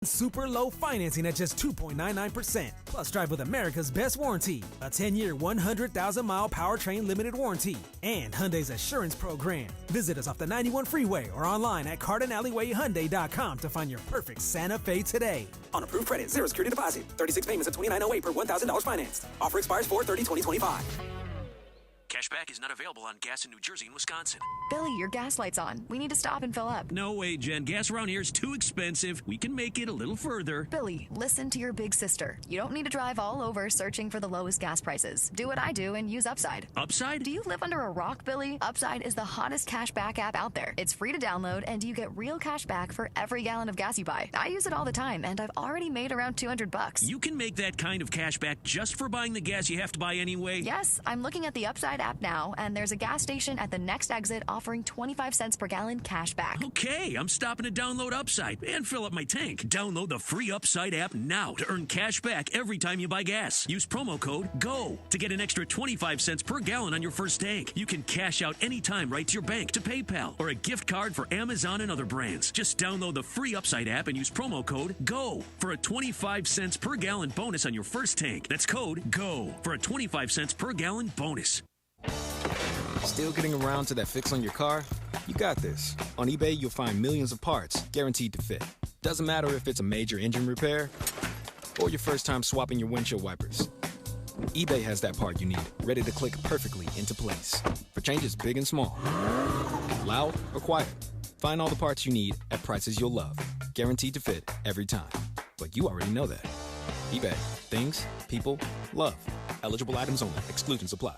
Super low financing at just 2.99%. Plus, drive with America's best warranty, a 10-year, 100,000-mile powertrain limited warranty, and Hyundai's Assurance Program. Visit us off the 91 freeway or online at CardinAlleyWayHyundai.com to find your perfect Santa Fe today. On approved credit, 0 security deposit, 36 payments of $29.08 per $1,000 financed. Offer expires 4/30/2025. Cashback is not available on gas in New Jersey and Wisconsin. Billy, your gas light's on. We need to stop and fill up. No way, Jen. Gas around here is too expensive. We can make it a little further. Billy, listen to your big sister. You don't need to drive all over searching for the lowest gas prices. Do what I do and use Upside. Upside? Do you live under a rock, Billy? Upside is the hottest cashback app out there. It's free to download, and you get real cash back for every gallon of gas you buy. I use it all the time, and I've already made around $200. You can make that kind of cash back just for buying the gas you have to buy anyway? Yes, I'm looking at the Upside app now, and there's a gas station at the next exit offering 25 cents per gallon cash back. Okay, I'm stopping to download Upside and fill up my tank. Download the free Upside app now to earn cash back every time you buy gas. Use promo code GO to get an extra 25 cents per gallon on your first tank. You can cash out anytime right to your bank, to PayPal, or a gift card for Amazon and other brands. Just download the free Upside app and use promo code GO for a 25 cents per gallon bonus on your first tank. That's code GO for a 25 cents per gallon bonus. Still getting around to that fix on your car? You got this. On eBay, you'll find millions of parts guaranteed to fit. Doesn't matter if it's a major engine repair or your first time swapping your windshield wipers. eBay has that part you need, ready to click perfectly into place for changes big and small. Loud or quiet, find all the parts you need at prices you'll love. Guaranteed to fit every time. But you already know that. eBay. Things, people, love. Eligible items only. Exclusions apply.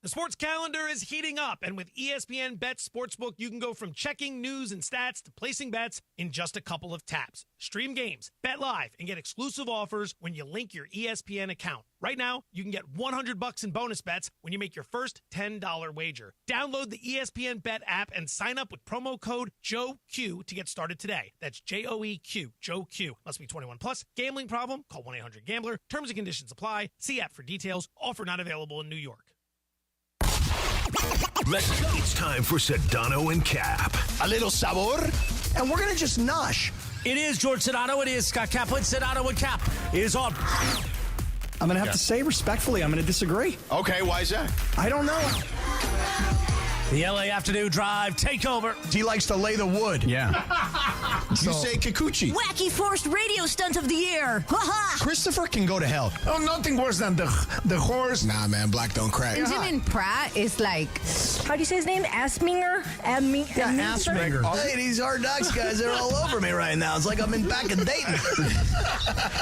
The sports calendar is heating up, and with ESPN Bet Sportsbook, you can go from checking news and stats to placing bets in just a couple of taps. Stream games, bet live, and get exclusive offers when you link your ESPN account. Right now, you can get $100 in bonus bets when you make your first $10 wager. Download the ESPN Bet app and sign up with promo code JOEQ to get started today. That's JOEQ, Joe Q. Must be 21 plus. Gambling problem? Call 1-800-GAMBLER. Terms and conditions apply. See app for details. Offer not available in New York. Let's go. It's time for Sedano and Cap. A little sabor, and we're going to just nosh. It is George Sedano. It is Scott Kaplan. Sedano and Cap is on. I'm going to have to say respectfully, I'm going to disagree. Okay, why is that? I don't know. The LA Afternoon Drive takeover. He likes to lay the wood. Yeah. You say Kikuchi. Wacky forced radio stunt of the year. Christopher can go to hell. Oh, nothing worse than the horse. Nah, man, black don't crack. Benjamin Pratt is like, how do you say his name? Asminger? Asminger. Hey, these Hard Knocks guys are all over me right now. It's like I'm in back of Dayton.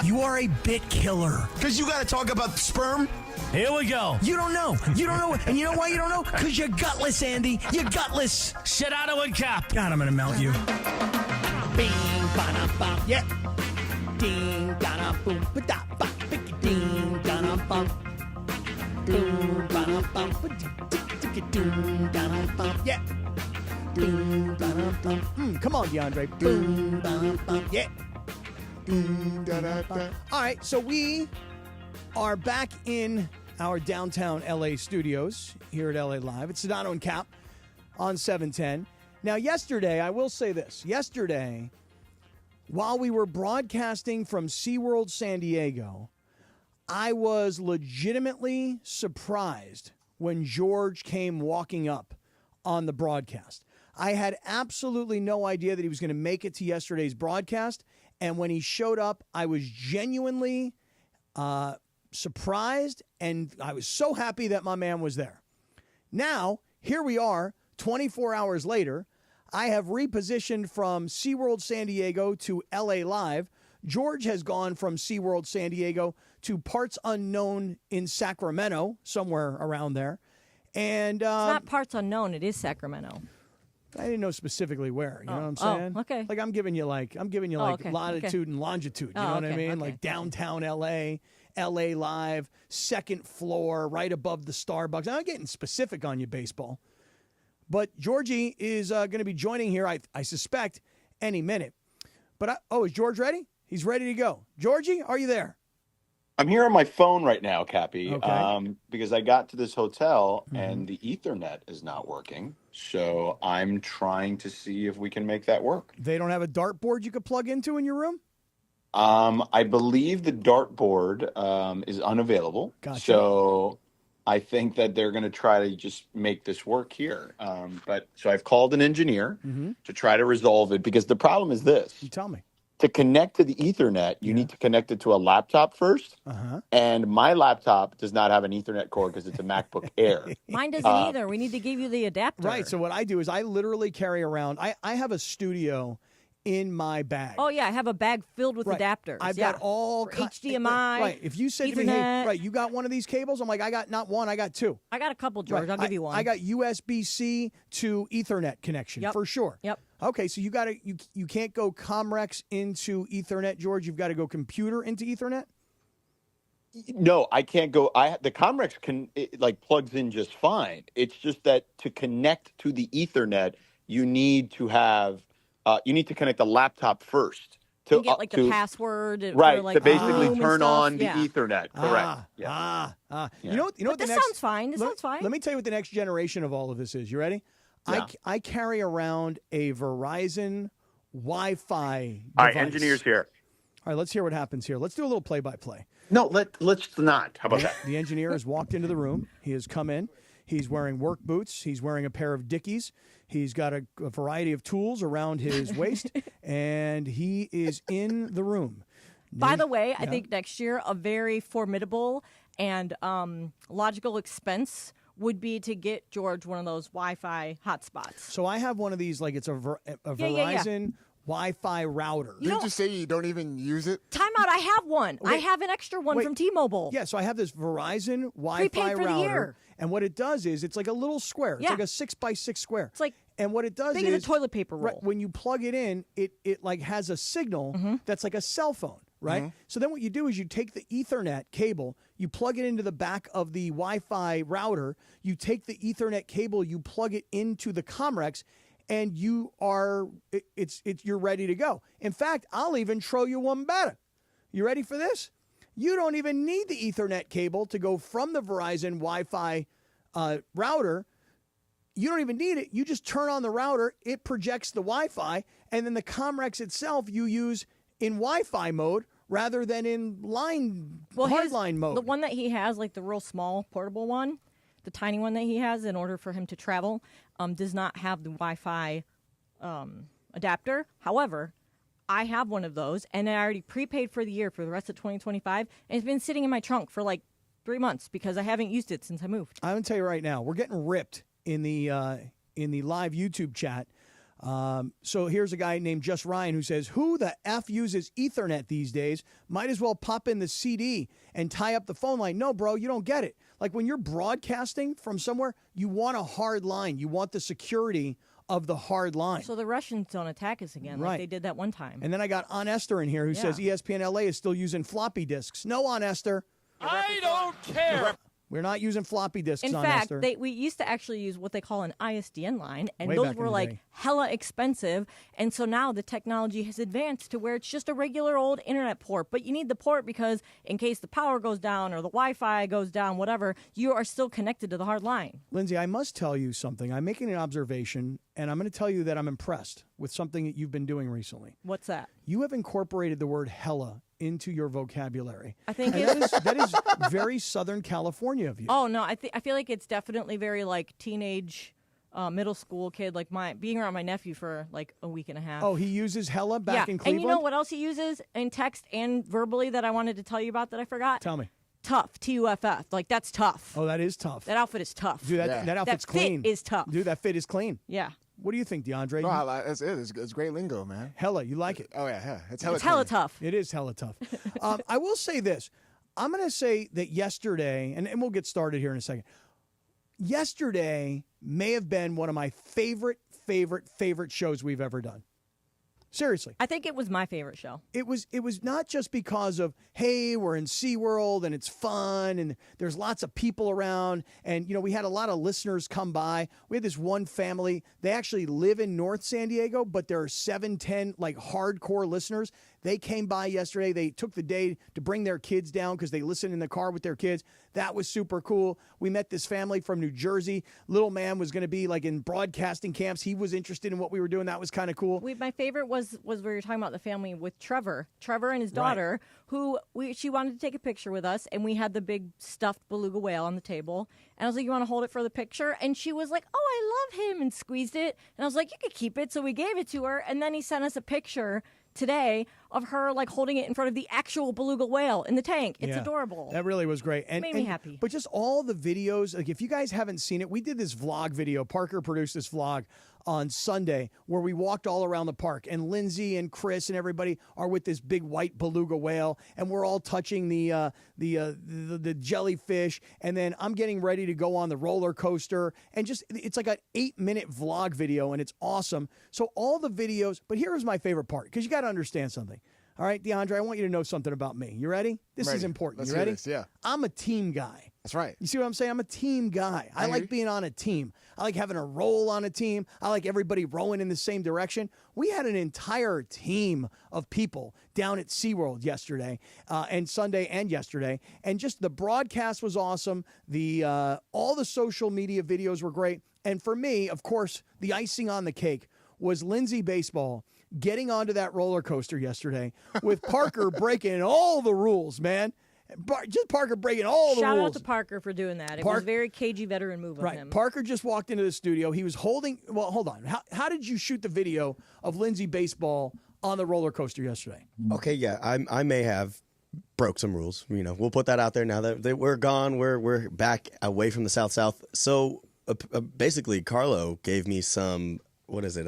You are a bit killer. Because you got to talk about sperm. Here we go. You don't know. You don't know. And you know why you don't know? Because you're gutless, Andy. You're gutless. Sedano and Cap. God, I'm going to melt you. Yeah. ding, da boom, ba da ba, ding, da bum, ding, da bum, ding, da bum, yeah. Ding, da bum. Come on, DeAndre. Ding, da bum, yeah. Ding, da da. All right, so we are back in our downtown LA studios here at LA Live. It's Sedano and Cap on 710. Now, yesterday, I will say this. Yesterday, while we were broadcasting from SeaWorld San Diego, I was legitimately surprised when George came walking up on the broadcast. I had absolutely no idea that he was going to make it to yesterday's broadcast. And when he showed up, I was genuinely surprised, and I was so happy that my man was there. Now, here we are, 24 hours later. I have repositioned from SeaWorld San Diego to LA Live. George has gone from SeaWorld San Diego to Parts Unknown in Sacramento, somewhere around there. And it's not Parts Unknown, it is Sacramento. I didn't know specifically where, you know what I'm saying? Oh, okay. Like I'm giving you latitude and longitude, you know what I mean? Like downtown LA, LA Live, second floor, right above the Starbucks. I'm getting specific on you, baseball. But Georgie is going to be joining here, I suspect, any minute. But, is George ready? He's ready to go. Georgie, are you there? I'm here on my phone right now, Cappy, okay. Because I got to this hotel and the Ethernet is not working. So I'm trying to see if we can make that work. They don't have a dartboard you could plug into in your room? I believe the dartboard is unavailable. Gotcha. So I think that they're going to try to just make this work here. But so I've called an engineer to try to resolve it, because the problem is this. You tell me. To connect to the Ethernet, you need to connect it to a laptop first. And my laptop does not have an Ethernet cord because it's a MacBook Air. Mine doesn't either. We need to give you the adapter. Right. So what I do is I literally carry around, I have a studio in my bag. Oh, yeah. I have a bag filled with adapters. I've got all HDMI. Right. If you said to me, hey, right, you got one of these cables? I'm like, I got not one, I got two. I got a couple, George. Right. I'll give you one. I got USB-C to Ethernet connection for sure. Yep. Okay, so you can't go Comrex into Ethernet, George. You've got to go computer into Ethernet. No, I can't go. The Comrex plugs in just fine. It's just that to connect to the Ethernet, you need to have connect the laptop first to you get the password, right? for, to basically Zoom turn on the yeah. Ethernet. Correct. Yeah. You know But what this the next, sounds fine. This sounds fine. Let me tell you what the next generation of all of this is. You ready? Yeah. I carry around a Verizon Wi-Fi device. All right, engineers here. All right, let's hear what happens here. Let's do a little play-by-play. No, let's not. How about that? The engineer has walked into the room. He has come in. He's wearing work boots. He's wearing a pair of Dickies. He's got a variety of tools around his waist, and he is in the room. By the way, I think next year a very formidable and logical expense would be to get George one of those Wi-Fi hotspots. So I have one of these, like it's a Verizon Wi-Fi router. Didn't you say you don't even use it? Time out, I have one. Wait. I have an extra one from T-Mobile. Yeah, so I have this Verizon Wi-Fi Prepaid for the router. year. And what it does is it's like a little square. It's like a 6x6 square. It's like and what it does big is as a toilet paper roll. Right, when you plug it in, it like has a signal that's like a cell phone, right? So then what you do is you take the Ethernet cable, you plug it into the back of the Wi-Fi router, you take the Ethernet cable, you plug it into the Comrex, and you're ready to go. In fact, I'll even throw you one better. You ready for this? You don't even need the Ethernet cable to go from the Verizon Wi-Fi router. You don't even need it. You just turn on the router, it projects the Wi-Fi, and then the Comrex itself you use in Wi-Fi mode rather than in hardline mode. The one that he has, like the real small portable one, the tiny one that he has in order for him to travel, does not have the Wi-Fi adapter. However, I have one of those, and I already prepaid for the year for the rest of 2025, and it's been sitting in my trunk for like 3 months because I haven't used it since I moved. I'm going to tell you right now, we're getting ripped in the live YouTube chat. So here's a guy named Just Ryan who says, who the F uses Ethernet these days? Might as well pop in the CD and tie up the phone line. No, bro, you don't get it. Like when you're broadcasting from somewhere, you want a hard line. You want the security of the hard line. So the Russians don't attack us again like they did that one time. And then I got Aunt Esther in here who says ESPN LA is still using floppy disks. No, Aunt Esther. I don't care. We're not using floppy disks, In Aunt fact, Esther. we used to actually use what they call an ISDN line, and Way those back in were the like day. hella expensive. And so now the technology has advanced to where it's just a regular old internet port. But you need the port because in case the power goes down or the Wi-Fi goes down, whatever, you are still connected to the hard line. Lindsay, I must tell you something. I'm making an observation, and I'm going to tell you that I'm impressed with something that you've been doing recently. What's that? You have incorporated the word hella into your vocabulary. I think and that is very Southern California of you. Oh no, I feel like it's definitely very like teenage, middle school kid. Like being around my nephew for like a week and a half. Oh, he uses hella back in Cleveland? And you know what else he uses in text and verbally that I wanted to tell you about that I forgot? Tell me. Tough, T-U-F-F. Like that's tough. Oh, that is tough. That outfit is tough. Dude, that outfit's clean. That fit is tough. Dude, that fit is clean. Yeah. What do you think, DeAndre? No, it's great lingo, man. Hella, you like it? Oh, yeah. It's hella tough. It is hella tough. I will say this. I'm going to say that yesterday, and we'll get started here in a second. Yesterday may have been one of my favorite shows we've ever done. Seriously. I think it was my favorite show. It was not just because of, hey, we're in SeaWorld and it's fun and there's lots of people around. And, you know, we had a lot of listeners come by. We had this one family. They actually live in North San Diego, but there are 7-10 like hardcore listeners. They came by yesterday. They took the day to bring their kids down because they listen in the car with their kids. That was super cool. We met this family from New Jersey. Little man was going to be like in broadcasting camps. He was interested in what we were doing. That was kind of cool. My favorite was we were talking about the family with Trevor and his daughter, who she wanted to take a picture with us, and we had the big stuffed beluga whale on the table. And I was like, "You want to hold it for the picture?" And she was like, "Oh, I love him," and squeezed it. And I was like, "You could keep it." So we gave it to her, and then he sent us a picture today of her like holding it in front of the actual beluga whale in the tank. It's adorable. That really was great. And made me happy. But just all the videos, like if you guys haven't seen it, we did this vlog video. Parker produced this vlog on Sunday where we walked all around the park, and Lindsay and Chris and everybody are with this big white beluga whale, and we're all touching the jellyfish, and then I'm getting ready to go on the roller coaster, and just it's like an 8-minute vlog video, and it's awesome. So all the videos, but here's my favorite part, because you got to understand something. All right, DeAndre, I want you to know something about me. You ready? This is important. Let's you ready? hear this, yeah. I'm a team guy. That's right. You see what I'm saying? I'm a team guy. I like being on a team. I like having a role on a team. I like everybody rowing in the same direction. We had an entire team of people down at SeaWorld yesterday and Sunday and yesterday. And just the broadcast was awesome. All the social media videos were great. And for me, of course, the icing on the cake was Lindsay Baseball getting onto that roller coaster yesterday with Parker breaking all the rules, man. Just Parker breaking all the rules. Shout out to Parker for doing that. It was a very cagey veteran move of him. Parker just walked into the studio. He was holding – well, hold on. How did you shoot the video of Lindsay Baseball on the roller coaster yesterday? Okay, yeah. I may have broke some rules. You know, we'll put that out there now that we're gone. We're back away from the South. So basically Carlo gave me some – what is it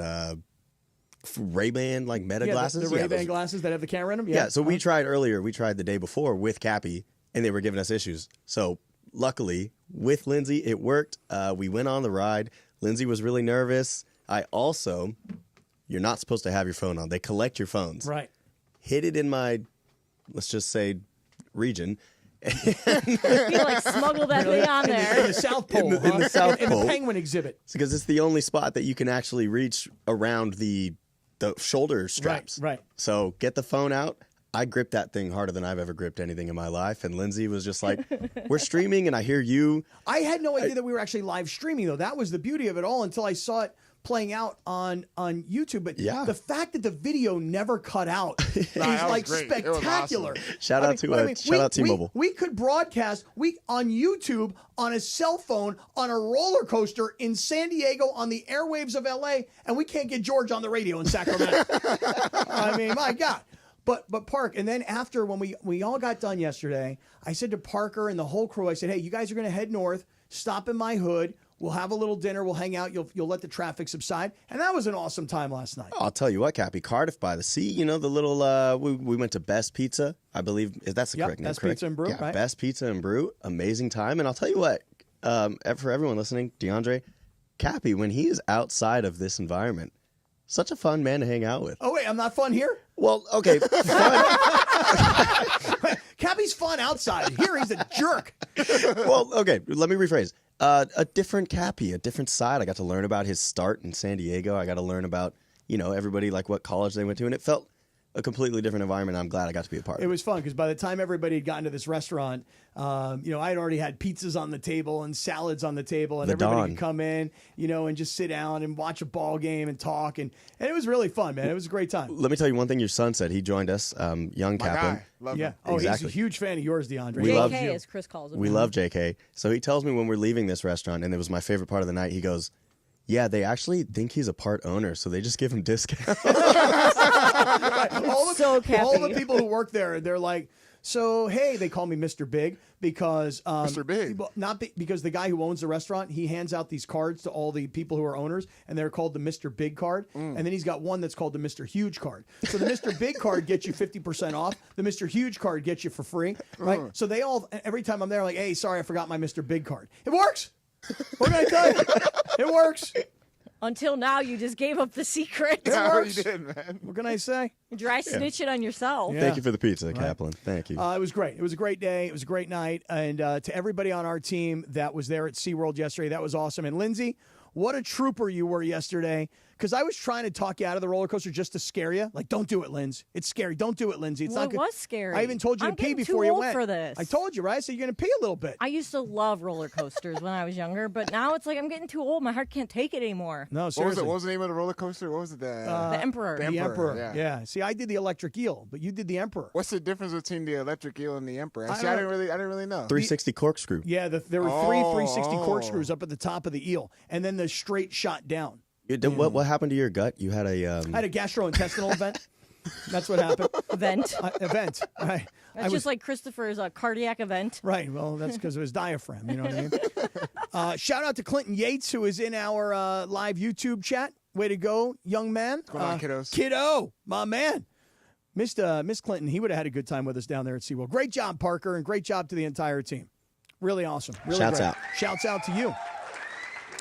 Ray-Ban like Meta glasses. The Ray-Ban glasses that have the camera in them. Yeah. So we tried earlier. We tried the day before with Cappy, and they were giving us issues. So luckily with Lindsay, it worked. We went on the ride. Lindsay was really nervous. You're not supposed to have your phone on. They collect your phones. Right. Hid it in my, let's just say, region. You like smuggle that thing on there. In the South Pole. In the South Pole. In the penguin exhibit. Because it's the only spot that you can actually reach around the shoulder straps. Right. So get the phone out. I gripped that thing harder than I've ever gripped anything in my life. And Lindsay was just like, we're streaming and I hear you. I had no idea that we were actually live streaming, though. That was the beauty of it all until I saw it playing out on YouTube. But the fact that the video never cut out is like spectacular. Awesome. Shout out T-Mobile. We could broadcast on YouTube on a cell phone on a roller coaster in San Diego on the airwaves of LA, and we can't get George on the radio in Sacramento. I mean, my God. But Park, and then after when we all got done yesterday, I said to Parker and the whole crew, I said, hey, you guys are going to head north, stop in my hood. We'll have a little dinner. We'll hang out. You'll let the traffic subside. And that was an awesome time last night. I'll tell you what, Cappy, Cardiff by the Sea, you know, the little, we went to Best Pizza, I believe. That's the correct name, Best correct? Pizza and Brew, yeah, right? Best Pizza and Brew. Amazing time. And I'll tell you what, for everyone listening, DeAndre, Cappy, when he is outside of this environment, such a fun man to hang out with. Oh, wait, I'm not fun here? Well, okay, fun. Cappy's fun outside. Here, he's a jerk. Well, okay, let me rephrase. A different Cappy, a different side. I got to learn about his start in San Diego. I got to learn about, everybody, like what college they went to. And it felt a completely different environment. I'm glad I got to be a part of it. It was fun because by the time everybody had gotten to this restaurant, I had already had pizzas on the table and salads on the table, and everybody could come in, and just sit down and watch a ball game and talk, and it was really fun, man. It was a great time. Let me tell you one thing. Your son said he joined us, young Kaplan. Love him. Oh, exactly. He's a huge fan of yours, DeAndre. JK, as Chris calls him. We love JK. So he tells me when we're leaving this restaurant, and it was my favorite part of the night, he goes, yeah, they actually think he's a part owner, so they just give him discounts. All the people who work there, they're like, so, hey, they call me Mr. Big because Mr. Big, because the guy who owns the restaurant, he hands out these cards to all the people who are owners, and they're called the Mr. Big card. And then he's got one that's called the Mr. Huge card. So the Mr. Big card gets you 50% off. The Mr. Huge card gets you for free, right? So they all, every time I'm there, like, hey, sorry, I forgot my Mr. Big card. It works. What can I tell you? It works. Until now, you just gave up the secret. It works. You did, man. What can I say? Dry snitching on yourself. Yeah. Thank you for the pizza, Kaplan. Thank you. It was great. It was a great day. It was a great night. And to everybody on our team that was there at SeaWorld yesterday, that was awesome. And Lindsay, what a trooper you were yesterday, because I was trying to talk you out of the roller coaster just to scare you. Like, don't do it, Linz. It's scary. Don't do it, Lindsay. It's Well, not good. it was scary. I even told you to I'm pee getting too before you old went. for this. I told you, right? So you're going to pee a little bit. I used to love roller coasters when I was younger, but now it's like I'm getting too old. My heart can't take it anymore. No, What was seriously. it? What was the name of the roller coaster? What was it? The Emperor. The Emperor. Yeah. Yeah. See, I did the electric eel, but you did the Emperor. What's the difference between the electric eel and the Emperor? I See, don't- I didn't really know. 360 corkscrew. Yeah, there were three Oh, 360 oh. corkscrews up at the top of the eel, and then the straight shot down. What happened to your gut? You had a. I had a gastrointestinal event. That's what happened. Event. Event. Right. That's just like Christopher's cardiac event. Right. Well, that's because of his diaphragm. You know what I mean? Shout out to Clinton Yates, who is in our live YouTube chat. Way to go, young man. What's going on, kiddos? Kiddo, my man. Miss Clinton, he would have had a good time with us down there at SeaWorld. Great job, Parker, and great job to the entire team. Really awesome. Really Shouts great. out. Shouts out to you.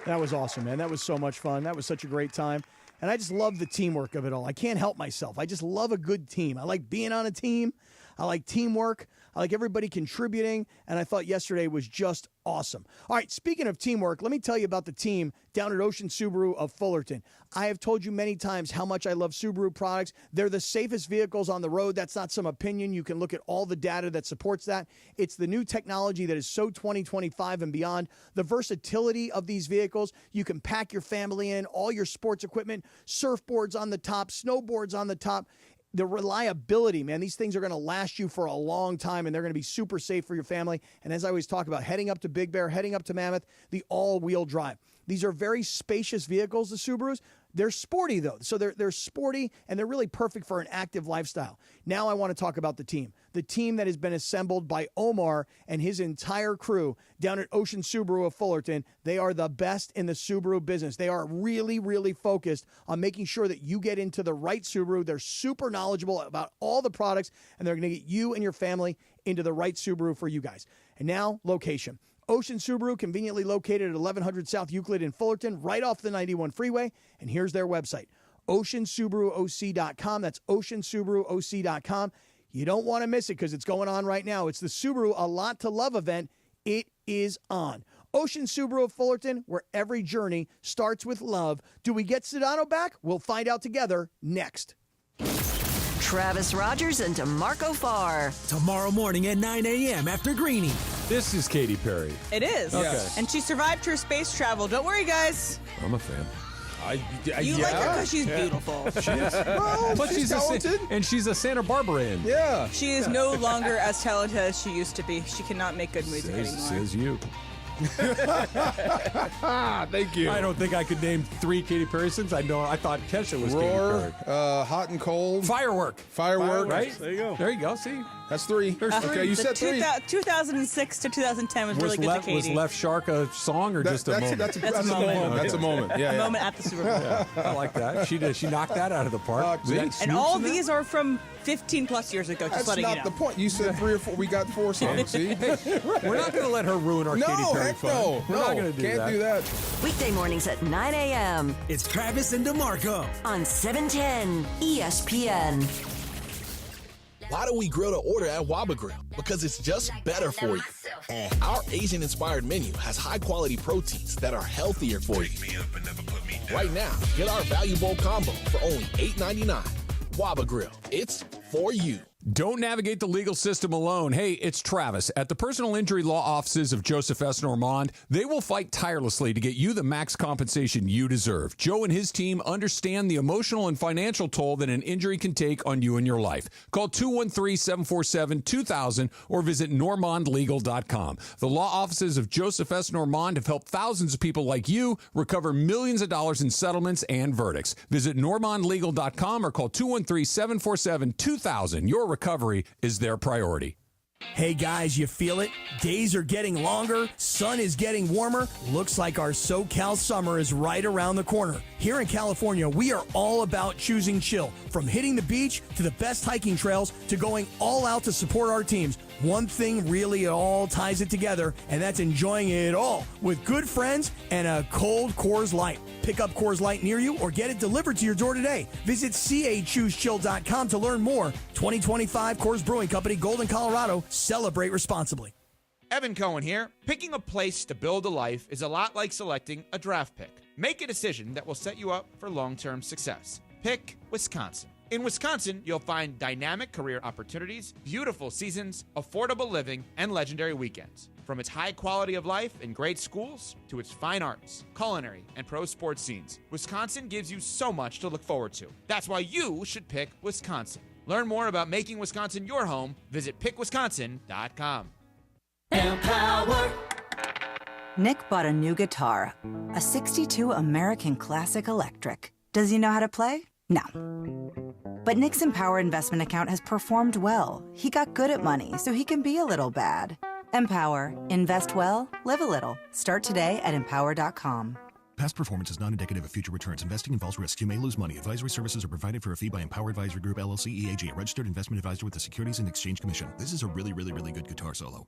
That was awesome, man. That was so much fun. That was such a great time. And I just love the teamwork of it all. I can't help myself. I just love a good team. I like being on a team. I like teamwork. I like everybody contributing. And I thought yesterday was just awesome. All right, speaking of teamwork, let me tell you about the team down at Ocean Subaru of Fullerton. I have told you many times how much I love Subaru products. They're the safest vehicles on the road. That's not some opinion. You can look at all the data that supports that. It's the new technology that is so 2025 and beyond. The versatility of these vehicles. You can pack your family in, all your sports equipment, surfboards on the top, snowboards on the top. The reliability, man, these things are going to last you for a long time, and they're going to be super safe for your family. And as I always talk about, heading up to Big Bear, heading up to Mammoth, the all-wheel drive. These are very spacious vehicles, the Subarus. They're sporty, though. So they're sporty, and they're really perfect for an active lifestyle. Now I want to talk about the team that has been assembled by Omar and his entire crew down at Ocean Subaru of Fullerton. They are the best in the Subaru business. They are really, really focused on making sure that you get into the right Subaru. They're super knowledgeable about all the products, and they're going to get you and your family into the right Subaru for you guys. And now, location. Ocean Subaru, conveniently located at 1100 South Euclid in Fullerton, right off the 91 freeway. And here's their website, oceansubaruoc.com. That's oceansubaruoc.com. You don't want to miss it because it's going on right now. It's the Subaru A Lot to Love event. It is on. Ocean Subaru of Fullerton, where every journey starts with love. Do we get Sedano back? We'll find out together next. Travis Rogers and DeMarco Farr. Tomorrow morning at 9 a.m. after Greenie. This is Katy Perry. It is. Okay. And she survived her space travel. Don't worry, guys. I'm a fan. You like her because she's beautiful. She is. But she's talented. And she's a Santa Barbara. Yeah. She is no longer as talented as she used to be. She cannot make good music anymore. Says you. Thank you. I don't think I could name 3 Katy Perry songs. I thought Kesha was Roar, Katy Perry. Hot and Cold. Firework. Right? There you go. There you go. See? That's 3. There's 3. Okay, you said 3. 2006 to 2010 was really good to Katy. Was Left Shark a song or just a moment? That's a moment. That's a moment. Yeah, A moment at the Super Bowl. Yeah, I like that. She knocked that out of the park. And all these are from 15 plus years ago. Just That's letting you not know. the point. You said 3 or 4. We got 4 songs. See? We're not going to let her ruin our No, Katy Perry heck fun. no. We're not going to Can't do that. Weekday mornings at 9 a.m. It's Travis and DeMarco on 710 ESPN. Why do we grill to order at Waba Grill? Because it's just better for you. And our Asian-inspired menu has high-quality proteins that are healthier for you. Right now, get our Value Bowl combo for only $8.99. Waba Grill. It's for you. Don't navigate the legal system alone. Hey, it's Travis. At the personal injury law offices of Joseph S. Normand, they will fight tirelessly to get you the max compensation you deserve. Joe and his team understand the emotional and financial toll that an injury can take on you and your life. Call 213-747-2000 or visit normandlegal.com. The law offices of Joseph S. Normand have helped thousands of people like you recover millions of dollars in settlements and verdicts. Visit normandlegal.com or call 213-747-2000. Your recovery is their priority. Hey guys, you feel it? Days are getting longer, sun is getting warmer. Looks like our SoCal summer is right around the corner. Here in California, we are all about choosing chill. From hitting the beach to the best hiking trails to going all out to support our teams. One thing really all ties it together, and that's enjoying it all with good friends and a cold Coors Light. Pick up Coors Light near you or get it delivered to your door today. Visit CAChooseChill.com to learn more. 2025 Coors Brewing Company, Golden, Colorado. Celebrate responsibly. Evan Cohen here. Picking a place to build a life is a lot like selecting a draft pick. Make a decision that will set you up for long-term success. Pick Wisconsin. In Wisconsin, you'll find dynamic career opportunities, beautiful seasons, affordable living, and legendary weekends. From its high quality of life and great schools to its fine arts, culinary, and pro sports scenes, Wisconsin gives you so much to look forward to. That's why you should pick Wisconsin. Learn more about making Wisconsin your home. Visit pickwisconsin.com. Empower. Nick bought a new guitar, a 62 American Classic Electric. Does he know how to play? No. But Nick's Empower investment account has performed well. He got good at money, so he can be a little bad. Empower. Invest well, live a little. Start today at empower.com. Past performance is not indicative of future returns. Investing involves risks. You may lose money. Advisory services are provided for a fee by Empower Advisory Group, LLC, EAG, a registered investment advisor with the Securities and Exchange Commission. This is a really, really, really good guitar solo.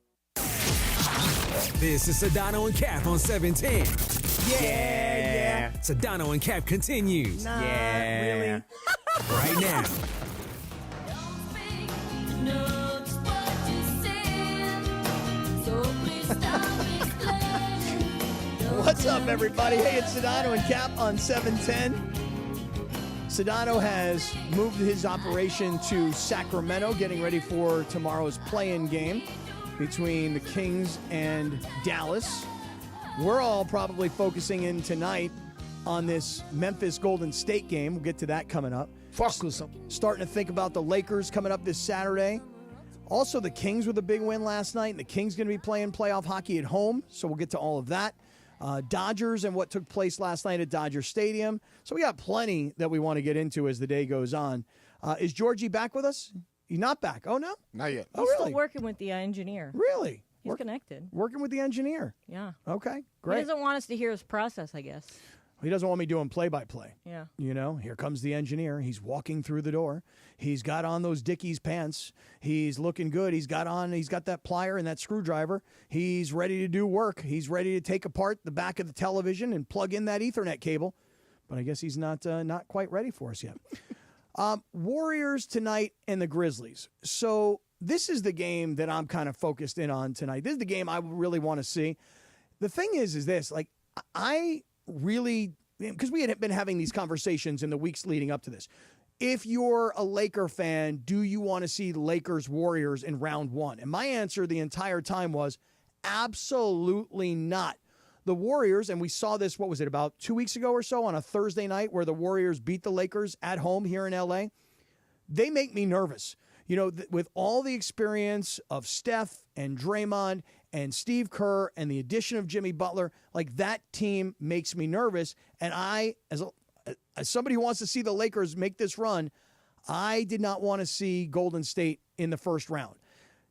This is Sedano and Kap on 710. Yeah. Sedano and Kap continues. Not really. Right now. What's up, everybody? Hey, it's Sedano and Kap on 710. Sedano has moved his operation to Sacramento, getting ready for tomorrow's play-in game between the Kings and Dallas. We're all probably focusing in tonight on this Memphis Golden State game. We'll get to that coming up. Starting to think about the Lakers coming up this Saturday. Also, the Kings with a big win last night, and the Kings going to be playing playoff hockey at home, so we'll get to all of that. Dodgers and what took place last night at Dodger Stadium. So we got plenty that we want to get into as the day goes on. Is Georgie back with us? He's not back. Oh, no? Not yet. Oh, He's really? still working with the engineer. Really? He's connected. Working with the engineer. Yeah. Okay, He great. doesn't want us to hear his process, I guess. He doesn't want me doing play-by-play. Yeah. You know, here comes the engineer. He's walking through the door. He's got on those Dickies pants. He's looking good. He's got that plier and that screwdriver. He's ready to do work. He's ready to take apart the back of the television and plug in that Ethernet cable. But I guess he's not quite ready for us yet. Warriors tonight and the Grizzlies. So this is the game that I'm kind of focused in on tonight. This is the game I really want to see. The thing is this, like, I really, because we had been having these conversations in the weeks leading up to this. If you're a Laker fan, do you want to see Lakers Warriors in round one? And my answer the entire time was absolutely not. The Warriors, and we saw this, what was it, about 2 weeks ago or so on a Thursday night where the Warriors beat the Lakers at home here in LA. They make me nervous. You know, with all the experience of Steph and Draymond and Steve Kerr and the addition of Jimmy Butler, like, that team makes me nervous. And I, as somebody who wants to see the Lakers make this run, I did not want to see Golden State in the first round.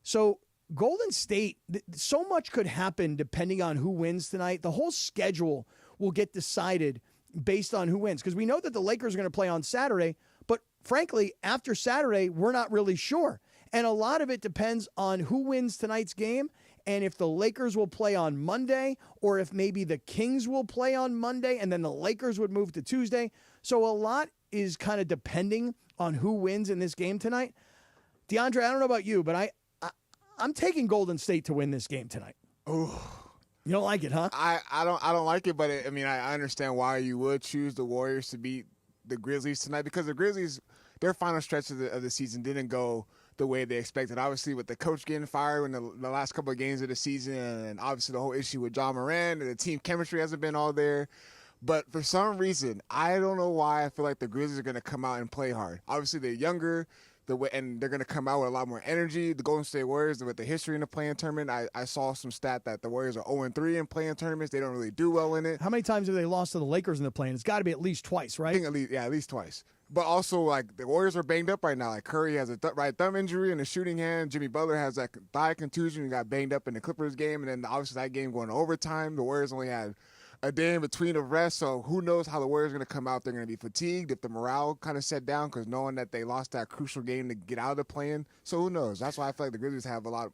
So Golden State, so much could happen depending on who wins tonight. The whole schedule will get decided based on who wins, because we know that the Lakers are going to play on Saturday, but frankly, after Saturday, we're not really sure. And a lot of it depends on who wins tonight's game and if the Lakers will play on Monday or if maybe the Kings will play on Monday and then the Lakers would move to Tuesday. So a lot is kind of depending on who wins in this game tonight. DeAndre, I don't know about you, but I'm taking Golden State to win this game tonight. Oh, you don't like it, huh? I don't like it, but I understand why you would choose the Warriors to beat the Grizzlies tonight, because the Grizzlies, their final stretch of the season didn't go the way they expected. Obviously, with the coach getting fired in the last couple of games of the season, and obviously the whole issue with John Moran, and the team chemistry hasn't been all there. But for some reason, I don't know why I feel like the Grizzlies are going to come out and play hard. Obviously, they're younger, and they're going to come out with a lot more energy. The Golden State Warriors, with the history in the play-in tournament, I saw some stat that the Warriors are 0-3 in play-in tournaments. They don't really do well in it. How many times have they lost to the Lakers in the play-in? It's got to be at least twice, right? I think at least twice. But also, like, the Warriors are banged up right now. Like, Curry has a right thumb injury and a shooting hand. Jimmy Butler has that thigh contusion and got banged up in the Clippers game. And then, obviously, that game going to overtime. The Warriors only had a day in between of rest, so who knows how the Warriors are going to come out. They're going to be fatigued if the morale kind of set down, because knowing that they lost that crucial game to get out of the play-in. So who knows? That's why I feel like the Grizzlies have a lot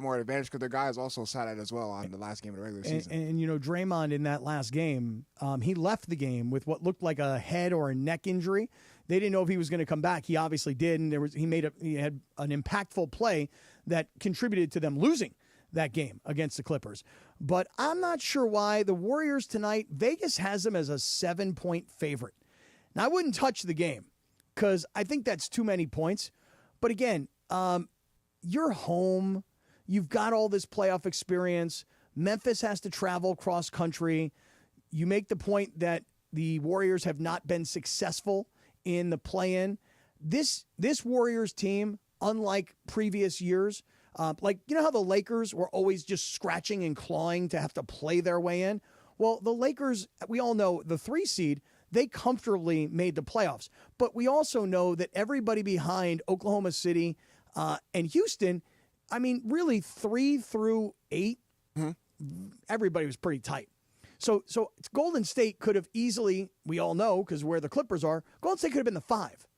more advantage, because their guys also sat out as well on the last game of the regular season. And you know, Draymond in that last game, he left the game with what looked like a head or a neck injury. They didn't know if he was going to come back. He obviously did, and he had an impactful play that contributed to them losing that game against the Clippers. But I'm not sure why the Warriors tonight, Vegas has them as a 7-point favorite. Now, I wouldn't touch the game because I think that's too many points. But again, you're home. You've got all this playoff experience. Memphis has to travel cross country. You make the point that the Warriors have not been successful in the play-in. This Warriors team, unlike previous years, like, you know how the Lakers were always just scratching and clawing to have to play their way in? Well, the Lakers, we all know the 3 seed, they comfortably made the playoffs. But we also know that everybody behind Oklahoma City and Houston, I mean, really 3 through 8, everybody was pretty tight. So Golden State could have easily, we all know, because where the Clippers are, Golden State could have been the 5.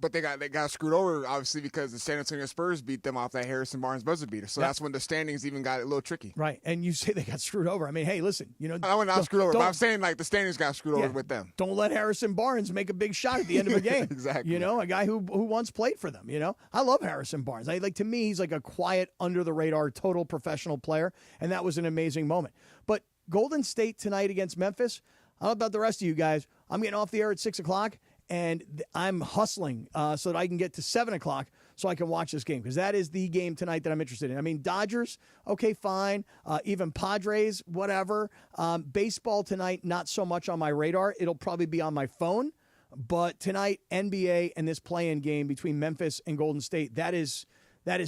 But they got screwed over, obviously, because the San Antonio Spurs beat them off that Harrison Barnes buzzer beater. So that's when the standings even got a little tricky. Right. And you say they got screwed over. I mean, hey, listen, you know. I wouldn't not screwed over, but I'm saying, like, the standings got screwed over with them. Don't let Harrison Barnes make a big shot at the end of a game. Exactly. You know, a guy who once played for them, you know. I love Harrison Barnes. To me, he's like a quiet, under-the-radar, total professional player, and that was an amazing moment. But Golden State tonight against Memphis, I don't know about the rest of you guys. I'm getting off the air at 6 o'clock. And I'm hustling so that I can get to 7 o'clock so I can watch this game, because that is the game tonight that I'm interested in. I mean, Dodgers, okay, fine. Even Padres, whatever. Baseball tonight, not so much on my radar. It'll probably be on my phone. But tonight, NBA and this play-in game between Memphis and Golden State, that is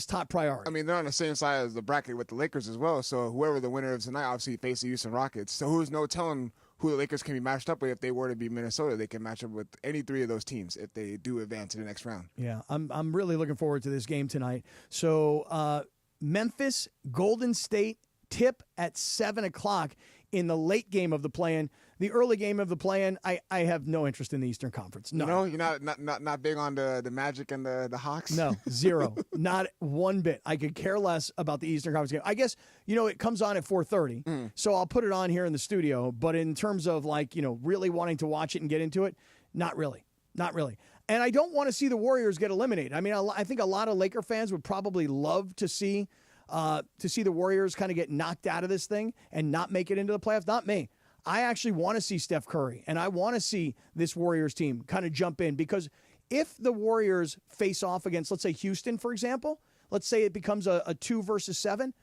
top priority. I mean, they're on the same side as the bracket with the Lakers as well. So whoever the winner is tonight, obviously, face the Houston Rockets. So who's no telling who the Lakers can be matched up with. If they were to be Minnesota, they can match up with any 3 of those teams if they do advance to the next round. Yeah, I'm really looking forward to this game tonight. So Memphis, Golden State, tip at 7 o'clock in the late game of the play-in. The early game of the play-in, I have no interest in the Eastern Conference. No, no, you're not big on the Magic and the Hawks? No, zero. Not one bit. I could care less about the Eastern Conference game. I guess, it comes on at 4:30, so I'll put it on here in the studio. But in terms of, really wanting to watch it and get into it, not really. Not really. And I don't want to see the Warriors get eliminated. I mean, I think a lot of Laker fans would probably love to see the Warriors kind of get knocked out of this thing and not make it into the playoffs. Not me. I actually want to see Steph Curry, and I want to see this Warriors team kind of jump in, because if the Warriors face off against, let's say, Houston, for example, let's say it becomes a 2 versus 7,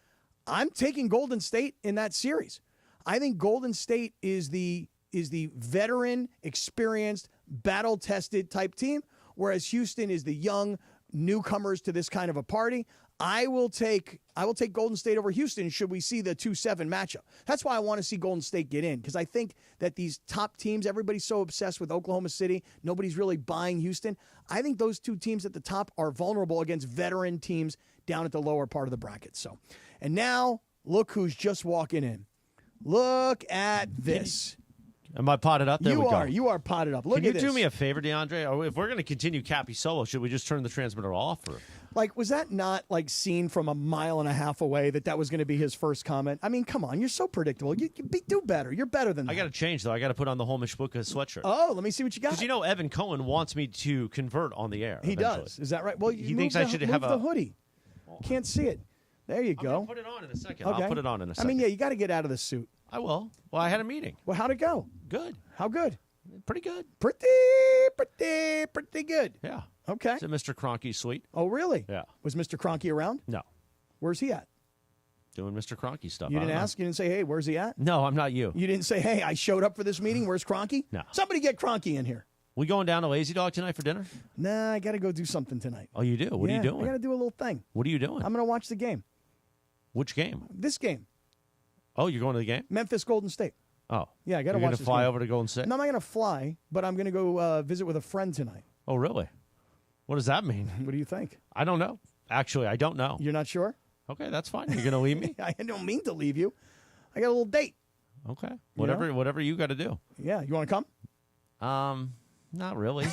I'm taking Golden State in that series. I think Golden State is the veteran, experienced, battle-tested type team, whereas Houston is the young newcomers to this kind of a party. I will take Golden State over Houston should we see the 2-7 matchup. That's why I want to see Golden State get in, because I think that these top teams, everybody's so obsessed with Oklahoma City, nobody's really buying Houston. I think those 2 teams at the top are vulnerable against veteran teams down at the lower part of the bracket. So, and now look who's just walking in. Look at this. Am I potted up? There we go. You are potted up. Look Can at you this. do me a favor, DeAndre? Or if we're going to continue Cappy solo, should we just turn the transmitter off? Or? Was that not seen from a mile and a half away that was going to be his first comment? I mean, come on, you're so predictable. You do better. You're better than that. I got to change though. I got to put on the whole Mishbuka sweatshirt. Oh, let me see what you got. Because Evan Cohen wants me to convert on the air. He eventually. does. Is that right? Well, he thinks I should have the hoodie. Can't see it. There you go. I'll put it on in a second. Okay. I'll put it on in a second. I mean, yeah, you got to get out of the suit. I will. Well, I had a meeting. Well, how'd it go? Good. How good? Pretty good. Pretty good. Yeah. Okay. It's at Mr. Cronky's suite. Oh, really? Yeah. Was Mr. Cronky around? No. Where's he at? Doing Mr. Cronky stuff. You didn't ask? You didn't say, hey, where's he at? No, I'm not you. You didn't say, hey, I showed up for this meeting. Where's Cronky? No. Somebody get Cronky in here. We going down to Lazy Dog tonight for dinner? Nah, I got to go do something tonight. Oh, you do? What are you doing? I got to do a little thing. What are you doing? I'm going to watch the game. Which game? This game. Oh, you're going to the game? Memphis Golden State. Oh. Yeah, I got to watch You're going this to fly game. over to Golden State? No, I'm not going to fly, but I'm going to go visit with a friend tonight. Oh, really? What does that mean? What do you think? I don't know. Actually, I don't know. You're not sure? Okay, that's fine. You're going to leave me? I don't mean to leave you. I got a little date. Okay. Whatever you got to do. Yeah. You want to come? Not really.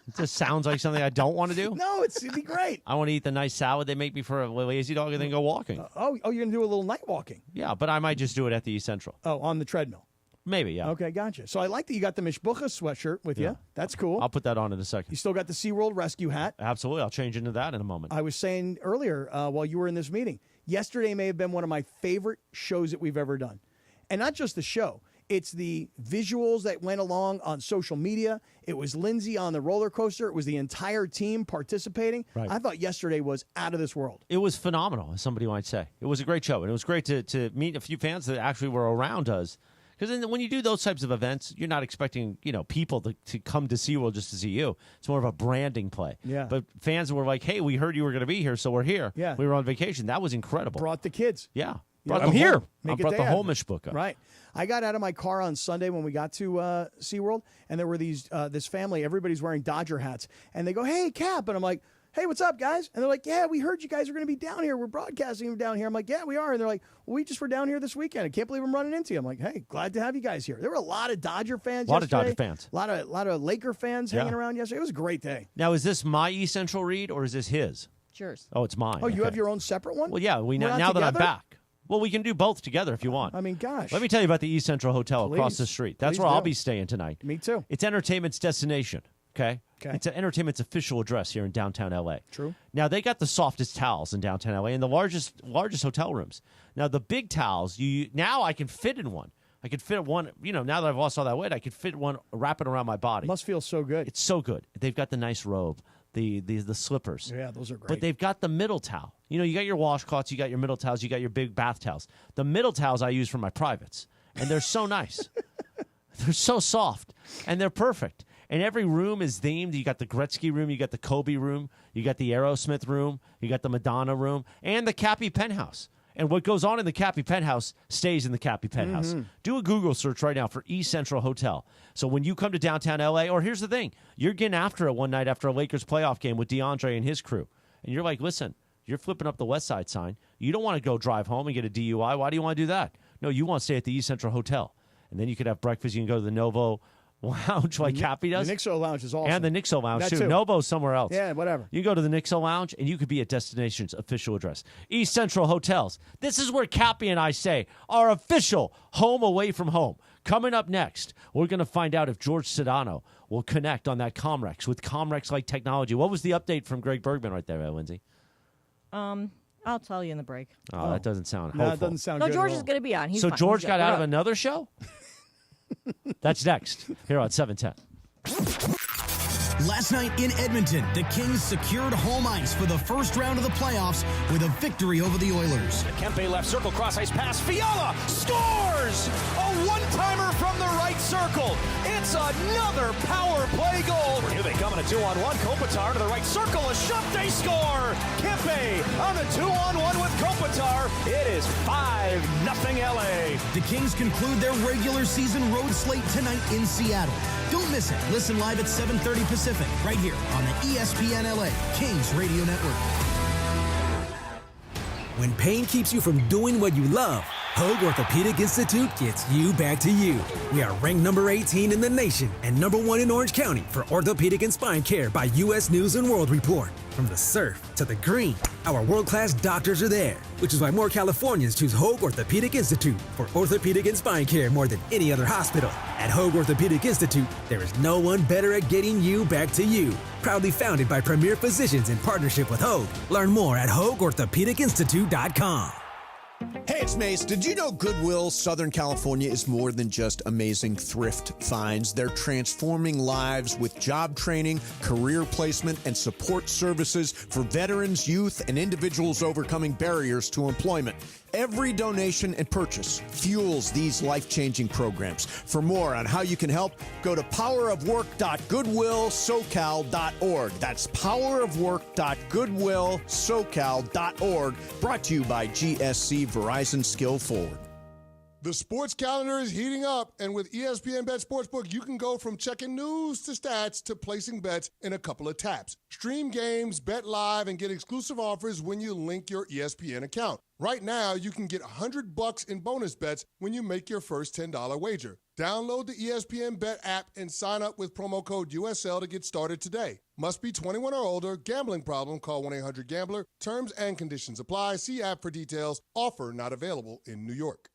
It just sounds like something I don't want to do. No, it'd be great. I want to eat the nice salad they make me for a Lazy Dog and then go walking. You're going to do a little night walking? Yeah, but I might just do it at the East Central. Oh, on the treadmill? Maybe, yeah. Okay, gotcha. So I like that you got the Mishbucha sweatshirt with Yeah. you. That's cool. I'll put that on in a second. You still got the SeaWorld rescue hat. Absolutely. I'll change into that in a moment. I was saying earlier while you were in this meeting, yesterday may have been one of my favorite shows that we've ever done. And not just the show. It's the visuals that went along on social media. It was Lindsay on the roller coaster. It was the entire team participating. Right. I thought yesterday was out of this world. It was phenomenal, as somebody might say. It was a great show, and it was great to meet a few fans that actually were around us. Because when you do those types of events, you're not expecting people to come to SeaWorld just to see you. It's more of a branding play. Yeah. But fans were like, hey, we heard you were going to be here, so we're here. Yeah. We were on vacation. That was incredible. Brought the kids. Yeah. Yeah, I'm here. I Make a brought day the out of whole it. mishbucha. Right. I got out of my car on Sunday when we got to SeaWorld, and there were this family. Everybody's wearing Dodger hats. And they go, hey, Cap. And I'm like, hey, what's up, guys? And they're like, yeah, we heard you guys are going to be down here. We're broadcasting down here. I'm like, yeah, we are. And they're like, well, we just were down here this weekend. I can't believe I'm running into you. I'm like, hey, glad to have you guys here. There were a lot of Dodger fans A lot of yesterday. Dodger fans. A lot of Laker fans Yeah. hanging around yesterday. It was a great day. Now, is this my East Central read, or is this his? It's yours. Oh, it's mine. Oh, you Okay. have your own separate one? Well, yeah. We're Now not that I'm together? back. Well, we can do both together if you want. I mean, gosh. Let me tell you about the East Central Hotel across Please. the street. That's Please where I'll do. be staying tonight. Me too. It's entertainment's destination, okay? Okay. It's entertainment's official address here in downtown L.A. True. Now, they got the softest towels in downtown L.A. and the largest hotel rooms. Now, the big towels, now I can fit in one. I could fit one, now that I've lost all that weight, I could fit one, wrap it around my body. Must feel so good. It's so good. They've got the nice robe, the slippers. Yeah, those are great. But they've got the middle towel. You got your washcloths, you got your middle towels, you got your big bath towels. The middle towels I use for my privates, and they're so nice. They're so soft, and they're perfect. And every room is themed. You got the Gretzky room, you got the Kobe room, you got the Aerosmith room, you got the Madonna room, and the Cappy penthouse. And what goes on in the Cappy penthouse stays in the Cappy penthouse. Mm-hmm. Do a Google search right now for East Central Hotel. So when you come to downtown L.A., or here's the thing, you're getting after it one night after a Lakers playoff game with DeAndre and his crew. And you're like, listen, you're flipping up the West Side sign. You don't want to go drive home and get a DUI. Why do you want to do that? No, you want to stay at the East Central Hotel. And then you could have breakfast. You can go to the Novo Lounge like Cappy does. The Nixo Lounge is awesome. And the Nixo Lounge, That too. too. Novo's somewhere else. Yeah, whatever. You go to the Nixo Lounge, and you could be at destination's official address. East Central Hotels. This is where Cappy and I say our official home away from home. Coming up next, we're going to find out if George Sedano will connect on that Comrex with Comrex-like technology. What was the update from Greg Bergman right there, Lindsay? I'll tell you in the break. Oh, that doesn't sound hopeful. No, it doesn't sound No, good. George at is all. going to be on. He's So fine. George He's got good. out We're of up. another show? That's next here on 710. Last night in Edmonton, the Kings secured home ice for the first round of the playoffs with a victory over the Oilers. Kempe left circle, cross ice pass. Fiala scores! A one-timer from the right circle. It's another power play goal. Here they come in a 2-on-1. Kopitar to the right circle. A shot, they score! Kempe on the 2-on-1 with Kopitar. It is 5-0 LA. The Kings conclude their regular season road slate tonight in Seattle. Don't miss it. Listen live at 7:30 Pacific, right here on the ESPN LA Kings Radio Network. When pain keeps you from doing what you love, Hoag Orthopedic Institute gets you back to you. We are ranked number 18 in the nation and number 1 in Orange County for orthopedic and spine care by U.S. News & World Report. From the surf to the green, our world-class doctors are there, which is why more Californians choose Hoag Orthopedic Institute for orthopedic and spine care more than any other hospital. At Hoag Orthopedic Institute, there is no one better at getting you back to you. Proudly founded by premier physicians in partnership with Hoag. Learn more at HoagOrthopedicInstitute.com. Hey, it's Mace. Did you know Goodwill Southern California is more than just amazing thrift finds? They're transforming lives with job training, career placement, and support services for veterans, youth, and individuals overcoming barriers to employment. Every donation and purchase fuels these life-changing programs. For more on how you can help, go to powerofwork.goodwillsocal.org. That's powerofwork.goodwillsocal.org. Brought to you by GSC Verizon Skill Forward. The sports calendar is heating up, and with ESPN Bet Sportsbook, you can go from checking news to stats to placing bets in a couple of taps. Stream games, bet live, and get exclusive offers when you link your ESPN account. Right now, you can get $100 in bonus bets when you make your first $10 wager. Download the ESPN Bet app and sign up with promo code USL to get started today. Must be 21 or older. Gambling problem? Call 1-800-GAMBLER. Terms and conditions apply. See app for details. Offer not available in New York.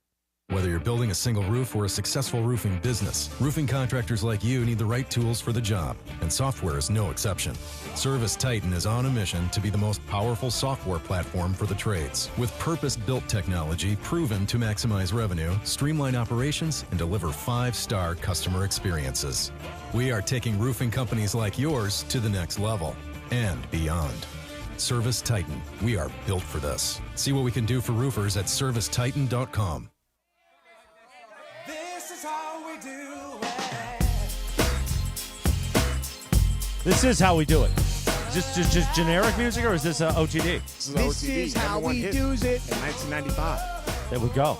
Whether you're building a single roof or a successful roofing business, roofing contractors like you need the right tools for the job, and software is no exception. Service Titan is on a mission to be the most powerful software platform for the trades, with purpose-built technology proven to maximize revenue, streamline operations, and deliver 5-star customer experiences. We are taking roofing companies like yours to the next level and beyond. Service Titan. We are built for this. See what we can do for roofers at servicetitan.com. This is how we do it. This is how we do it. Is this just generic music, or is this OTD? This is how we do's it. In 1995. There we go.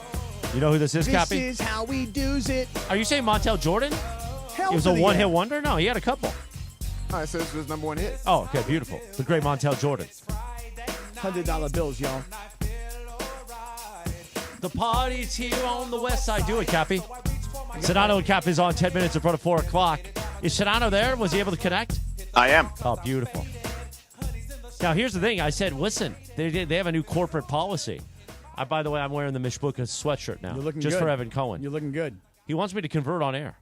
You know who this is, Cappy? This is how we do's it. Are you saying Montel Jordan? Hell He was to a the one-hit yeah. wonder? No, he had a couple. Oh, it says it was number one hit. Oh, okay, beautiful. The great Montel Jordan. $100 bills, y'all. The party's here on the west side. Do it, Cappy. Sedano and Cap is on 10 minutes in front of 4 o'clock. Is Sedano there? Was he able to connect? I am. Oh, beautiful. Now, here's the thing. I said, listen, they have a new corporate policy. By the way, I'm wearing the Mishbuka sweatshirt now. You're looking just good. for Evan Cohen. You're looking good. He wants me to convert on air.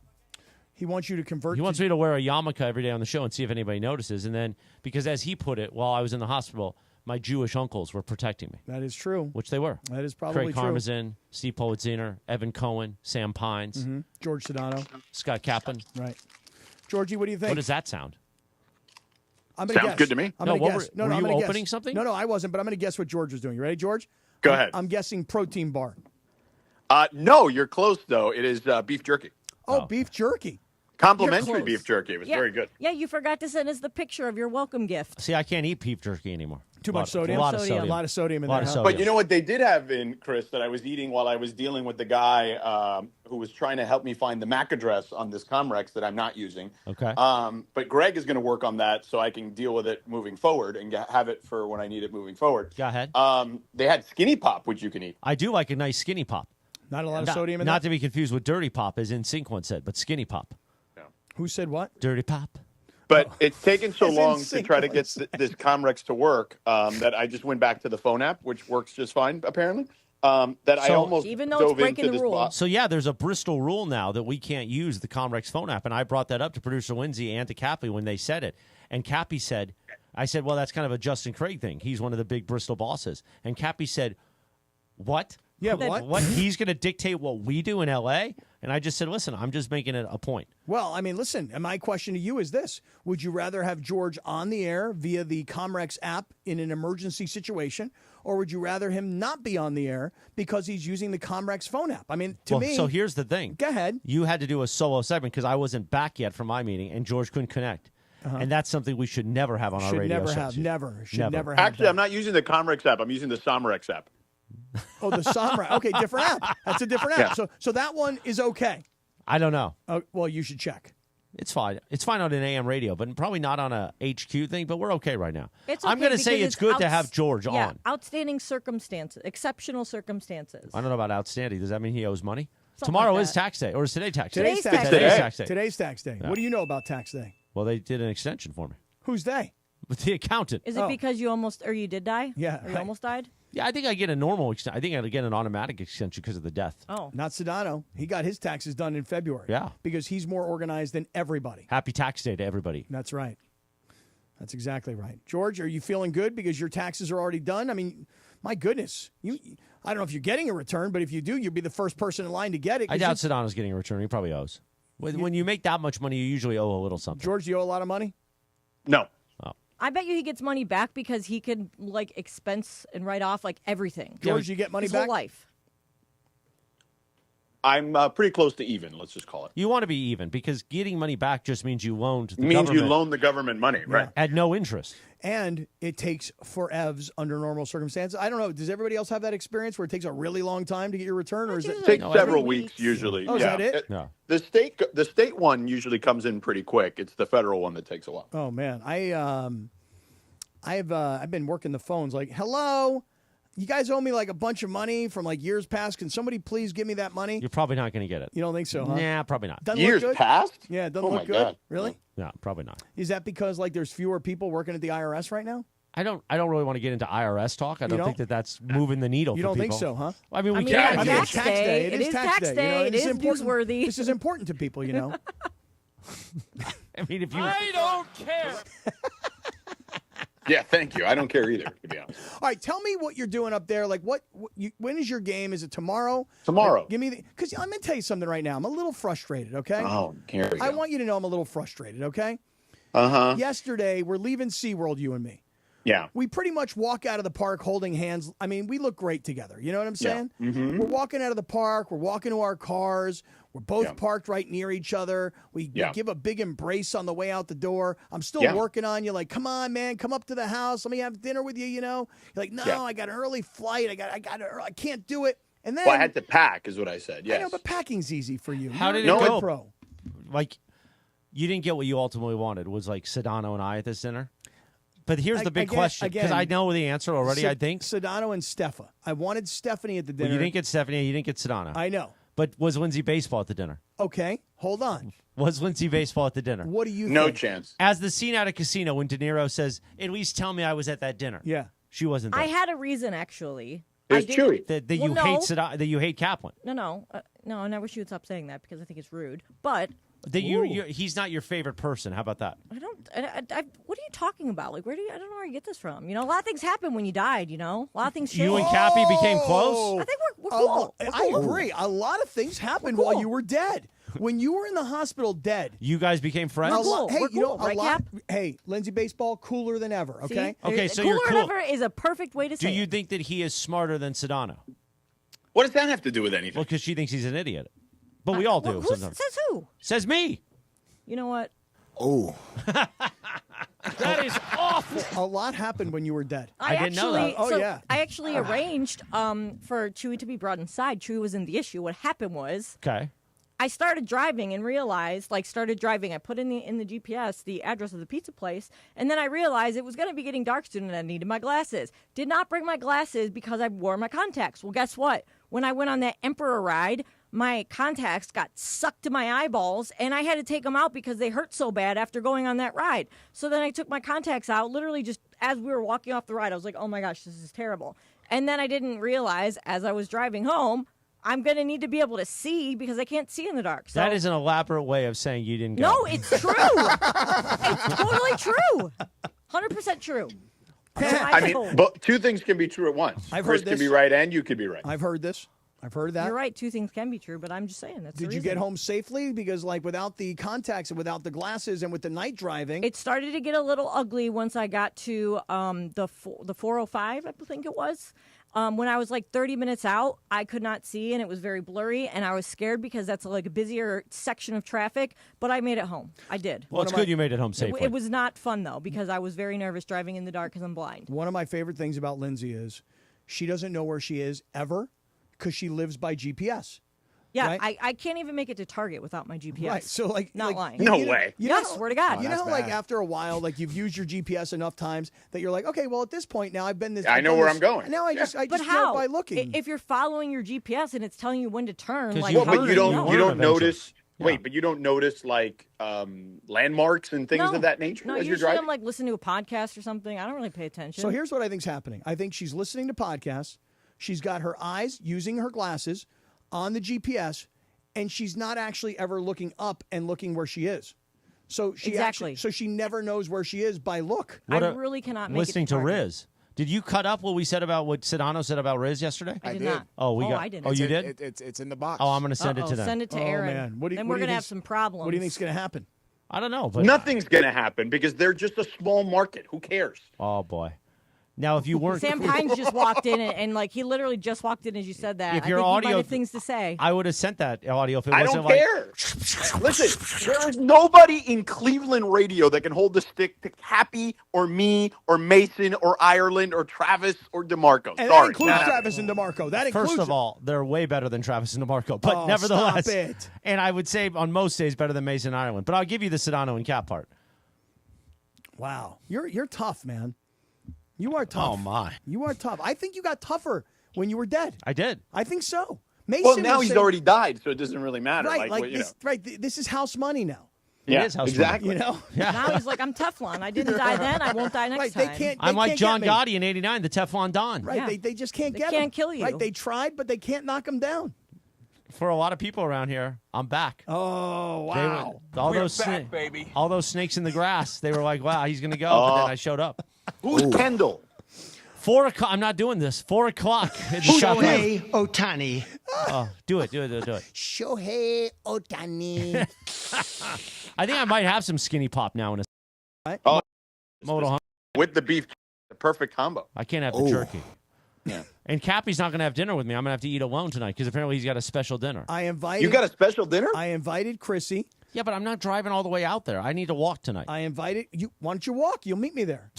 He wants you to convert. He wants me to wear a yarmulke every day on the show and see if anybody notices. And then, because as he put it, while I was in the hospital, my Jewish uncles were protecting me. That is true. Which they were. That is probably Craig true. Karmazin, Steve Politziner, Evan Cohen, Sam Pines, George Sedano. Scott Kaplan. Right. Georgie, what do you think? What does that sound? I'm gonna Sounds guess. good to me. I'm No, gonna what guess. were I'm you gonna opening guess. something? No, I wasn't, but I'm going to guess what George was doing. You ready, George? Go ahead. I'm guessing protein bar. No, you're close, though. It is beef jerky. Oh, beef jerky. Complimentary You're close. beef jerky. It was very good. Yeah, you forgot to send us the picture of your welcome gift. See, I can't eat beef jerky anymore. Too much sodium. A lot of sodium. A lot of sodium in A lot there. of huh? sodium. But you know what they did have in, Chris, that I was eating while I was dealing with the guy who was trying to help me find the MAC address on this Comrex that I'm not using. Okay. But Greg is going to work on that so I can deal with it moving forward and have it for when I need it moving forward. Go ahead. They had Skinny Pop, which you can eat. I do like a nice skinny pop. Not a lot of sodium in Not that? to be confused with dirty pop, as in Sync once said, but skinny pop. Who said what? Dirty pop. But it's taken so As in long to sync try to get once. this Comrex to work that I just went back to the phone app, which works just fine, apparently. That I So- almost Even though it's dove breaking into the this rule. box. So, yeah, there's a Bristol rule now that we can't use the Comrex phone app. And I brought that up to producer Lindsay and to Cappy when they said it. And Cappy said, I said, well, that's kind of a Justin Craig thing. He's one of the big Bristol bosses. And Cappy said, what? Yeah, what? What? He's going to dictate what we do in L.A.? And I just said, listen, I'm just making it a point. Well, I mean, listen, and my question to you is this. Would you rather have George on the air via the Comrex app in an emergency situation, or would you rather him not be on the air because he's using the Comrex phone app? I mean, to me... So here's the thing. Go ahead. You had to do a solo segment because I wasn't back yet from my meeting, and George couldn't connect. And that's something we should never have on our Should radio never shows. have. Never. Should never have. Actually, I'm not using the Comrex app. I'm using the Somrex app. Oh, the Somra. Okay, different app. That's a different app. Yeah. So that one is okay. I don't know. Well, you should check. It's fine. It's fine on an AM radio, but probably not on a HQ thing, but we're okay right now. It's I'm okay going to say because it's good to have George yeah, on. outstanding circumstances, exceptional circumstances. I don't know about outstanding. Does that mean he owes money? Something Tomorrow like is that. tax day, or is today tax day? Today's tax Today's day. tax day. Today's tax day. Yeah. What do you know about tax day? Well, they did an extension for me. Who's they? With the accountant. Is it because you almost, or you did die? Yeah, Or you right. almost died? Yeah, I think I get a normal extension. I think I get an automatic extension because of the death. Oh. Not Sedano. He got his taxes done in February. Yeah. Because he's more organized than everybody. Happy tax day to everybody. That's right. That's exactly right. George, are you feeling good because your taxes are already done? I mean, my goodness. I don't know if you're getting a return, but if you do, you'll be the first person in line to get it. I doubt Sedano's getting a return. He probably owes. When you make that much money, you usually owe a little something. George, do you owe a lot of money? No. I bet you he gets money back because he could like expense and write off like everything. George, you get money His back? whole life. I'm pretty close to even, let's just call it. You want to be even because getting money back just means you loaned the Means government you loan the government money, right? at no interest. And it takes forevs under normal circumstances. I don't know. Does everybody else have that experience where it takes a really long time to get your return, or is it It takes several weeks usually. Oh, is that it? No. The state one usually comes in pretty quick. It's the federal one that takes a while. Oh man, I've been working the phones. Like, hello, you guys owe me like a bunch of money from like years past. Can somebody please give me that money? You're probably not going to get it. You don't think so, huh? Nah, probably not. Doesn't Years look good? past? Yeah, it doesn't Oh, look my good. God. Really? No, probably not. Is that because like there's fewer people working at the IRS right now? I don't really want to get into IRS talk. I don't don't? think that's moving the needle. You for don't people. think so, huh? I mean, we it's can't. tax day. It is tax day. You know, It is important. newsworthy. This is important to people, you know. I mean, if you. I don't care. Yeah, thank you. I don't care either, to be honest. All right, tell me what you're doing up there. Like, when is your game? Is it tomorrow? Tomorrow. Like, give me because I'm going to tell you something right now. I'm a little frustrated. Okay. Oh, here we go. I want you to know I'm a little frustrated. Okay. Uh-huh. Yesterday, we're leaving SeaWorld, you and me. Yeah. We pretty much walk out of the park holding hands. I mean, we look great together. You know what I'm saying? Yeah. Mm-hmm. We're walking out of the park. We're walking to our cars. We're both parked right near each other. We give a big embrace on the way out the door. I'm still working on you. Like, come on, man, come up to the house. Let me have dinner with you. You know? You're like, no, I got an early flight. I can't do it. And then I had to pack, is what I said. Yes. I know, but packing's easy for you. How did it You're go? a pro. Like, you didn't get what you ultimately wanted. Was like Sedano and I at this dinner. But here's the big question, because I know the answer already. I think Sedano and Steffa. I wanted Stephanie at the dinner. Well, you didn't get Stephanie. You didn't get Sedano. I know. But was Lindsay baseball at the dinner? Okay, hold on. Was Lindsay baseball at the dinner? What do you No think? chance. As the scene out of Casino when De Niro says, "At least tell me I was at that dinner." Yeah. She wasn't there. I had a reason, actually. It was Chewy. That you hate Sedano, that you hate Kaplan. No, and I wish you would stop saying that because I think it's rude. But That he's not your favorite person. How about that? I don't. What are you talking about? Like, I don't know where you get this from. You know, a lot of things happened when you died. You know, a lot of things changed. You and Cappy became close? I think we're cool. I agree. A lot of things happened while you were dead. When you were in the hospital dead, You guys became friends? Hey, We're you know, cool, right, Cap? Hey, Lindsay baseball cooler than ever. Okay. See? Okay, so cooler you're cool. than ever is a perfect way to Do say you it. think that he is smarter than Sedano? What does that have to do with anything? Well, because she thinks he's an idiot. But we all do. Who sometimes. says who? Says me. You know what? Oh. That is awful. A lot happened when you were dead. I didn't know that. Oh, yeah. I actually arranged for Chewy to be brought inside. Chewy was in the issue. What happened was Okay. I started driving and realized, I put in the GPS the address of the pizza place, and then I realized it was going to be getting dark soon and I needed my glasses. Did not bring my glasses because I wore my contacts. Well, guess what? When I went on that Emperor ride, my contacts got sucked to my eyeballs, and I had to take them out because they hurt so bad after going on that ride. So then I took my contacts out, literally just as we were walking off the ride. I was like, oh my gosh, this is terrible. And then I didn't realize as I was driving home, I'm going to need to be able to see because I can't see in the dark. So. That is an elaborate way of saying you didn't go. No, it's true. It's totally true. 100% true. I mean, but two things can be true at once. I've Chris heard can be this. right and you could be right. I've heard this. I've heard that. You're right. Two things can be true, but I'm just saying that's the Did you reason. get home safely? Because like without the contacts and without the glasses and with the night driving, It started to get a little ugly once I got to the 405, I think it was. When I was like 30 minutes out, I could not see, and it was very blurry, and I was scared because that's like a busier section of traffic, but I made it home. I did. Well, it's good you made it home safely. It was not fun, though, because I was very nervous driving in the dark because I'm blind. one of my favorite things about Lindsay is she doesn't know where she is ever because she lives by GPS. Yeah, Right? I can't even make it to Target without my GPS. Right. So like Not like, lying. No you know- way. You Yeah, know, swear to God. You know that's how like bad. after a while, like you've used your GPS enough times that you're like, okay, well at this point now I've been this. I I've know done where this- I'm going. Now I Yeah. just But drove how? by looking. If you're following your GPS and it's telling you when to turn, 'Cause like you Well, how but do you don't know? you don't eventually. notice. Yeah. Wait, but you don't notice like landmarks and things No. of that nature No, as you're usually driving. I'm like listening to a podcast or something. I don't really pay attention. So here's what I think's happening. I think she's listening to podcasts. She's got her eyes using her glasses on the GPS, and she's not actually ever looking up and looking where she is. So she Exactly. so she never knows where she is by look. What I a- really cannot make Listening it to to Target. Riz. Did you cut up what we said about what Sedano said about Riz yesterday? I did did. not. Oh, we got. I didn't. Oh, you did. It's in the box. Oh, I'm going to send it Uh-oh, to them. Send it to Oh, Aaron. man. What do you- then what we're do you gonna have think's- some problems. What do you think's going to happen? I don't know, but Nothing's going to happen because they're just a small market. Who cares? oh boy. Now, if you weren't, Sam Pines just walked in, and like he literally just walked in as you said that. If I your think he audio- might have things to say. I would have sent that audio if it I wasn't don't like. care. Listen, there is nobody in Cleveland radio that can hold the stick to Cappy or me or Mason or Ireland or Travis or DeMarco. And that Sorry. includes Not Travis and DeMarco. That includes First of all, they're way better than Travis and DeMarco, but Oh, nevertheless, stop it. and I would say on most days better than Mason and Ireland. But I'll give you the Sedano and Cap part. Wow, you're tough, man. You are tough. Oh my, You are tough. I think you got tougher when you were dead. I did. I think so. Mason Well, now was he's saying- already died, so it doesn't really matter. right. Like what, you this, know. right. This is house money now. It is house exactly. You know? Now he's like, I'm Teflon. I didn't die then. I won't die next Right, time. I'm like can't John get me. Gotti in '89, the Teflon Don. Right, Yeah. they just can't They get can't him. kill you. Right, they tried, but they can't knock him down. For a lot of people around here, I'm back. Oh, They wow. were, all those all those snakes in the grass. They were like, "Wow, he's gonna go," but then I showed up. Who's Kendall? 4 o'clock. I'm not doing this. 4 o'clock. Shohei Ohtani. Oh, do it. Shohei Ohtani. I think I might have some skinny pop now in a Oh, modal. with the beef, the perfect combo. I can't have the jerky. Yeah. And Cappy's not going to have dinner with me. I'm going to have to eat alone tonight because apparently he's got a special dinner. I invited. You got a special dinner? I invited Chrissy. Yeah, but I'm not driving all the way out there. I need to walk tonight. I invited you. Why don't you walk? You'll meet me there.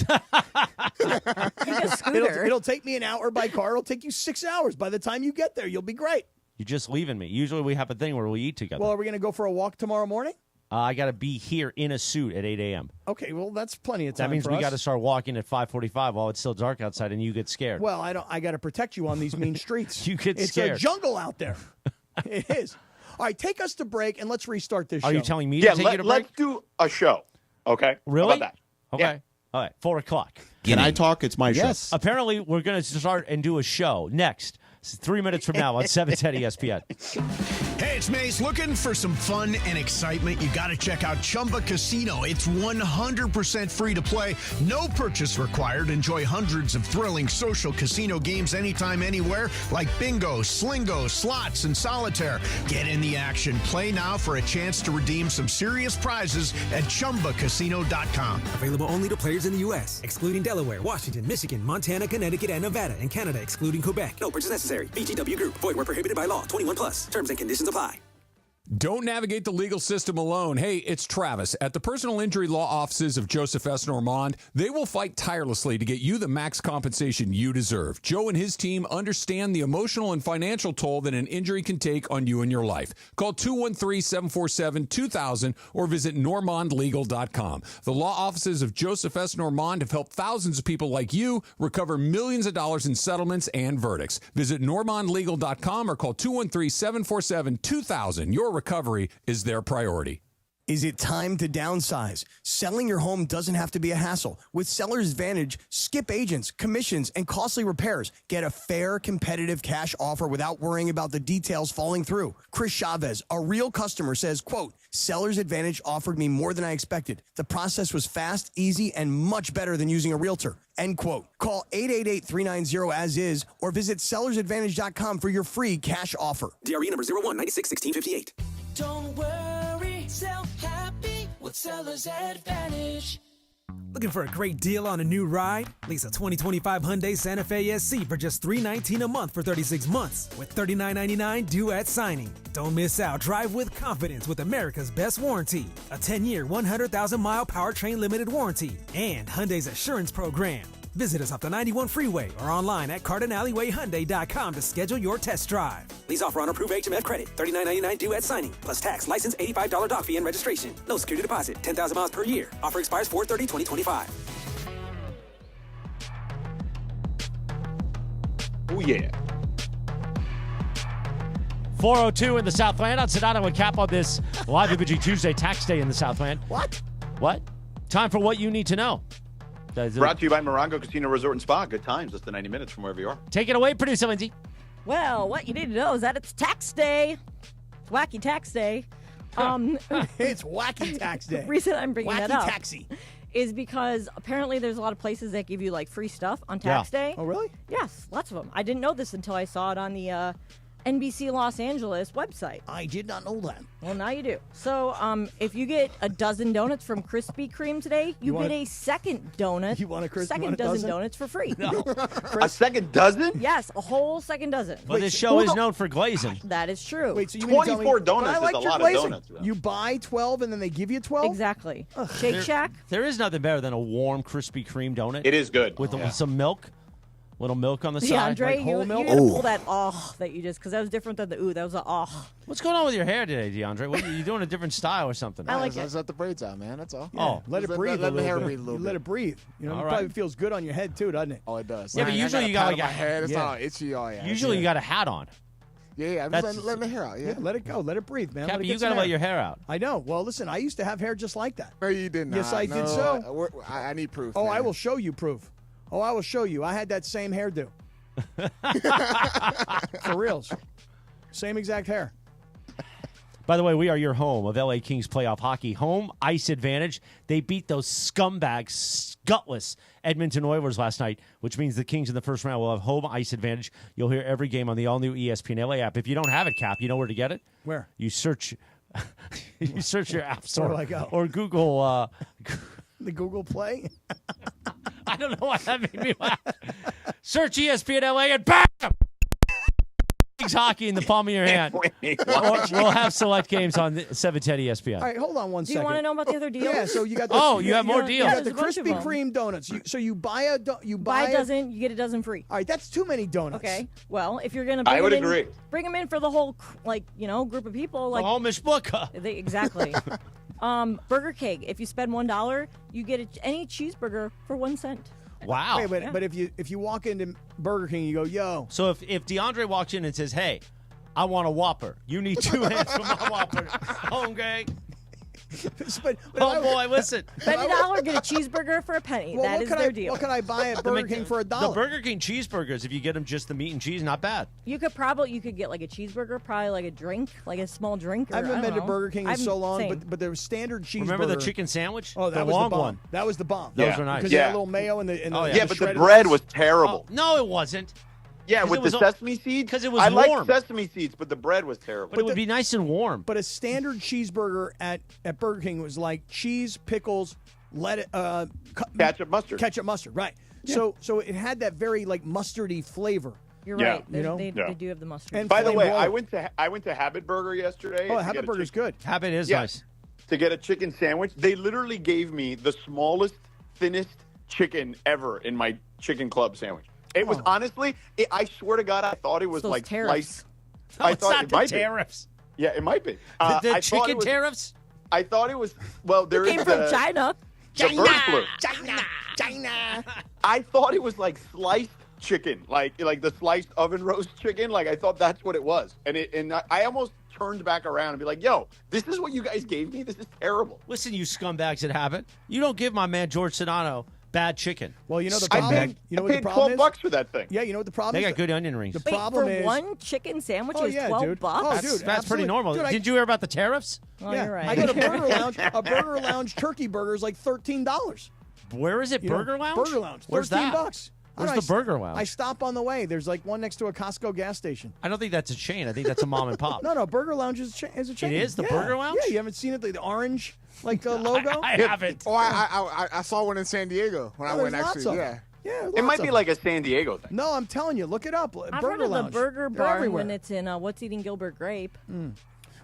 Scooter. It'll take me an hour by car. It'll take you 6 hours. By the time you get there, you'll be great. You're just leaving me. Usually we have a thing where we eat together. Well, are we going to go for a walk tomorrow morning? I got to be here in a suit at 8 a.m. Okay, well, that's plenty of time. That means for we us. got to start walking at 5:45 while it's still dark outside, and you get scared. Well, I don't. I got to protect you on these mean streets. You get it's scared. a jungle out there. It is. All right, take us to break and let's restart this show. Are you telling me to take you to break? Let's do a show. Okay. Really? How about that? Okay. Yeah. All right. 4 o'clock. Can I talk? It's my show. Apparently, we're going to start and do a show next. 3 minutes from now on 710 ESPN. Hey, it's Mace. Looking for some fun and excitement? You got to check out Chumba Casino. It's 100% free to play. No purchase required. Enjoy hundreds of thrilling social casino games anytime, anywhere, like bingo, slingo, slots, and solitaire. Get in the action. Play now for a chance to redeem some serious prizes at ChumbaCasino.com. Available only to players in the U.S., excluding Delaware, Washington, Michigan, Montana, Connecticut, and Nevada, and Canada, excluding Quebec. No purchase necessary. VGW Group. Void where prohibited by law. 21 plus. Terms and conditions apply. Don't navigate the legal system alone. Hey, it's Travis. At the personal injury law offices of Joseph S. Normand, they will fight tirelessly to get you the max compensation you deserve. Joe and his team understand the emotional and financial toll that an injury can take on you and your life. Call 213-747-2000 or visit normandlegal.com. The law offices of Joseph S. Normand have helped thousands of people like you recover millions of dollars in settlements and verdicts. Visit normandlegal.com or call 213-747-2000. Your recovery is their priority. Is it time to downsize? Selling your home doesn't have to be a hassle. With Seller's Advantage, skip agents, commissions, and costly repairs. Get a fair, competitive cash offer without worrying about the details falling through. Chris Chavez, a real customer, says, quote, Seller's Advantage offered me more than I expected. The process was fast, easy, and much better than using a realtor. End quote. Call 888-390-AS-IS or visit sellersadvantage.com for your free cash offer. DRE number 01961658. Don't worry, sell happy with Seller's Advantage. Looking for a great deal on a new ride? Lease a 2025 Hyundai Santa Fe SC for just $319 a month for 36 months with $39.99 due at signing. Don't miss out. Drive with confidence with America's best warranty. A 10-year, 100,000-mile powertrain limited warranty. And Hyundai's Assurance Program. Visit us off the 91 freeway or online at CardinAlleywayHyundai.com to schedule your test drive. Lease offer on approved HMF credit. $39.99 due at signing. Plus tax, license, $85 dock fee, and registration. No security deposit. 10,000 miles per year. Offer expires 4/30/2025. Oh, yeah. 4:02 in the Southland on Sedano and Kap on this live Imaging Tuesday, tax day in the Southland. What? Time for what you need to know. Brought to you by Morongo Casino Resort and Spa. Good times. Less than 90 minutes from wherever you are. Take it away, producer Lindsay. Well, what you need to know is that it's tax day. It's wacky tax day. It's wacky tax day. The reason I'm bringing that up taxi. is because apparently there's a lot of places that give you like free stuff on tax day. Oh, really? Yes, lots of them. I didn't know this until I saw it on the NBC Los Angeles website. I did not know that. Well, now you do. So if you get a dozen donuts from Krispy Kreme today, you get a second donut. You want a second dozen donuts for free. No. A second dozen? Yes, a whole second dozen. Well, this show is known for glazing. That is true. Wait, so you mean to tell me- 24 But donuts I is liked a your lot of glazing. donuts, though. You buy 12 and then they give you 12? Exactly. Shake Shack. There is nothing better than a warm Krispy Kreme donut. It is good. With some milk. Little milk on the side. DeAndre, like you whole milk. gotta pull that that you just, because that was different than the ooh. That was a What's going on with your hair today, DeAndre? What, you doing a different style or something? I like I just let the braids out, man. That's all. Oh. Let it Just breathe let a the hair little breathe a bit. little You bit. let it breathe. You know, All it right. probably feels good on your head too, doesn't it? Oh, it does. Yeah, but I usually you got pat like on my a head. It's Yeah. all itchy. Oh, yeah. Usually you got a hat on. Yeah, I'm just letting the hair out. Yeah. let it go. Let it breathe, man. Cappy, you got to let your hair out. I know. Well, listen, I used to have hair just like that. No, you did not. Yes, I did so. I need proof. Oh, man. I will show you proof. Oh, I will show you. I had that same hairdo. For reals. Same exact hair. By the way, we are your home of LA Kings playoff hockey. Home ice advantage. They beat those scumbags, gutless Edmonton Oilers last night, which means the Kings in the first round will have home ice advantage. You'll hear every game on the all-new ESPN LA app. If you don't have it, Cap, you know where to get it? Where? You search your app store. Where do I go? Or Google. The Google Play? I don't know why that made me laugh. Search ESPN LA and bam! Hockey in the palm of your hand. Or we'll have select games on 710 ESPN. All right, hold on one Do you second. want to know about the other deals? Yeah, so you got the, you have more deals. You got the there's a bunch of Krispy them. Kreme donuts. So you buy a Buy a dozen, you get a dozen free. All right, that's too many donuts. Okay. Well, if you're gonna, I would agree. Bring them in for the whole group of people. Like the Homish Booker. Exactly. Burger King. If you spend $1, you get any cheeseburger for 1 cent. Wow. Wait, but if you walk into Burger King, you go, yo. So if DeAndre walks in and says, hey, I want a Whopper. You need 2 hands for my Whopper. Okay. Boy, listen. Spend $1, get a cheeseburger for a penny. Well, that is their deal. What can I buy at Burger King for $1? The Burger King cheeseburgers, if you get them just the meat and cheese, not bad. You could get like a cheeseburger, probably like a drink, like a small drink. Or, I haven't been to Burger King in so long, same. but the standard cheeseburger. Remember the chicken sandwich? Oh, that the was long the bomb. one. That was the bomb. Those were nice. Because they had a little mayo and the Yeah, but the shredded bread rice. was terrible. No, it wasn't. Yeah, with the sesame seeds. Because it was I warm. liked sesame seeds, but the bread was terrible. But it would be nice and warm. But a standard cheeseburger at Burger King was like cheese, pickles, lettuce, ketchup, mustard. Ketchup, mustard, right. Yeah. So it had that very like mustardy flavor. You're Yeah. right. You know? They do have the mustard. And By the way, flame I went to Habit Burger yesterday. Oh, to Habit get a Burger's good. Habit is Yeah. nice. To get a chicken sandwich, they literally gave me the smallest, thinnest chicken ever in my chicken club sandwich. It was honestly, I swear to God, I thought it was Those like tariffs. sliced. No, I it's thought not it the might tariffs. be. Yeah, it might be. The I thought chicken it was, tariffs? I thought it was. Well, there Came is from the, China. the bird flu. China. I thought it was like sliced chicken, like the sliced oven roast chicken. Like I thought that's what it was, and I almost turned back around and be like, "Yo, this is what you guys gave me. This is terrible." Listen, you scumbags that have it. You don't give my man George Sedano bad chicken. Well, you know the I problem. paid, You know I what the paid problem is? $12 for that thing. Yeah, you know what the problem They is? got good onion rings. The Wait, problem for is one chicken sandwich Oh, is yeah, $12. dude. Oh, That's, dude, that's pretty absolutely. normal. Dude, Did you hear about the tariffs? Oh, yeah, you're right. I go to Burger Lounge. A Burger Lounge turkey burger is like $13. Where is it? You know, Burger Lounge? Burger Lounge. Where's $13. that? I Where's don't know, the Burger Lounge? I stop on the way. There's like one next to a Costco gas station. I don't think that's a chain. I think that's a mom and pop. No, Burger Lounge is a chain. It is? The Yeah. Burger Lounge? Yeah, you haven't seen it? The orange logo? I haven't. Oh, I saw one in San Diego when I Oh, went there's lots actually. of Yeah. them. Yeah, It might lots be of like a San Diego thing. them. No, I'm telling you, look it up. I've Burger heard of Lounge. the Burger They're Bar everywhere. when it's in What's Eating Gilbert Grape.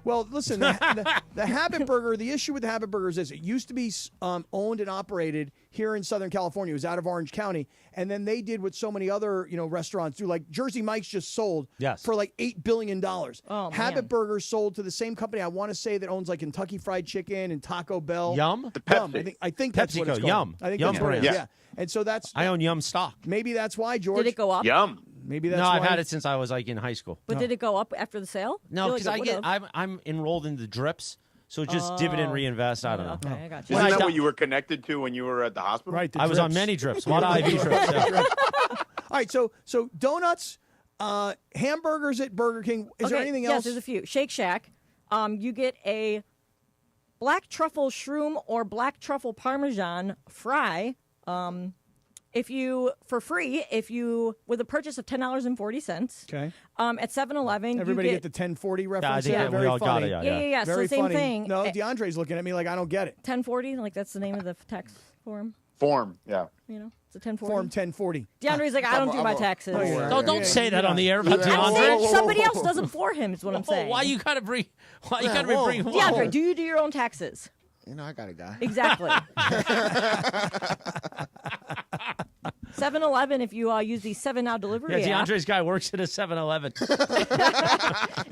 Well, listen, the Habit Burger, the issue with the Habit Burgers is it used to be owned and operated here in Southern California. It was out of Orange County. And then they did what so many other, restaurants do. Like Jersey Mike's just sold for like $8 billion. Oh, Habit man. Burgers sold to the same company I want to say that owns like Kentucky Fried Chicken and Taco Bell. Yum? The Yum. Pepsi. I think that's what it's PepsiCo, called. Yum. I think Yum that's what it brand. is. Yeah. Yeah. And so that's I own Yum stock. maybe that's why, George. Did it go up? Yum. Maybe that's No, why. I've had it since I was like in high school. But did it go up after the sale? No, feel like because it would've. I'm enrolled in the drips, so just dividend reinvest. I don't know. Okay, I got you. When Isn't I that di- what you were connected to when you were at the hospital? Right. the I was on drips. many drips, a lot of IV drips. Yeah. All right. So donuts, hamburgers at Burger King. Is there anything yes, else? there's a few. Shake Shack. You get a black truffle shroom or black truffle parmesan fry. If you with a purchase of $10.40. Okay. At 7-Eleven, Everybody you get the 1040 reference. I think there? that we Very all got funny. it, Yeah. So Very same funny. thing. No, DeAndre's looking at me like I don't get it. 1040, like that's the name of the tax form. Form, yeah. It's a 1040. Form 1040. DeAndre's like, I don't do my taxes. Oh, yeah. Don't say that on the air about I'm DeAndre. saying somebody else does it for him. Is what I'm saying. Why you gotta bring? Why you Yeah, gotta whoa. bring? DeAndre, do you do your own taxes? I got a guy. Exactly. 7-Eleven, if you use the 7 Now delivery Yeah, app, DeAndre's guy works at a 7-Eleven.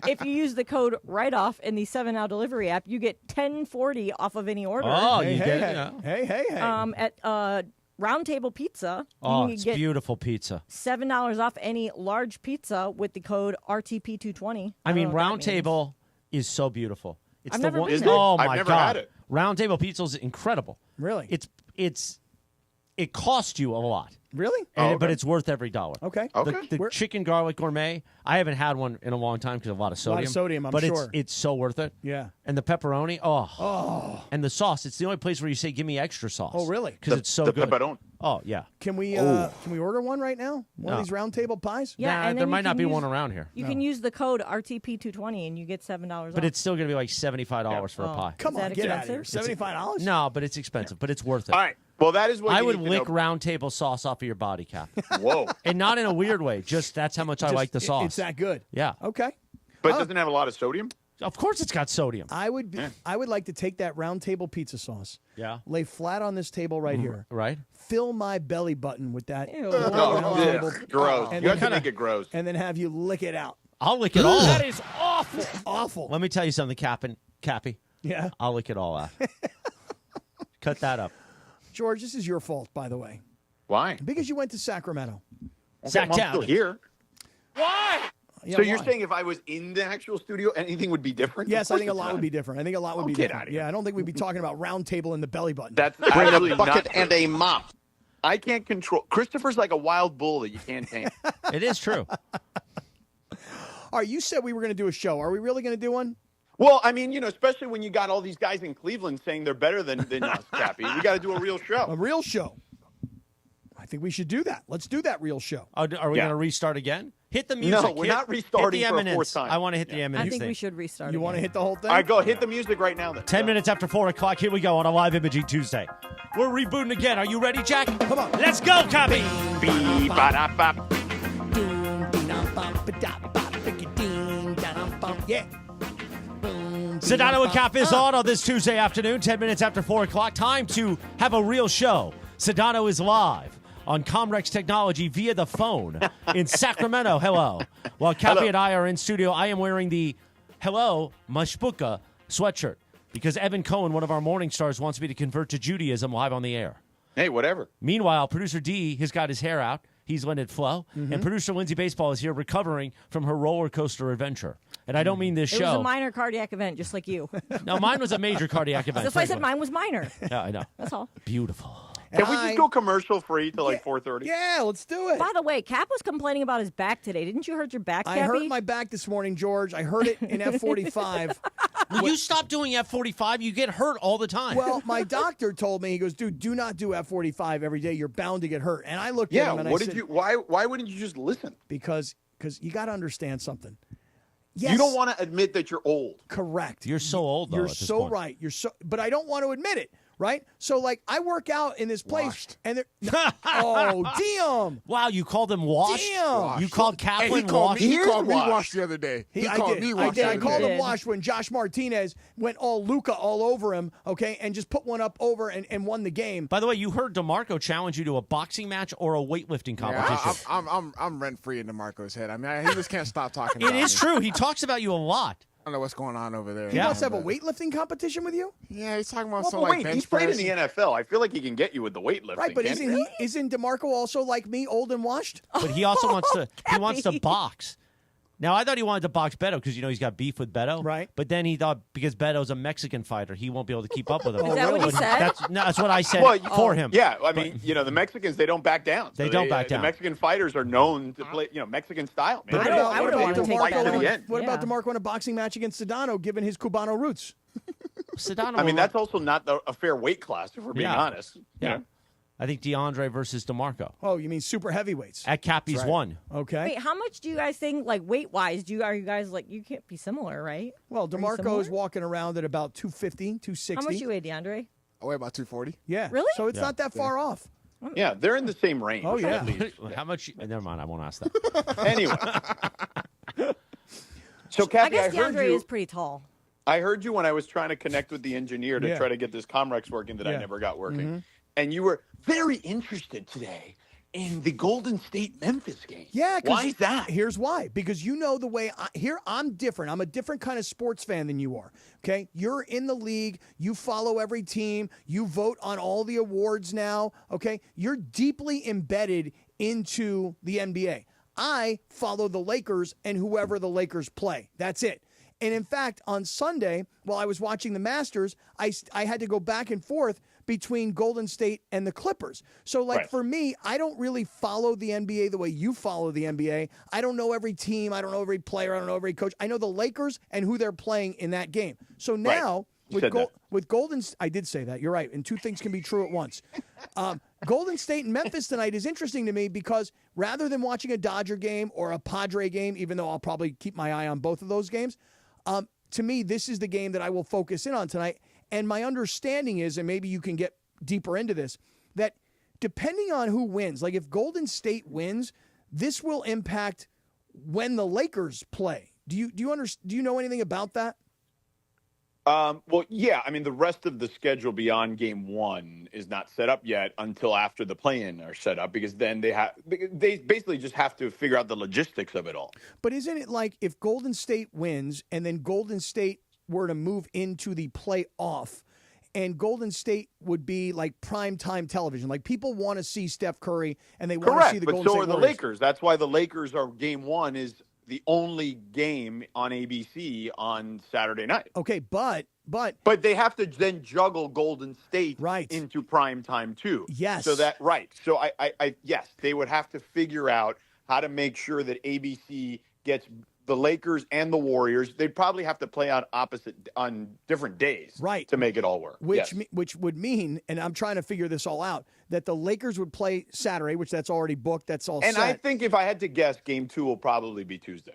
if you use the code write off in the 7 Now delivery app, you get $10.40 off of any order. Oh, Hey, you hey, get hey. it. Yeah. Hey. At Round Table Pizza. Oh, you can it's get beautiful pizza. $7 off any large pizza with the code RTP220. I mean, don't know what Round that means. Table is so beautiful. It's I've the never one. been there. Oh I've my never God! had it. Round Table Pizza is incredible. Really? It costs you a lot. Really? But it's worth every dollar. Okay. The chicken garlic gourmet. I haven't had one in a long time because of a lot of sodium. A lot of sodium, I'm but sure. it's so worth it. Yeah. And the pepperoni. Oh. And the sauce. It's the only place where you say, "Give me extra sauce." Oh, really? Because it's so the good. pepperoni. Oh yeah. Can we order one right now? One of No. these Round Table pies? Yeah, Nah, and then there you might not can be use- one around here. You can use the code RTP220 and you get $7 But off. it's still going to be like $75 for a pie. Come Is on, that get out of here. expensive? $75? No, but it's expensive. But it's worth it. All right. Well, that is what I you would need to lick know. Round Table sauce off of your body, Cap. Whoa. And not in a weird way. Just that's how much I like the sauce. It's that good. Yeah. Okay. But it doesn't have a lot of sodium? Of course it's got sodium. I would like to take that Round Table pizza sauce. Yeah. Lay flat on this table right here. Right. Fill my belly button with that. Ew. Round Table. Gross. And You have then- to make it gross. And then have you lick it out. I'll lick it all. That is awful. Awful. Let me tell you something, Cappy. Yeah. I'll lick it all out. Cut that up. George, this is your fault, by the way. Why? Because you went to Sacramento. Okay, I'm still here. Why? So you're saying if I was in the actual studio, anything would be different? Yes, Of I think a course lot it's would not. be different. I think a lot would be get different. out of here. Yeah, I don't think we'd be talking about Round Table in the belly button. That's Bring absolutely a bucket not and a mop. I can't control. Christopher's like a wild bull that you can't tame. It is true. All right, you said we were going to do a show. Are we really going to do one? Well, I mean, especially when you got all these guys in Cleveland saying they're better than us, Cappy. We got to do a real show. A real show. I think we should do that. Let's do that real show. Oh, are we Yeah. going to restart again? Hit the music. No, we're not restarting hit the for a eminence. fourth time. I want to hit the eminence I think thing. we should restart. You want to hit the whole thing? All right, go hit the music right now then. 10 minutes after 4 o'clock. Here we go on a live imaging Tuesday. We're rebooting again. Are you ready, Jack? Come on. Let's go, Cappy. Bee-ba-da-bop. Yeah. Sedano and Cap is on this Tuesday afternoon, 10 minutes after 4 o'clock. Time to have a real show. Sedano is live on Comrex Technology via the phone in Sacramento. Hello. While Cappy Hello. and I are in studio, I am wearing the Hello Mashpuka sweatshirt because Evan Cohen, one of our morning stars, wants me to convert to Judaism live on the air. Hey, whatever. Meanwhile, producer D has got his hair out. He's letting it flow. Mm-hmm. And producer Lindsay Baseball is here recovering from her roller coaster adventure. And I don't mean this It was show. a minor cardiac event, just like you. No, mine was a major cardiac event. That's why I said frankly. mine was minor. Yeah, I know. That's all. Beautiful. Can we just go commercial free till like 4:30? Yeah, let's do it. By the way, Cap was complaining about his back today. Didn't you hurt your back, Cappy? I hurt my back this morning, George. I hurt it in F45. Will you stop doing F45? You get hurt all the time. Well, my doctor told me, he goes, dude, do not do F45 every day. You're bound to get hurt. And I looked at Yeah. him and What I did said, you? Why wouldn't you just listen? Because you got to understand something. Yes, You don't want to admit that you're old. correct. You're so old, though. You're at this so point. right. But I don't want to admit it, right? So, like, I work out in this place, and they're, oh, damn. Wow, you called him washed? Damn. You called Hey, Kaplan he called washed? me, he Here's called me why. washed the other day. He I called did. me I washed did. the I other called day. him washed when Josh Martinez went all Luca all over him, okay, and just put one up over and won the game. By the way, you heard DeMarco challenge you to a boxing match or a weightlifting competition. Yeah, I'm rent free in DeMarco's head. I mean, he just can't stop talking. It about is me. true. He talks about you a lot. I don't know what's going on over there. He wants to have a weightlifting competition with you? Yeah, he's talking about Well, some but like wait, bench he's played in press. the NFL. I feel like he can get you with the weightlifting. Right, but can't isn't DeMarco also like me, old and washed? But he also wants to he wants to Cappy. box. Now, I thought he wanted to box Beto because, he's got beef with Beto. Right. But then he thought because Beto's a Mexican fighter, he won't be able to keep up with him. Is that what he But said? That's what I said Well, for him. Yeah, I mean, the Mexicans, they don't back down. They don't back The down. Mexican fighters are known to play, Mexican style. Man. What I about, don't what want about to take fight that to on. the end. What about Yeah. DeMarco in a boxing match against Sedano, given his Cubano roots? Sedano I mean, will- that's also not a fair weight class, if we're being Yeah. honest. Yeah. I think DeAndre versus DeMarco. Oh, you mean super heavyweights? At Cappy's one. Okay. Wait, how much do you guys think, like, weight-wise, are you guys, like, you can't be similar, right? Well, Are you DeMarco's similar? walking around at about 250, 260. How much you weigh, DeAndre? I weigh about 240. Yeah. Really? So it's not that far off. Yeah, they're in the same range. Oh, yeah. At least. How much? Never mind. I won't ask that. Anyway. So, I Kathy, guess heard DeAndre you. is pretty tall. I heard you when I was trying to connect with the engineer to Yeah. try to get this Comrex working that I Yeah. never got working. And you were very interested today in the Golden State Memphis game. Yeah, why is that? Here's why. Because you know the way I'm different. I'm a different kind of sports fan than you are. Okay, you're in the league. You follow every team. You vote on all the awards now. Okay, you're deeply embedded into the NBA. I follow the Lakers and whoever the Lakers play. That's it. And in fact, on Sunday, while I was watching the Masters, I had to go back and forth between Golden State and the Clippers. So, for me, I don't really follow the NBA the way you follow the NBA. I don't know every team. I don't know every player. I don't know every coach. I know the Lakers and who they're playing in that game. So now, with Golden, I did say that. You're right. And two things can be true at once. Golden State and Memphis tonight is interesting to me because rather than watching a Dodger game or a Padre game, even though I'll probably keep my eye on both of those games, to me, this is the game that I will focus in on tonight. And my understanding is, and maybe you can get deeper into this, that depending on who wins, like if Golden State wins, this will impact when the Lakers play. Do you know anything about that? Well, yeah. I mean, the rest of the schedule beyond Game 1 is not set up yet until after the play-in are set up, because then they basically just have to figure out the logistics of it all. But isn't it like if Golden State wins and then Golden State were to move into the playoff, and Golden State would be like primetime television, like people want to see Steph Curry and they want to see the Golden State Correct, but so are the Warriors. Lakers. That's why the Lakers are Game 1 is the only game on ABC on Saturday night. Okay, but they have to then juggle Golden State into prime time too. Yes. So So I yes, they would have to figure out how to make sure that ABC gets the Lakers and the Warriors. They'd probably have to play on different days, to make it all work. Which would mean, and I'm trying to figure this all out, that the Lakers would play Saturday, which that's already booked. That's all set. And I think if I had to guess, Game 2 will probably be Tuesday.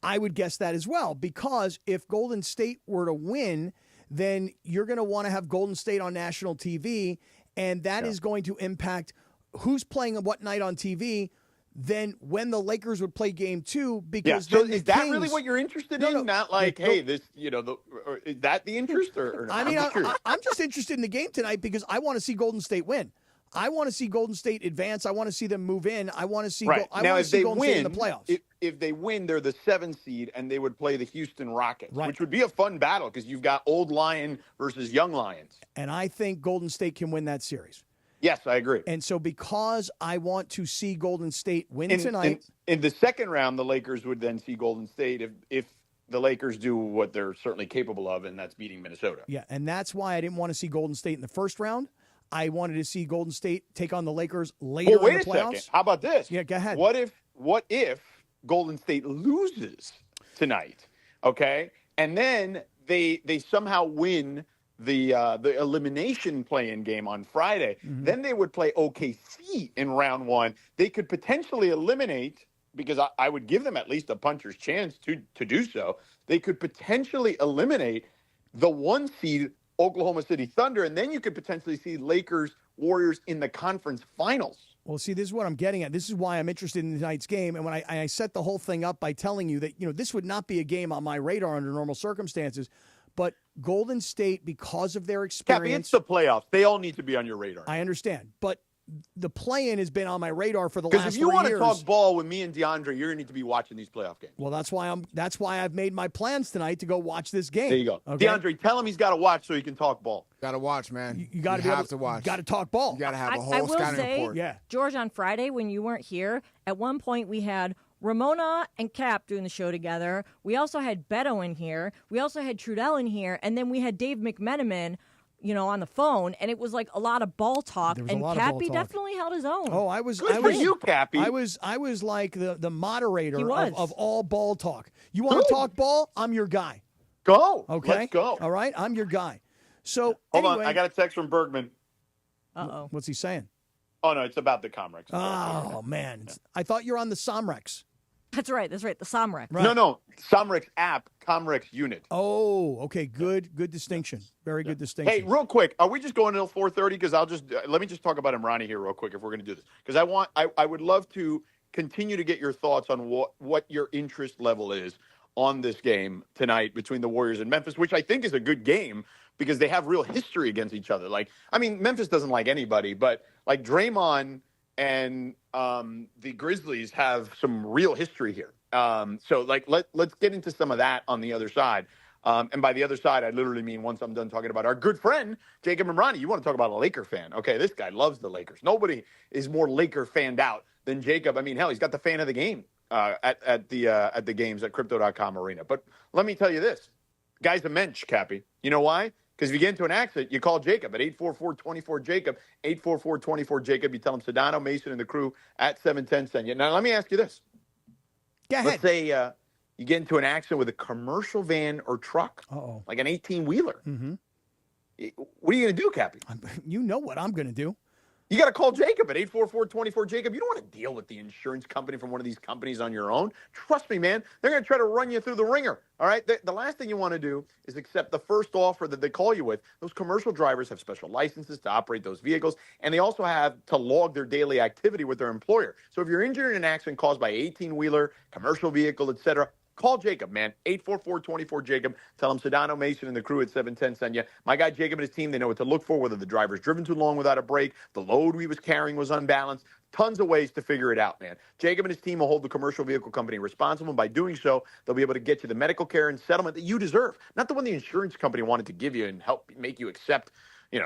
I would guess that as well, because if Golden State were to win, then you're going to want to have Golden State on national TV, and that is going to impact who's playing what night on TV. Then when the Lakers would play Game 2, because so then is that really what you're interested in? Not like, hey, this, is that the interest? Or I mean, I'm just interested in the game tonight because I want to see Golden State win. I want to see Golden State advance. I want to see them move in. I want to see. I want to see Golden State in the playoffs. If they win, they're the 7th seed, and they would play the Houston Rockets, which would be a fun battle because you've got old Lion versus young Lions. And I think Golden State can win that series. Yes, I agree. And so because I want to see Golden State win tonight. In the second round, the Lakers would then see Golden State if the Lakers do what they're certainly capable of, and that's beating Minnesota. Yeah, and that's why I didn't want to see Golden State in the first round. I wanted to see Golden State take on the Lakers later in the playoffs. Wait a second. How about this? Yeah, go ahead. What if Golden State loses tonight, okay? And then they somehow win the elimination play-in game on Friday. Mm-hmm. Then they would play OKC in round 1. They could potentially eliminate, because I would give them at least a puncher's chance to do so. They could potentially eliminate the 1 seed Oklahoma City Thunder, and then you could potentially see Lakers, Warriors in the conference finals. Well, see, this is what I'm getting at. This is why I'm interested in tonight's game. And when I set the whole thing up by telling you that, this would not be a game on my radar under normal circumstances. But Golden State, because of their experience... Cappy, it's the playoffs. They all need to be on your radar. I understand. But the play-in has been on my radar for the last 3 years. Because if you want to talk ball with me and DeAndre, you're going to need to be watching these playoff games. Well, that's why I've made my plans tonight to go watch this game. There you go. Okay? DeAndre, tell him he's got to watch so he can talk ball. Got to watch, man. You got to have to watch. Got to talk ball. You got to have a whole scouting report. Yeah. George, on Friday when you weren't here, at one point we had Ramona and Cap doing the show together. We also had Beto in here. We also had Trudell in here. And then we had Dave McMenamin, on the phone. And it was like a lot of ball talk. And Cappy definitely held his own. Oh, I was. Good for you, Cappy. I was like the moderator of all ball talk. You want Good. to talk ball? I'm your guy. Go. Okay. Let's go. All right. I'm your guy. So Hold anyway, on. I got a text from Bergman. Uh-oh. What's he saying? Oh, no. It's about the Comrex. Oh, man. I thought you were on the Somrex. That's right. The Somrex. Right. No. Somrex app, Comrex unit. Oh, okay. Good distinction. Very good distinction. Hey, real quick, are we just going until 4:30? Because let me just talk about Imrani here real quick if we're going to do this. Because I would love to continue to get your thoughts on what your interest level is on this game tonight between the Warriors and Memphis, which I think is a good game because they have real history against each other. Memphis doesn't like anybody, but like Draymond and the Grizzlies have some real history here. So let's get into some of that on the other side. And by the other side, I literally mean once I'm done talking about our good friend, Jacob Imrani. You want to talk about a Laker fan. Okay, this guy loves the Lakers. Nobody is more Laker fanned out than Jacob. I mean, hell, he's got the fan of the game at the games at Crypto.com Arena. But let me tell you this. Guy's a mensch, Cappy. You know why? Because if you get into an accident, you call Jacob at 844-24-JACOB, 844-24-JACOB. You tell him Sedano, Mason, and the crew at 710 send you. Now, let me ask you this. Go ahead. Let's say you get into an accident with a commercial van or truck, like an 18-wheeler. Mm-hmm. What are you going to do, Cappy? You know what I'm going to do. You got to call Jacob at 844-24-JACOB. You don't want to deal with the insurance company from one of these companies on your own. Trust me, man. They're going to try to run you through the ringer. All right? The last thing you want to do is accept the first offer that they call you with. Those commercial drivers have special licenses to operate those vehicles, and they also have to log their daily activity with their employer. So if you're injured in an accident caused by 18-wheeler, commercial vehicle, etc., call Jacob, man. 844-24-JACOB. Tell him Sedano, Mason, and the crew at 710 send you. My guy Jacob and his team, they know what to look for, whether the driver's driven too long without a brake, the load he was carrying was unbalanced. Tons of ways to figure it out, man. Jacob and his team will hold the commercial vehicle company responsible, and by doing so, they'll be able to get you the medical care and settlement that you deserve, not the one the insurance company wanted to give you and help make you accept,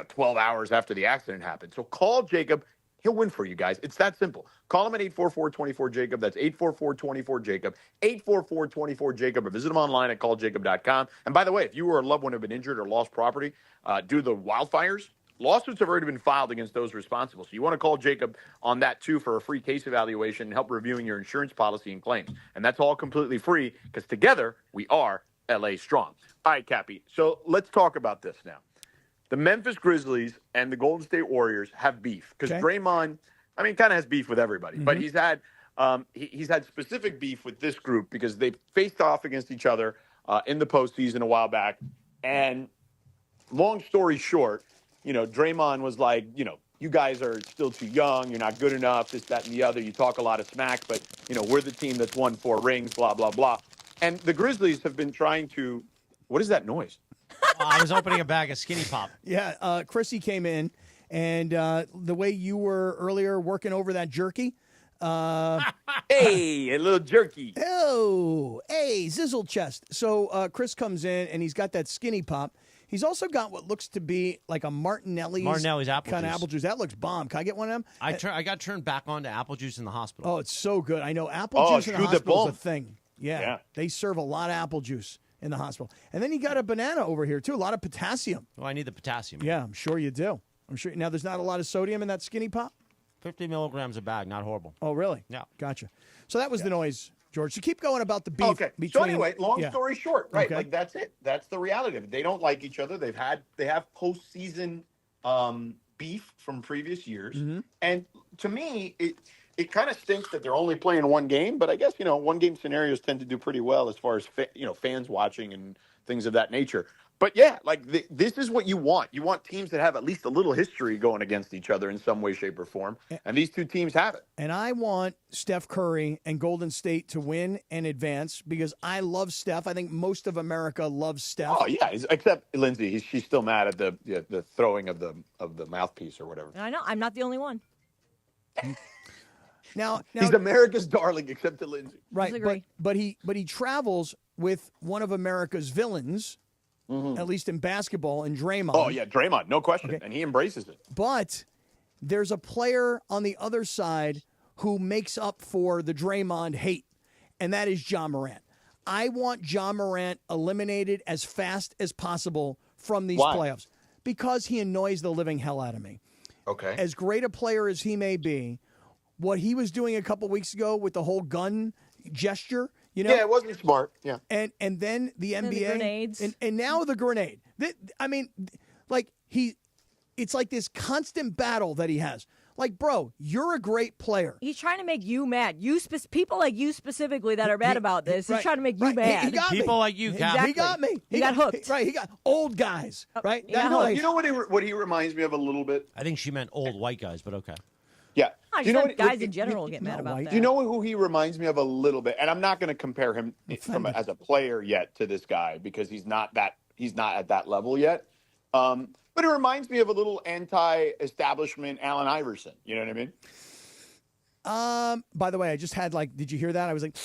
12 hours after the accident happened. So call Jacob. He'll win for you guys. It's that simple. Call him at 844-24-JACOB. That's 844-24-JACOB, 844-24-JACOB, or visit him online at calljacob.com. And by the way, if you or a loved one have been injured or lost property due to the wildfires, lawsuits have already been filed against those responsible. So you want to call Jacob on that, too, for a free case evaluation and help reviewing your insurance policy and claims. And that's all completely free because together we are LA Strong. All right, Cappy. So let's talk about this now. The Memphis Grizzlies and the Golden State Warriors have beef because Draymond, kind of has beef with everybody, but he's had specific beef with this group because they faced off against each other in the postseason a while back. And long story short, Draymond was like, you guys are still too young. You're not good enough, this, that, and the other. You talk a lot of smack, but, we're the team that's won 4 rings, blah, blah, blah. And the Grizzlies have been trying to – what is that noise? I was opening a bag of Skinny Pop. Yeah, Chrissy came in, and the way you were earlier working over that jerky. Hey, a little jerky. Oh, hey, Zizzle chest. So Chris comes in, and he's got that Skinny Pop. He's also got what looks to be like a Martinelli's apple kind juice. of apple juice. That looks bomb. Can I get one of them? I got turned back on to apple juice in the hospital. Oh, it's so good. I know apple juice in the hospital is a thing. Yeah, they serve a lot of apple juice in the hospital. And then you got a banana over here, too. A lot of potassium. Well, I need the potassium. Yeah, I'm sure you do. I'm sure. Now, there's not a lot of sodium in that Skinny Pop? 50 milligrams a bag. Not horrible. Oh, really? Yeah. Gotcha. So that was the noise, George. So keep going about the beef. Okay. Between, so anyway, long story short, right? Okay. Like that's it. That's the reality of it. They don't like each other. They have postseason beef from previous years, and to me, it kind of stinks that they're only playing one game. But I guess one game scenarios tend to do pretty well as far as fans watching and things of that nature. But yeah, this is what you want. You want teams that have at least a little history going against each other in some way, shape, or form. And these two teams have it. And I want Steph Curry and Golden State to win and advance because I love Steph. I think most of America loves Steph. Oh yeah, except Lindsay. She's still mad at the throwing of the mouthpiece or whatever. I know. I'm not the only one. Now he's America's darling, except to Lindsay. Right, but he travels with one of America's villains. At least in basketball, and Draymond. Oh, yeah, Draymond, no question. And he embraces it. But there's a player on the other side who makes up for the Draymond hate, and that is Ja Morant. I want Ja Morant eliminated as fast as possible from these playoffs because he annoys the living hell out of me. Okay. As great a player as he may be, what he was doing a couple weeks ago with the whole gun gesture, yeah, it wasn't smart. Yeah. And then the NBA. And the grenades. And now the grenade. It's like this constant battle that he has. Like, bro, you're a great player. He's trying to make you mad. People like you specifically that are mad about this. He's trying to make you mad. He got People me. like you, exactly. He got me. He got hooked. Right. He got old guys. Right. He got hooked. You know what he reminds me of a little bit? I think she meant old white guys, but okay. Yeah. I just know guys in general get mad about that. Do you know who he reminds me of a little bit? And I'm not going to compare him as a player yet to this guy because he's not at that level yet. But it reminds me of a little anti-establishment Allen Iverson. You know what I mean? By the way, I just had did you hear that? I was like,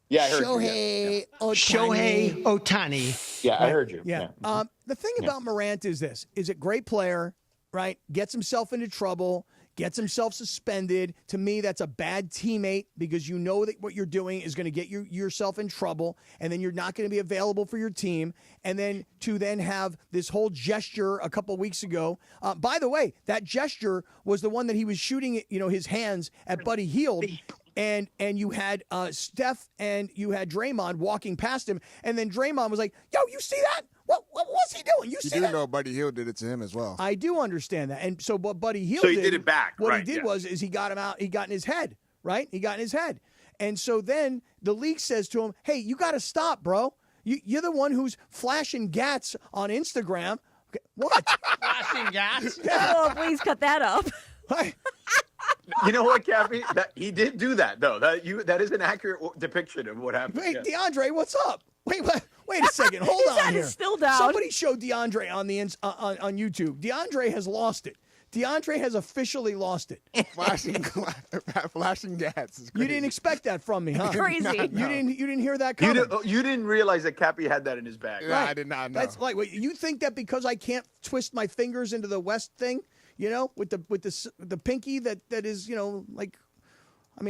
Yeah, I heard Shohei you. Ohtani. Ohtani. Yeah, I heard you. Yeah. Yeah. The thing about Morant is this: is a great player, right? Gets himself into trouble, gets himself suspended. To me, that's a bad teammate because you know that what you're doing is going to get yourself in trouble, and then you're not going to be available for your team. And then to have this whole gesture a couple weeks ago. By the way, that gesture was the one that he was shooting, his hands at Buddy Hield. And you had Steph and you had Draymond walking past him, and then Draymond was like, "Yo, you see that? What was he doing? You see that?" know Buddy Hield did it to him as well. I do understand that, and so what Buddy Hield So he did it back. What Right, he did is he got him out. He got in his head, right? He got in his head, and so then the league says to him, "Hey, you got to stop, bro. You're the one who's flashing gats on Instagram." Okay, what? Flashing gats? Oh, please cut that up. You know what, Cappy? He did do that, though. That is an accurate depiction of what happened. Wait, yeah. DeAndre, what's up? Wait a second. Hold His on head here. is still down. Somebody showed DeAndre on the on YouTube. DeAndre has lost it. DeAndre has officially lost it. Flashing gats is crazy. You didn't expect that from me, huh? Crazy. No. You didn't hear that coming. You didn't realize that Cappy had that in his bag. Yeah, I did not know. That's wait, you think that because I can't twist my fingers into the West thing, with the pinky that is,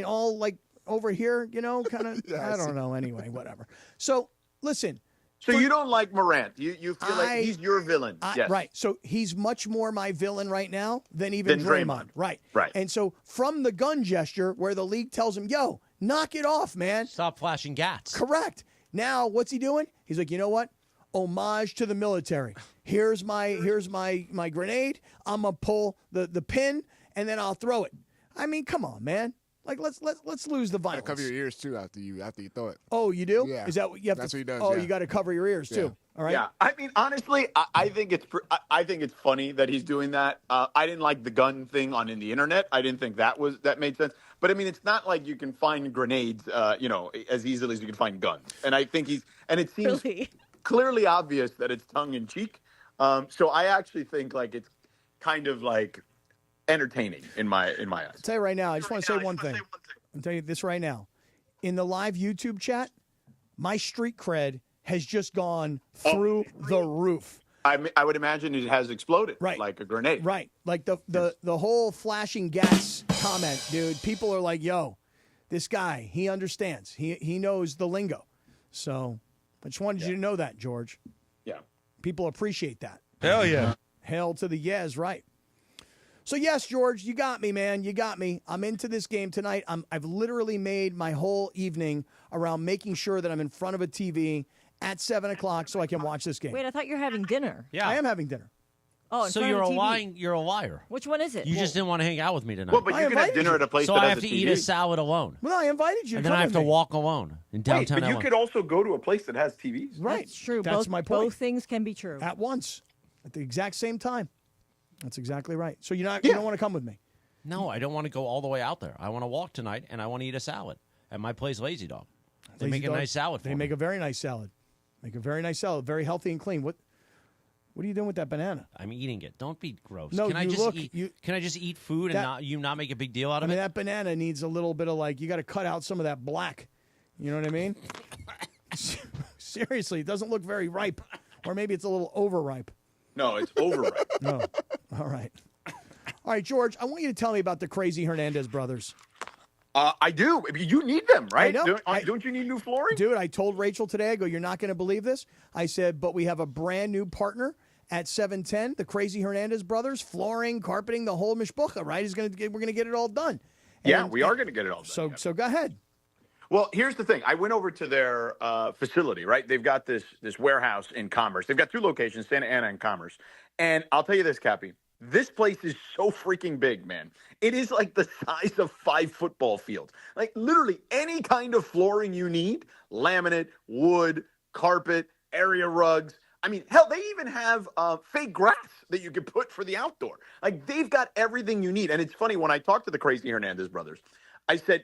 all over here, kind of. Yeah, I don't know. Anyway, whatever. So listen. So you don't like Morant. You feel like he's your villain. Yes. Right. So he's much more my villain right now than even Than Draymond. Draymond. Right. Right. And so from the gun gesture where the league tells him, "Yo, knock it off, man." Stop flashing gats. Correct. Now what's he doing? He's like, you know what? Homage to the military. Here's my grenade. I'm gonna pull the pin and then I'll throw it. I mean, come on, man. Let's lose the violence. Cover your ears too after you throw it. Oh, you do? Yeah. Is that what you have That's to? what he does, Oh, yeah. you got to cover your ears too. All right. Yeah, I mean, honestly, I think it's funny that he's doing that. I didn't like the gun thing in the internet. I didn't think that made sense. But I mean, it's not like you can find grenades, as easily as you can find guns. And I think it seems Really? clearly obvious that it's tongue in cheek. So I actually think it's kind of entertaining in my eyes. I'll tell you right now. I just want to say one thing. I'll tell you this right now. In the live YouTube chat, my street cred has just gone through the roof. I would imagine it has exploded like a grenade. Right. Like the whole flashing gas comment, dude. People are like, yo, this guy, he understands. He knows the lingo. So I just wanted you to know that, George. Yeah. People appreciate that. Hell yeah. Hail to the yes, right. So, yes, George, you got me, man. You got me. I'm into this game tonight. I've literally made my whole evening around making sure that I'm in front of a TV at 7 o'clock so I can watch this game. Wait, I thought you were having dinner. Yeah. I am having dinner. Oh, in So front you're of a the TV. you're a liar. Which one is it? You just didn't want to hang out with me tonight. Well, but I you can have invited dinner you. at a place so that I has have to a eat TV. a salad alone. Well, I invited you. And to then I come have to with me. walk alone in downtown But you LA. could also go to a place that has TVs. Right. That's true. That's both, my point. Both things can be true. At once, at the exact same time. That's exactly right. So you don't want to come with me. No, I don't want to go all the way out there. I want to walk tonight, and I want to eat a salad at my place, Lazy Dog. They Lazy make a Dog, nice salad for They me. make a very nice salad. Very healthy and clean. What are you doing with that banana? I'm eating it. Don't be gross. No, can I you just look- eat? you- Can I just eat food That- and not make a big deal out I of mean, it? that banana needs a little bit of you got to cut out some of that black. You know what I mean? Seriously, it doesn't look very ripe. Or maybe it's a little overripe. No, it's overripe. No. All right. All right, George, I want you to tell me about the crazy Hernandez brothers. I do. I mean, you need them, right? I know. Don't you need new flooring? Dude, I told Rachel today, I go, you're not going to believe this. I said, but we have a brand new partner at 710, the crazy Hernandez brothers, flooring, carpeting, the whole mishpucha, right? We're going to get it all done. Yeah, we are going to get it all done. So go ahead. Well, here's the thing. I went over to their facility, right? They've got this warehouse in Commerce. They've got two locations, Santa Ana and Commerce. And I'll tell you this, Cappy. This place is so freaking big, man. It is like the size of 5 football fields. Like literally any kind of flooring you need, laminate, wood, carpet, area rugs. I mean, hell, they even have fake grass that you can put for the outdoor. Like they've got everything you need. And it's funny, when I talked to the crazy Hernandez brothers, I said,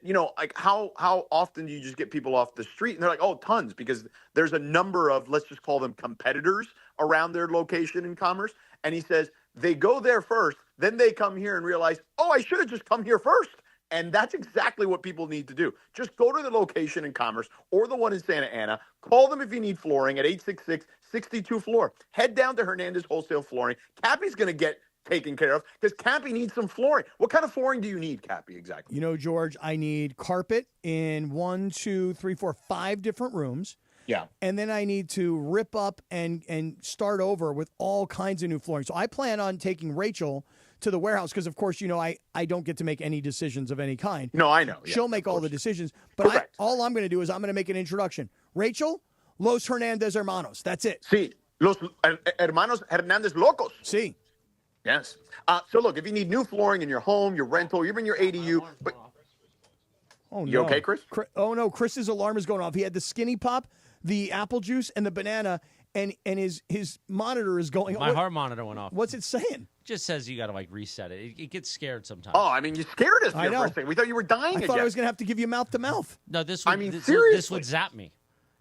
how often do you just get people off the street? And they're like, oh, tons, because there's a number of, let's just call them competitors around their location in Commerce. And he says, they go there first, then they come here and realize, oh, I should have just come here first. And that's exactly what people need to do. Just go to the location in Commerce or the one in Santa Ana. Call them if you need flooring at 866-62-FLOOR. Head down to Hernandez Wholesale Flooring. Cappy's going to get taken care of because Cappy needs some flooring. What kind of flooring do you need, Cappy, exactly? You know, George, I need carpet in 1, 2, 3, 4, 5 different rooms. Yeah. And then I need to rip up and start over with all kinds of new flooring. So I plan on taking Rachel to the warehouse because, of course, you know, I don't get to make any decisions of any kind. No, I know. Yeah, she'll make all the decisions. But all I'm going to do is I'm going to make an introduction. Rachel, Los Hernandez Hermanos. That's it. Sí. Los Hermanos Hernandez Locos. Sí. Yes. So, look, if you need new flooring in your home, your rental, even your ADU. But Oh, you okay, Chris? Oh, no. Chris's alarm is going off. He had the Skinny Pop, the apple juice, and the banana, and his monitor is going My heart monitor went off. What's it saying? Just says you got to, like, reset it. It gets scared sometimes. Oh, I mean, you scared us I there for know. a second. We thought you were dying I again. thought I was going to have to give you mouth to mouth. No, this I would, mean, this seriously. would zap me.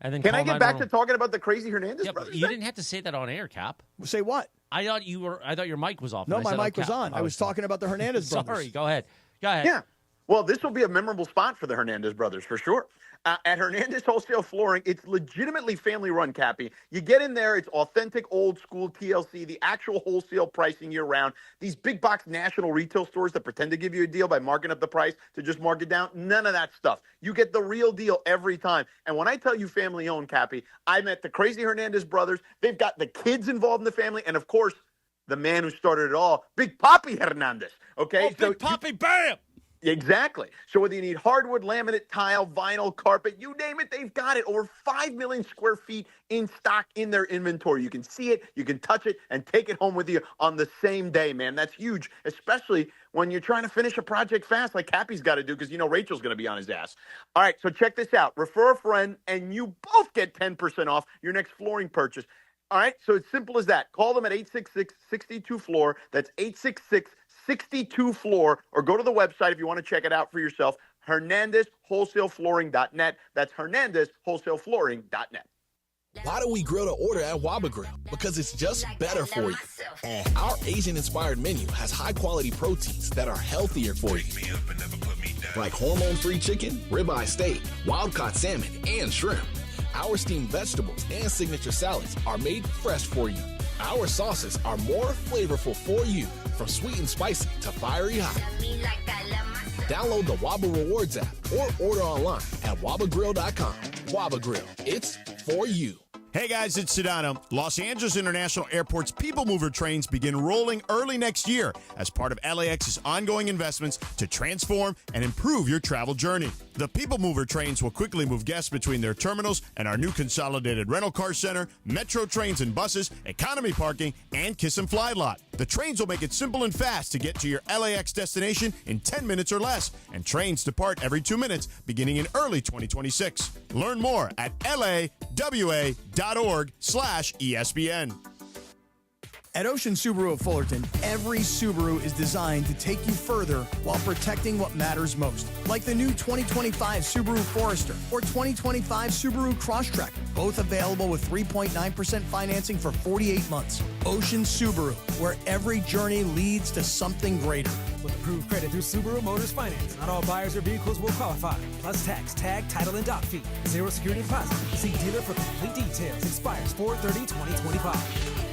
And then Can call I get back to 911. talking about the crazy Hernandez Yeah, brothers? but you didn't have to say that on air, Cap. Say what? I thought your mic was off. No, and I my said, mic was Cap. on. I was talking about the Hernandez brothers. Sorry, go ahead. Go ahead. Yeah. Well, this will be a memorable spot for the Hernandez brothers for sure. At Hernandez Wholesale Flooring, it's legitimately family-run, Cappy. You get in there, it's authentic, old-school TLC, the actual wholesale pricing year-round. These big-box national retail stores that pretend to give you a deal by marking up the price to just mark it down, none of that stuff. You get the real deal every time. And when I tell you family-owned, Cappy, I met the crazy Hernandez brothers. They've got the kids involved in the family, and, of course, the man who started it all, Big Papi Hernandez. Okay? Oh, Big Papi, bam! Exactly. So whether you need hardwood, laminate, tile, vinyl, carpet, you name it, they've got it. Over 5 million square feet in stock in their inventory. You can see it, you can touch it, and take it home with you on the same day, man. That's huge, especially when you're trying to finish a project fast like Cappy's got to do because, you know, Rachel's going to be on his ass. All right, so check this out. Refer a friend, and you both get 10% off your next flooring purchase. All right, so it's simple as that. Call them at 866-62-FLOOR. That's 866-62-FLOOR, or go to the website if you want to check it out for yourself, HernandezWholesaleFlooring.net. That's HernandezWholesaleFlooring.net. Why do we grill to order at Waba Grill? Because it's just better for you. And our Asian-inspired menu has high-quality proteins that are healthier for you. Like hormone-free chicken, ribeye steak, wild-caught salmon, and shrimp. Our steamed vegetables and signature salads are made fresh for you. Our sauces are more flavorful for you, from sweet and spicy to fiery hot. Download the Waba Rewards app or order online at wabagrill.com. Waba Grill, it's for you. Hey guys, it's Sedano. Los Angeles International Airport's People Mover trains begin rolling early next year as part of LAX's ongoing investments to transform and improve your travel journey. The People Mover trains will quickly move guests between their terminals and our new consolidated rental car center, metro trains and buses, economy parking, and Kiss and Fly lot. The trains will make it simple and fast to get to your LAX destination in 10 minutes or less, and trains depart every 2 minutes beginning in early 2026. Learn more at lawa.org/ESPN. At Ocean Subaru of Fullerton, every Subaru is designed to take you further while protecting what matters most. Like the new 2025 Subaru Forester or 2025 Subaru Crosstrek, both available with 3.9% financing for 48 months. Ocean Subaru, where every journey leads to something greater. With approved credit through Subaru Motors Finance, not all buyers or vehicles will qualify. Plus tax, tag, title, and dock fee. Zero security deposit. See dealer for complete details. Expires 4/30/2025.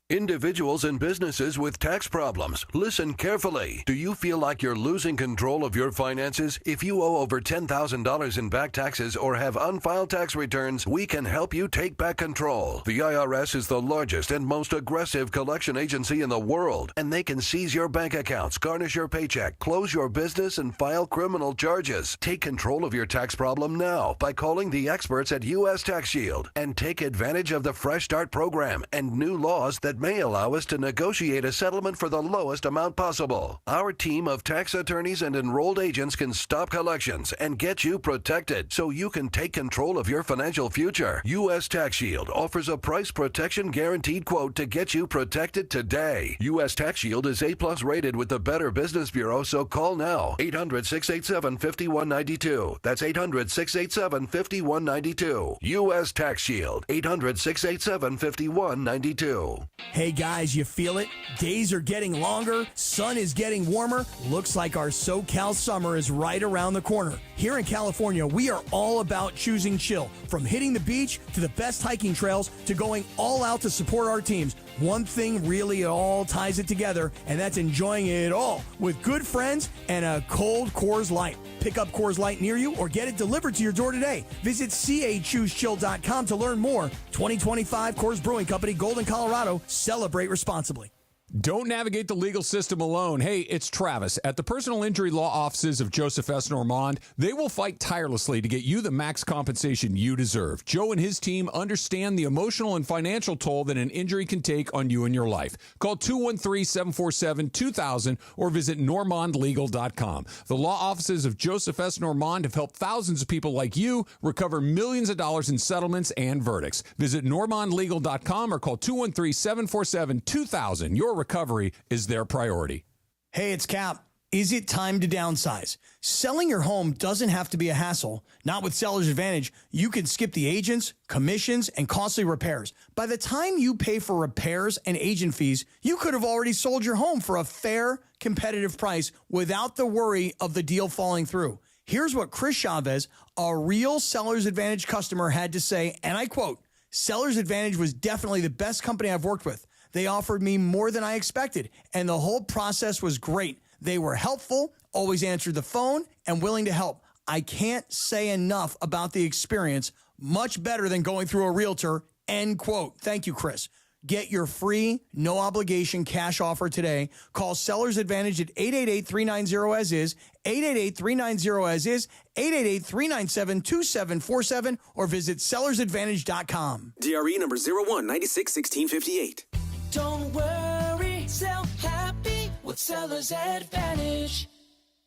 Individuals and businesses with tax problems, listen carefully. Do you feel like you're losing control of your finances? If you owe over $10,000 in back taxes or have unfiled tax returns, we can help you take back control. The IRS is the largest and most aggressive collection agency in the world, and they can seize your bank accounts, garnish your paycheck, close your business, and file criminal charges. Take control of your tax problem now by calling the experts at U.S. Tax Shield and take advantage of the Fresh Start program and new laws that may allow us to negotiate a settlement for the lowest amount possible. Our team of tax attorneys and enrolled agents can stop collections and get you protected so you can take control of your financial future. U.S. Tax Shield offers a price protection guaranteed quote to get you protected today. U.S. Tax Shield is A+ rated with the Better Business Bureau, so call now. 800-687-5192. That's 800-687-5192. U.S. Tax Shield. 800-687-5192. Hey guys, you feel it? Days are getting longer, sun is getting warmer. Looks like our SoCal summer is right around the corner. Here in California, we are all about choosing chill. From hitting the beach to the best hiking trails to going all out to support our teams. One thing really all ties it together, and that's enjoying it all with good friends and a cold Coors Light. Pick up Coors Light near you or get it delivered to your door today. Visit CAChooseChill.com to learn more. 2025 Coors Brewing Company, Golden, Colorado. Celebrate responsibly. Don't navigate the legal system alone. Hey, it's Travis. At the personal injury law offices of Joseph S. Normand, they will fight tirelessly to get you the max compensation you deserve. Joe and his team understand the emotional and financial toll that an injury can take on you and your life. Call 213-747-2000 or visit normandlegal.com. The law offices of Joseph S. Normand have helped thousands of people like you recover millions of dollars in settlements and verdicts. Visit normandlegal.com or call 213-747-2000. Your recovery is their priority. Hey, it's Cap. Is it time to downsize? Selling your home doesn't have to be a hassle. Not with Seller's Advantage. You can skip the agents, commissions, and costly repairs. By the time you pay for repairs and agent fees, you could have already sold your home for a fair, competitive price without the worry of the deal falling through. Here's what Chris Chavez, a real Seller's Advantage customer, had to say, and I quote, "Seller's Advantage was definitely the best company I've worked with. They offered me more than I expected, and the whole process was great. They were helpful, always answered the phone, and willing to help. I can't say enough about the experience. Much better than going through a realtor," end quote. Thank you, Chris. Get your free, no-obligation cash offer today. Call Seller's Advantage at 888-390-AS-IS, 888-390-AS-IS, 888-397-2747, or visit sellersadvantage.com. DRE number 01961658. Don't worry, sell happy with Seller's Advantage.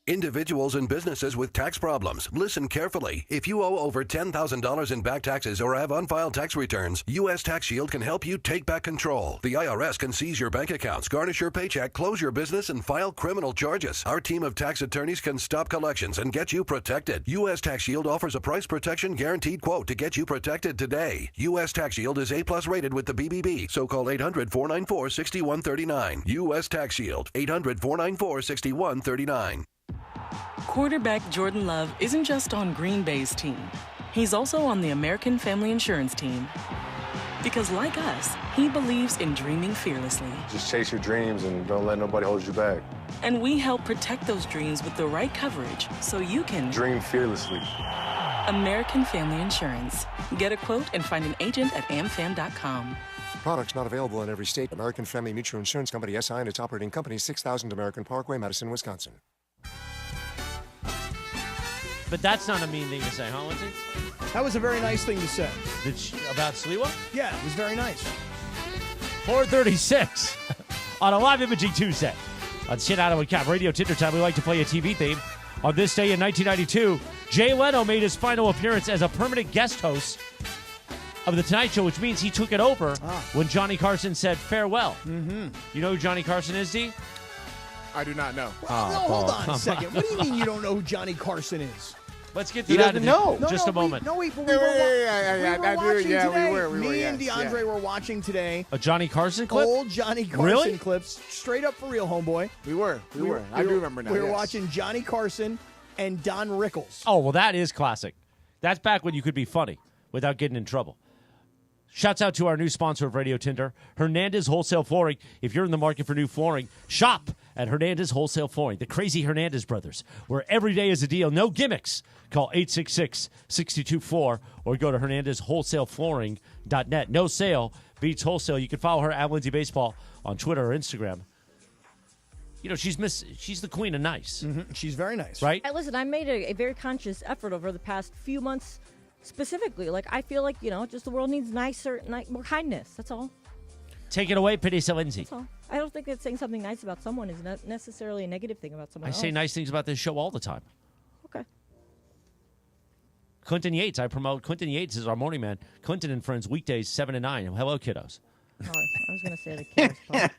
Individuals and businesses with tax problems, listen carefully. If you owe over $10,000 in back taxes or have unfiled tax returns, U.S. Tax Shield can help you take back control. The IRS can seize your bank accounts, garnish your paycheck, close your business, and file criminal charges. Our team of tax attorneys can stop collections and get you protected. U.S. Tax Shield offers a price protection guaranteed quote to get you protected today. U.S. Tax Shield is A+ rated with the BBB, so call 800-494-6139. U.S. Tax Shield, 800-494-6139. Quarterback Jordan Love isn't just on Green Bay's team. He's also on the American Family Insurance team. Because like us, he believes in dreaming fearlessly. Just chase your dreams and don't let nobody hold you back. And we help protect those dreams with the right coverage so you can dream fearlessly. American Family Insurance. Get a quote and find an agent at amfam.com. Products not available in every state. American Family Mutual Insurance Company, SI, and its operating company, 6000 American Parkway, Madison, Wisconsin. But that's not a mean thing to say, huh, Lindsay? That was a very nice thing to say. About Sliwa? Yeah, it was very nice. 4:36 on a live imaging Tuesday on Sedano Kap Radio Tinder Time. We like to play a TV theme. On this day in 1992, Jay Leno made his final appearance as a permanent guest host of The Tonight Show, which means he took it over when Johnny Carson said farewell. Mm-hmm. You know who Johnny Carson is, D? I do not know. Well, no, hold on a second. What do you mean you don't know who Johnny Carson is? Let's get to that in just a moment. We were watching today. Me and DeAndre were watching today. A Johnny Carson clip? Old Johnny Carson Really? clips. Straight up for real, homeboy. We were. I do remember now. We were watching Johnny Carson and Don Rickles. Oh, well, that is classic. That's back when you could be funny without getting in trouble. Shouts out to our new sponsor of Radio Tinder, Hernandez Wholesale Flooring. If you're in the market for new flooring, shop at Hernandez Wholesale Flooring, the crazy Hernandez brothers, where every day is a deal, no gimmicks. Call 866-624 or go to hernandezwholesaleflooring.net. No sale beats wholesale. You can follow her at Lindsay Baseball on Twitter or Instagram. You know, she's the queen of nice. Mm-hmm. She's very nice. Right? Hey, listen, I made a very conscious effort over the past few months specifically. Like, I feel like, just the world needs more kindness. That's all. Take it away, Pedisa Lindsay. That's all. I don't think that saying something nice about someone is not necessarily a negative thing about someone else. I say nice things about this show all the time. Okay. Clinton Yates. I promote Clinton Yates is our morning man. Clinton and Friends, weekdays 7 to 9. Hello, kiddos. Oh, I was going to say the kiddos part.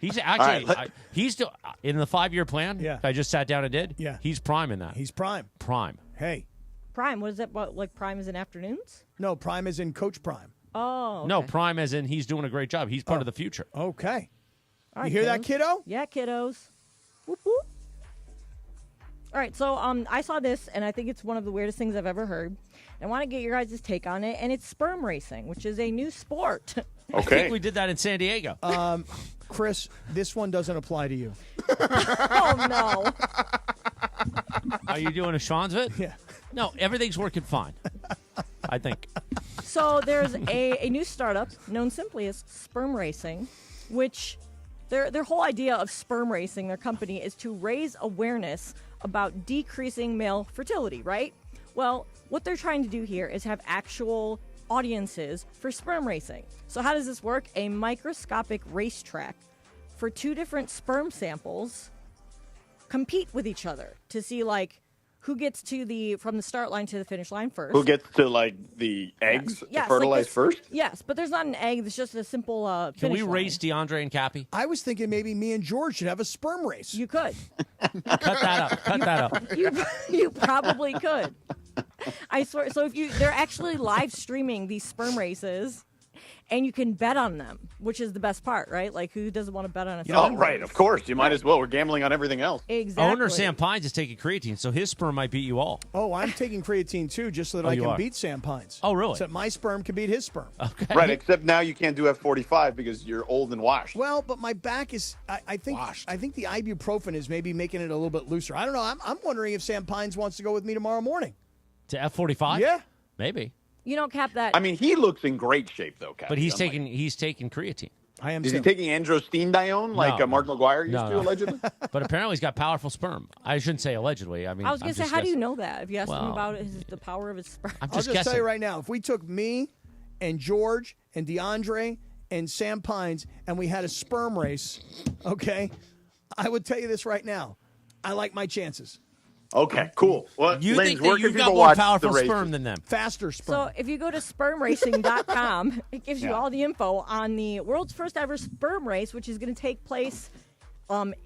He's actually, he's still in the 5-year plan. Yeah. I just sat down and did. Yeah. He's prime in that. He's prime. Prime. Hey. Prime, what is that? What, like prime is in afternoons? No, prime is in Coach Prime. Oh, No, okay. prime as in he's doing a great job. He's part of the future. Okay. All You hear that, kiddos. kiddo? Yeah, kiddos. Whoop, whoop. All right, so I saw this, and I think it's one of the weirdest things I've ever heard. I want to get your guys' take on it, and it's sperm racing, which is a new sport. I think we did that in San Diego. Chris, this one doesn't apply to you. Oh, no. Are you doing a Schwanzvit? Yeah. No, everything's working fine. I think. So there's a new startup known simply as Sperm Racing, which their whole idea of sperm racing, their company, is to raise awareness about decreasing male fertility, right? Well, what they're trying to do here is have actual audiences for sperm racing. So how does this work? A microscopic racetrack for two different sperm samples compete with each other to see, like, who gets to from the start line to the finish line first. Who gets to like the eggs Yes, to fertilize like this- first? Yes, but there's not an egg. It's just a simple Can finish we line. race DeAndre and Cappy? I was thinking maybe me and George should have a sperm race. You could. Cut that up. Cut that up. You probably could. I swear. So they're actually live streaming these sperm races, and you can bet on them, which is the best part, right? Like, who doesn't want to bet on a Oh, sperm right. race? Of course. You might as well. We're gambling on everything else. Exactly. Owner Sam Pines is taking creatine, so his sperm might beat you all. Oh, I'm taking creatine too, just so that Oh, I you can are? beat Sam Pines. Oh, really? So that my sperm can beat his sperm. Okay. Right, except now you can't do F45 because you're old and washed. Well, but my back is. I think the ibuprofen is maybe making it a little bit looser. I don't know. I'm wondering if Sam Pines wants to go with me tomorrow morning. To F45? Yeah. Maybe. You don't cap that. I mean, he looks in great shape, though, Captain. But he's taking creatine. I am. Is he taking androstenedione like No. Mark McGuire used No, to, no. allegedly? But apparently he's got powerful sperm. I shouldn't say allegedly. I mean, I was going to say, how do you know that? If you asked him Well, about the power of his sperm. I'm I'll just just guessing. tell you right now, if we took me and George and DeAndre and Sam Pines and we had a sperm race, okay, I would tell you this right now. I like my chances. Okay, cool. Well, You Lynn, think where that can you've got people more watch powerful the races? sperm than them? Faster sperm. So if you go to spermracing.com, it gives you Yeah. all the info on the world's first ever sperm race, which is going to take place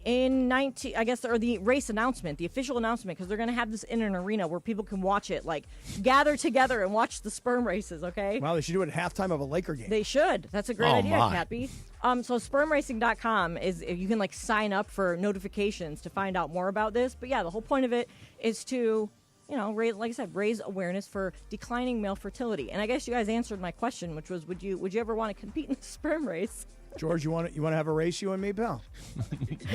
in the race announcement, the official announcement, because they're going to have this in an arena where people can watch it, like gather together and watch the sperm races. Okay. Wow, they should do it at halftime of a Laker game. They should. That's a great Oh, idea, my. Cappy. So spermracing.com is you can like sign up for notifications to find out more about this. But yeah, the whole point of it is to, like I said, raise awareness for declining male fertility. And I guess you guys answered my question, which was, would you ever want to compete in a sperm race? George, you want to have a race, you and me, pal?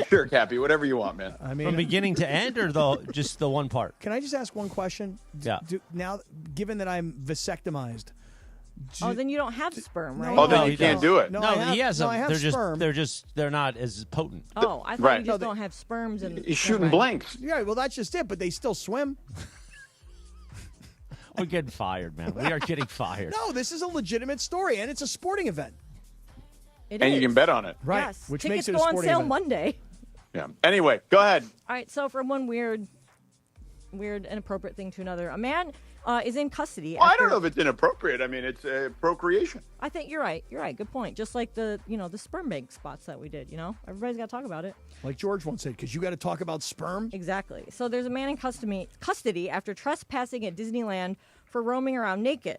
Sure, Cappy, whatever you want, man. I mean, From beginning to end, or just the one part? can I just ask one question? Yeah. Now, given that I'm vasectomized. Oh, then you don't have sperm, right? Oh, then No, you he can't doesn't. do it. No, No, I have, he has no, them. I have sperm. They're not as potent. Oh, I thought Right. you No, just don't have sperms and He's shooting blanks. Yeah, well, that's just it. But they still swim. We're getting fired, man. We are getting fired. No, this is a legitimate story, and it's a sporting event. It And is. you can bet on it. Right. Yes. Which Tickets makes it a go on sporting sale event. Monday. Yeah. Anyway, go ahead. All right, so from one weird inappropriate thing to another, a man is in custody. Well, I after- don't know if it's inappropriate. I mean, it's procreation. I think you're right. You're right. Good point. Just like the sperm bank spots that we did. Everybody's got to talk about it. Like George once said, because you got to talk about sperm. Exactly. So there's a man in custody after trespassing at Disneyland for roaming around naked.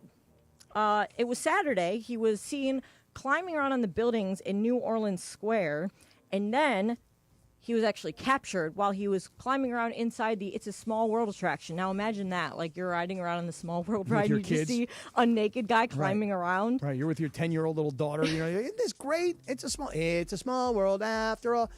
It was Saturday. He was seen climbing around on the buildings in New Orleans Square, and then he was actually captured while he was climbing around inside the It's a Small World attraction. Now imagine that. Like, you're riding around on the Small World With ride, your and you just kids. see a naked guy climbing around. Right, you're with your 10-year-old little daughter. Isn't this great? It's a small world after all.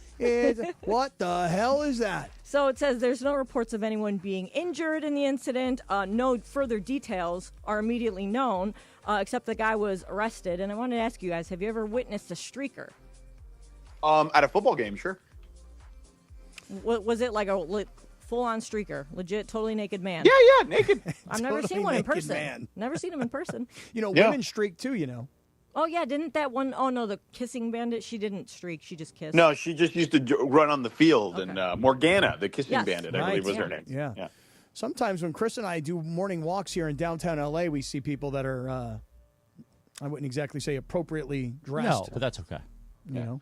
What the hell is that? So it says there's no reports of anyone being injured in the incident. No further details are immediately known, except the guy was arrested. And I wanted to ask you guys, have you ever witnessed a streaker? At a football game, sure. Was it like a full-on streaker, legit, totally naked man? Yeah, naked. I've never Totally seen one in naked person. man. Never seen him in person. Yeah. Women streak too, Oh yeah, didn't that one oh no, the kissing bandit? She didn't streak. She just kissed. No, she just used to run on the field, and Morgana, the kissing Yes. bandit, I Right. believe was her name. Yeah. Sometimes when Chris and I do morning walks here in downtown LA, we see people that are, I wouldn't exactly say appropriately dressed. No, but that's okay. You know?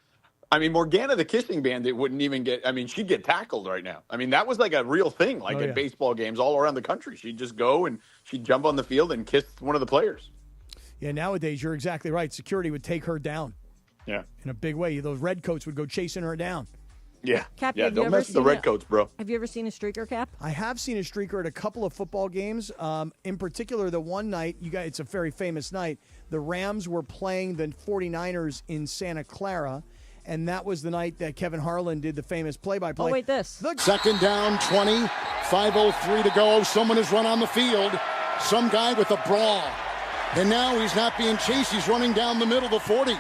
I mean, Morgana, the kissing bandit, wouldn't even get. I mean, she'd get tackled right now. I mean, that was like a real thing, like Oh, at yeah. baseball games all around the country. She'd just go and she'd jump on the field and kiss one of the players. Yeah, nowadays, you're exactly right. Security would take her down. Yeah. In a big way. Those redcoats would go chasing her down. Yeah. Cap, yeah, have you don't ever mess with the seen a- redcoats, bro. Have you ever seen a streaker, Cap? I have seen a streaker at a couple of football games. In particular, the one night, it's a very famous night. The Rams were playing the 49ers in Santa Clara, and that was the night that Kevin Harlan did the famous play-by-play. Oh, wait, this. Second down, 20, 5:03 to go. Someone has run on the field. Some guy with a brawl. And now he's not being chased. He's running down the middle, the 40.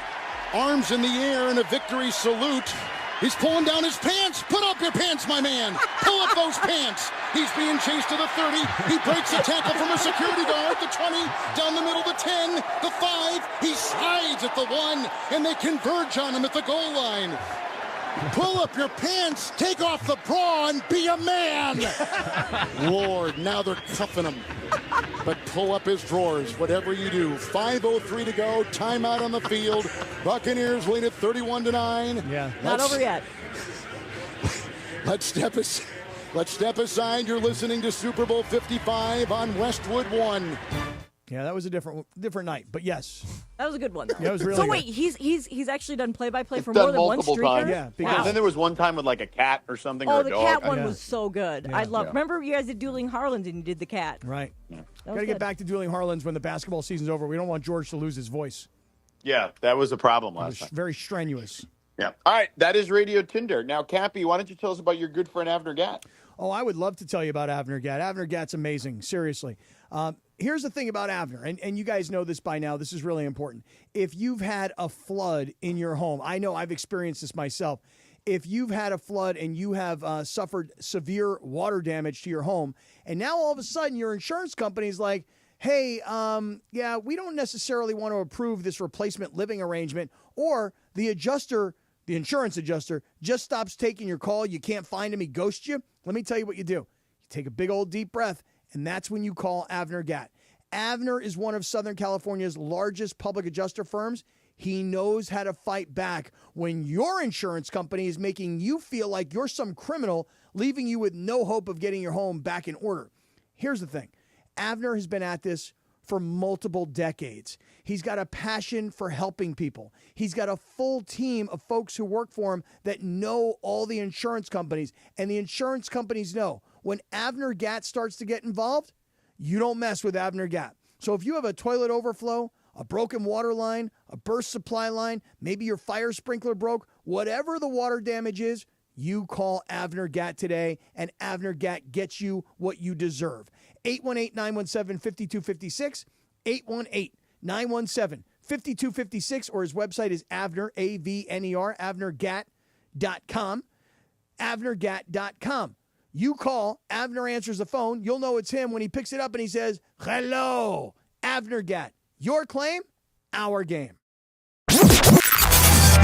Arms in the air in a victory salute. He's pulling down his pants. Put up your pants, my man. Pull up those pants. He's being chased to the 30. He breaks a tackle from a security guard. The 20, down the middle, the 10, the 5. He slides at the 1, and they converge on him at the goal line. Pull up your pants, take off the bra, and be a man. Lord, now they're cuffing him. But pull up his drawers, whatever you do. 5:03 to go, timeout on the field. Buccaneers lead at 31-9. Yeah. Not over yet. Let's step aside. You're listening to Super Bowl 55 on Westwood One. Yeah, that was a different night, but yes. That was a good one, though. Yeah, it was really So good. wait, he's actually done play-by-play for Done more than one multiple streaker? times. Yeah, Because Wow. then there was one time with like a cat or something or Oh, a the dog. cat one Yeah. was so good. Yeah. I love. Yeah. Remember, you guys did Dueling Harlan's and you did the cat. Right. That Got was to get good. back to Dueling Harlan's when the basketball season's over. We don't want George to lose his voice. Yeah, that was a problem It last was time. very strenuous. Yeah. All right, that is Radio Tinder. Now, Cappy, why don't you tell us about your good friend Avner Gatt? Oh, I would love to tell you about Avner Gatt. Avner Gatt's amazing, seriously. Here's the thing about Avner, and you guys know this by now. This is really important. If you've had a flood in your home, I know I've experienced this myself. If you've had a flood and you have suffered severe water damage to your home, and now all of a sudden your insurance company is like, hey, yeah, we don't necessarily want to approve this replacement living arrangement, or the insurance adjuster just stops taking your call. You can't find him. He ghosts you. Let me tell you what you do. You take a big old deep breath, and that's when you call Avner Gatt. Avner is one of Southern California's largest public adjuster firms. He knows how to fight back when your insurance company is making you feel like you're some criminal, leaving you with no hope of getting your home back in order. Here's the thing. Avner has been at this for multiple decades. He's got a passion for helping people. He's got a full team of folks who work for him that know all the insurance companies, and the insurance companies know when Avner Gatt starts to get involved, you don't mess with Avner Gatt. So if you have a toilet overflow, a broken water line, a burst supply line, maybe your fire sprinkler broke, whatever the water damage is, you call Avner Gatt today, and Avner Gatt gets you what you deserve. 818-917-5256, 818-917-5256, or his website is Avner, A-V-N-E-R, AvnerGatt.com, AvnerGatt.com. You call, Avner answers the phone, you'll know it's him when he picks it up and he says, hello, Avner Gatt. Your claim, our game.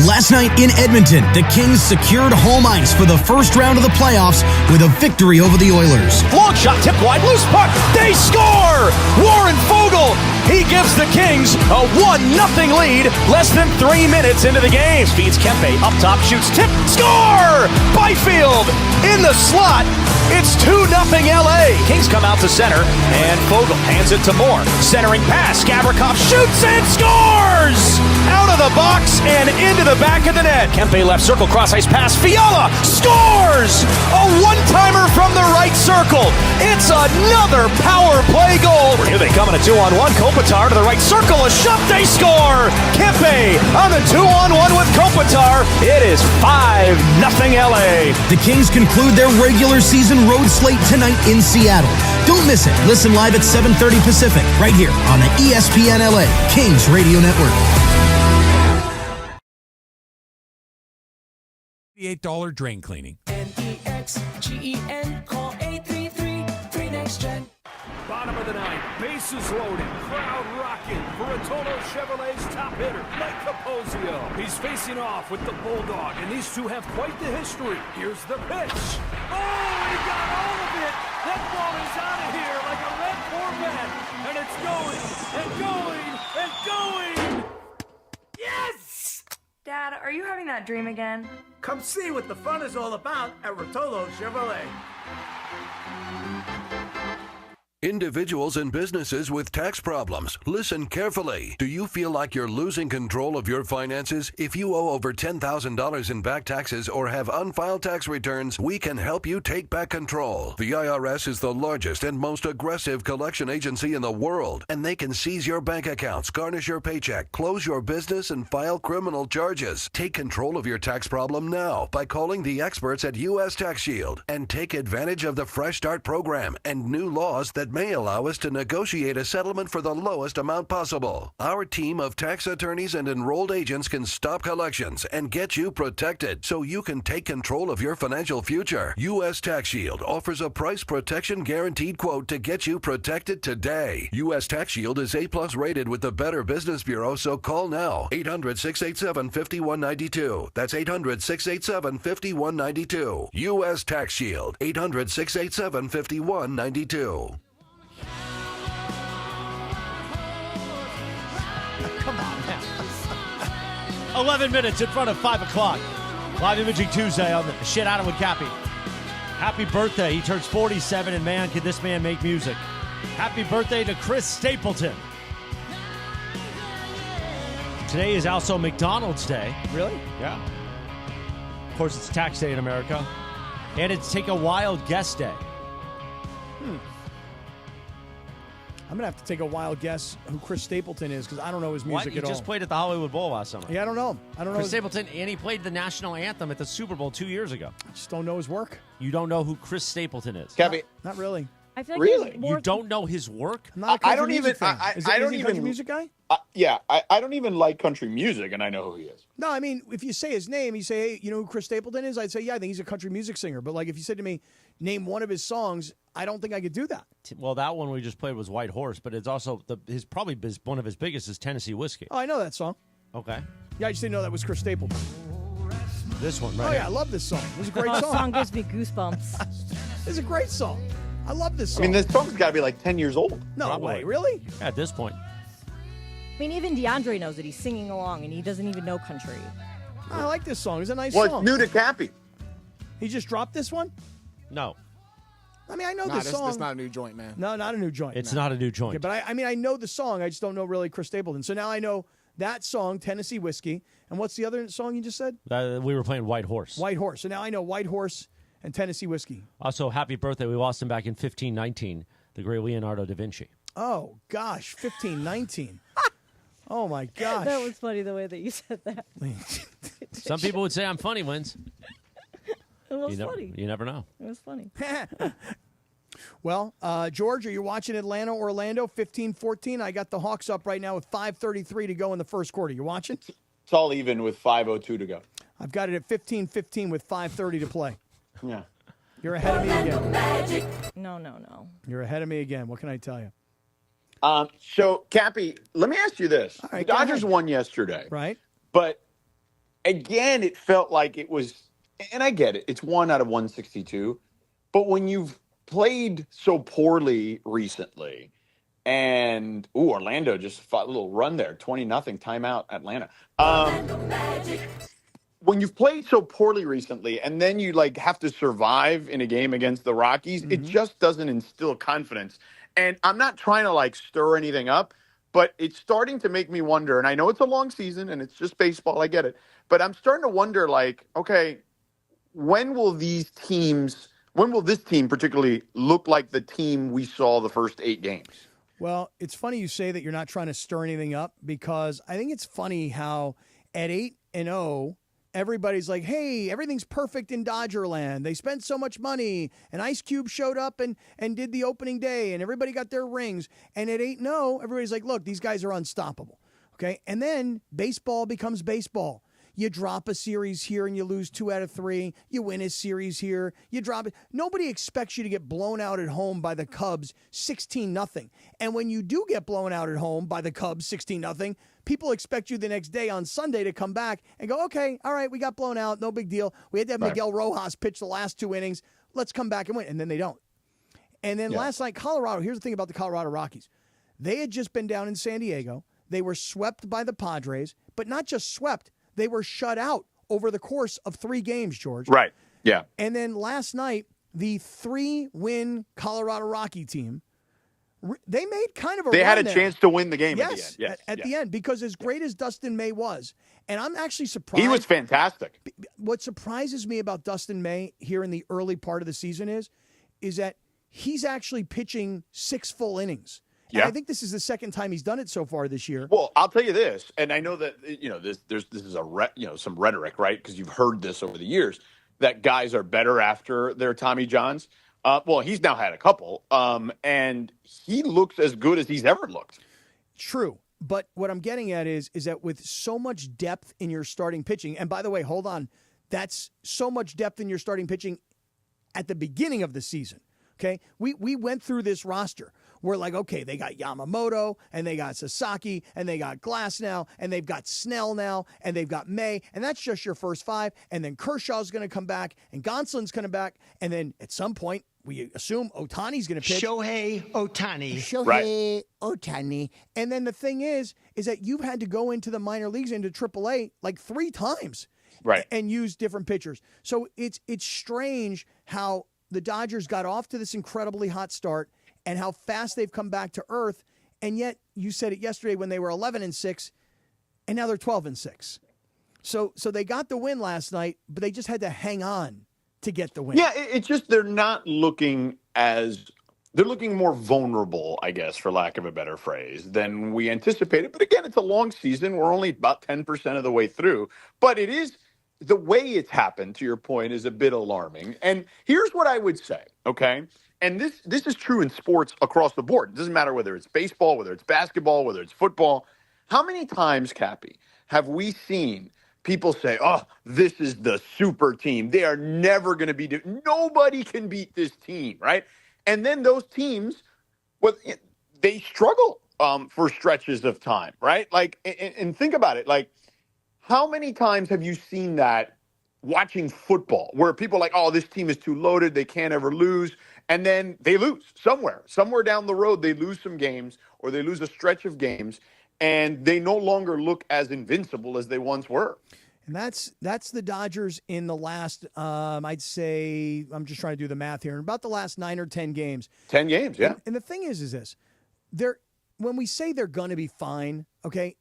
Last night in Edmonton, the Kings secured home ice for the first round of the playoffs with a victory over the Oilers. Long shot, tip wide, loose puck. They score! Warren Foegele, he gives the Kings a 1-0 lead less than 3 minutes into the game. Feeds Kempe, up top, shoots, tip, score! Byfield in the slot. It's 2-0 LA. Kings come out to center, and Foegele hands it to Moore. Centering pass, Gavrikov shoots and scores! Out of the box and into the back of the net. Kempe left circle, cross ice pass, Fiala scores! A one-timer from the right circle. It's another power play goal. Here they come in a 2-on-1. Kopitar to the right circle, a shot, they score! Kempe on the 2-on-1 with Kopitar. It is 5-0 LA. The Kings conclude their regular season road slate tonight in Seattle. Don't miss it. Listen live at 7:30 Pacific, right here on the ESPN LA Kings Radio Network. $88 drain cleaning. NEXGEN, call 833-3NEXTGEN. Bottom of the ninth, bases loaded, crowd rocking for Rotolo Chevrolet's top hitter, Mike Capozio. He's facing off with the Bulldog, and these two have quite the history. Here's the pitch. Oh, he got all of it. That ball is out of here like a red Corvette, and it's going, and going, and going. Yes! Dad, are you having that dream again? Come see what the fun is all about at Rotolo Chevrolet. Individuals and businesses with tax problems, listen carefully. Do you feel like you're losing control of your finances? If you owe over $10,000 in back taxes or have unfiled tax returns, we can help you take back control. The IRS is the largest and most aggressive collection agency in the world, and they can seize your bank accounts, garnish your paycheck, close your business, and file criminal charges. Take control of your tax problem now by calling the experts at U.S. Tax Shield and take advantage of the Fresh Start program and new laws that may allow us to negotiate a settlement for the lowest amount possible. Our team of tax attorneys and enrolled agents can stop collections and get you protected so you can take control of your financial future. U.S. Tax Shield offers a price protection guaranteed quote to get you protected today. U.S. Tax Shield is A+ rated with the Better Business Bureau, so call now. 800-687-5192. That's 800-687-5192. U.S. Tax Shield. 800-687-5192. Come on, man. 11 minutes in front of 5 o'clock. Live Imaging Tuesday on the Sedano with Cappy. Happy birthday. He turns 47, and man, can this man make music. Happy birthday to Chris Stapleton. Today is also McDonald's Day. Really? Yeah. Of course, it's tax day in America. And it's Take a Wild Guess Day. I'm going to have to take a wild guess who Chris Stapleton is because I don't know his music He at all. just played at the Hollywood Bowl last summer. Yeah, I don't know. Chris Stapleton, and he played the national anthem at the Super Bowl 2 years ago. I just don't know his work. You don't know who Chris Stapleton is? Cappy. Not really. I feel like Really? You don't know his work? I'm not a country I don't even. music fan. I Is don't he a even. country music guy? Yeah, I don't even like country music, and I know who he is. No, I mean, if you say his name, you say, hey, you know who Chris Stapleton is? I'd say, yeah, I think he's a country music singer. But, like, if you said to me, name one of his songs, I don't think I could do that. Well, that one we just played was White Horse, but it's also one of his biggest is Tennessee Whiskey. Oh, I know that song. Okay. Yeah, I just didn't know that was Chris Stapleton. This one, right? Oh, here. yeah, I love this song. It was a great Oh, song. the song gives me goosebumps. It's a great song. I love this I song. mean, this song's got to be like 10 years old. No Probably. way. Really? At this point. I mean, even DeAndre knows that he's singing along, and he doesn't even know country. I like this song. It's a nice Well, song. it's new to Cappy. He just dropped this one? No. I mean, I know Nah, this song. that's not a new joint, man. No, not a new joint. It's not a new joint. Okay, but I mean, I know the song. I just don't know really Chris Stapleton. So now I know that song, Tennessee Whiskey. And what's the other song you just said? We were playing White Horse. White Horse. So now I know White Horse and Tennessee Whiskey. Also, happy birthday. We lost him back in 1519, the great Leonardo da Vinci. Oh, gosh. 1519. Oh, my gosh. That was funny the way that you said that. Some people would say I'm funny, Wins. It was funny. You never know. It was funny. Well, George, are you watching Atlanta, Orlando, 15-14? I got the Hawks up right now with 5:33 to go in the first quarter. You watching? It's all even with 5:02 to go. I've got it at 15-15 with 5:30 to play. Yeah. You're ahead of me again. No. You're ahead of me again. What can I tell you? So, Cappy, let me ask you this. All right, the go Dodgers ahead. won yesterday. Right? But, again, it felt like it was, and I get it, it's 1 out of 162. But when you've played so poorly recently, and, Orlando just fought a little run there, 20-0, timeout, Atlanta. When you've played so poorly recently, and then you, have to survive in a game against the Rockies, it just doesn't instill confidence. And I'm not trying to stir anything up, but it's starting to make me wonder. And I know it's a long season and it's just baseball. I get it. But I'm starting to wonder, okay, when will this team particularly look like the team we saw the first 8 games? Well, it's funny you say that you're not trying to stir anything up because I think it's funny how at 8-0, everybody's like, hey, everything's perfect in Dodgerland. They spent so much money, and Ice Cube showed up and did the opening day, and everybody got their rings. And at 8-0, everybody's like, look, these guys are unstoppable. Okay? And then baseball becomes baseball. You drop a series here and you lose 2 out of 3. You win a series here. You drop it. Nobody expects you to get blown out at home by the Cubs 16-0. And when you do get blown out at home by the Cubs 16-0, people expect you the next day on Sunday to come back and go, okay, all right, we got blown out. No big deal. We had to have Miguel Rojas pitch the last 2 innings. Let's come back and win. And then they don't. And then last night, Colorado, here's the thing about the Colorado Rockies. They had just been down in San Diego. They were swept by the Padres, but not just swept. They were shut out over the course of 3 games, George. Right. Yeah. And then last night, the 3-win Colorado Rocky team They made kind of a They run had a there. chance to win the game at the Yes, end. Yes, at yes. the end, because as great as Dustin May was, and I'm actually surprised. He was fantastic. What surprises me about Dustin May here in the early part of the season is that he's actually pitching 6 full innings. And I think this is the second time he's done it so far this year. Well, I'll tell you this, and I know that this is some rhetoric, right? Because you've heard this over the years that guys are better after their Tommy Johns. Well, he's now had a couple, and he looks as good as he's ever looked. True. But what I'm getting at is that with so much depth in your starting pitching, and by the way, hold on, that's so much depth in your starting pitching at the beginning of the season. Okay, we went through this roster. We're like, okay, they got Yamamoto, and they got Sasaki, and they got Glass now, and they've got Snell now, and they've got May, and that's just your first 5. And then Kershaw's going to come back, and Gonsolin's coming back, and then at some point, we assume Ohtani's going to pitch. Shohei Ohtani. Ohtani. And then the thing is that you've had to go into the minor leagues, into AAA, like 3 times. Right. And use different pitchers. So it's strange how the Dodgers got off to this incredibly hot start and how fast they've come back to earth. And yet you said it yesterday when they were 11-6 and now they're 12-6. So they got the win last night, but they just had to hang on to get the win. Yeah, it's just they're looking more vulnerable, I guess, for lack of a better phrase, than we anticipated. But again, it's a long season. We're only about 10% of the way through. But it is the way it's happened, to your point, is a bit alarming. And here's what I would say, okay? And this is true in sports across the board. It doesn't matter whether it's baseball, whether it's basketball, whether it's football. How many times, Cappy, have we seen people say, oh, this is the super team. They are never going to be – nobody can beat this team, right? And then those teams, well, they struggle for stretches of time, right? Like, and think about it. Like, how many times have you seen that watching football where people are like, oh, this team is too loaded. They can't ever lose. And then they lose somewhere down the road. They lose some games or they lose a stretch of games and they no longer look as invincible as they once were. And that's the Dodgers in the last, I'd say, I'm just trying to do the math here, in about the last 9 or 10 games. 10 games, yeah. And the thing is this, when we say they're going to be fine, okay,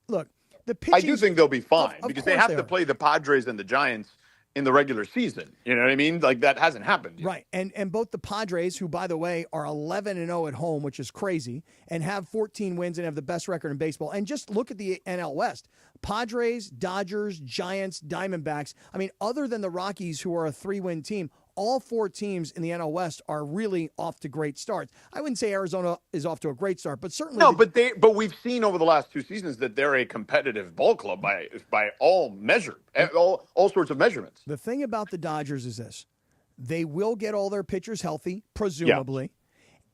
look, the pitching. I do think they'll be fine because they have to are. play the Padres and the Giants in the regular season. You know what I mean? Like, that hasn't happened yet. Right. And both the Padres, who, by the way, are 11-0 at home, which is crazy, and have 14 wins and have the best record in baseball. And just look at the NL West. Padres, Dodgers, Giants, Diamondbacks. I mean, other than the Rockies, who are a 3-win team, all 4 teams in the NL West are really off to great starts. I wouldn't say Arizona is off to a great start, but certainly no. But we've seen over the last 2 seasons that they're a competitive ball club by all measure, all sorts of measurements. The thing about the Dodgers is this: they will get all their pitchers healthy, presumably,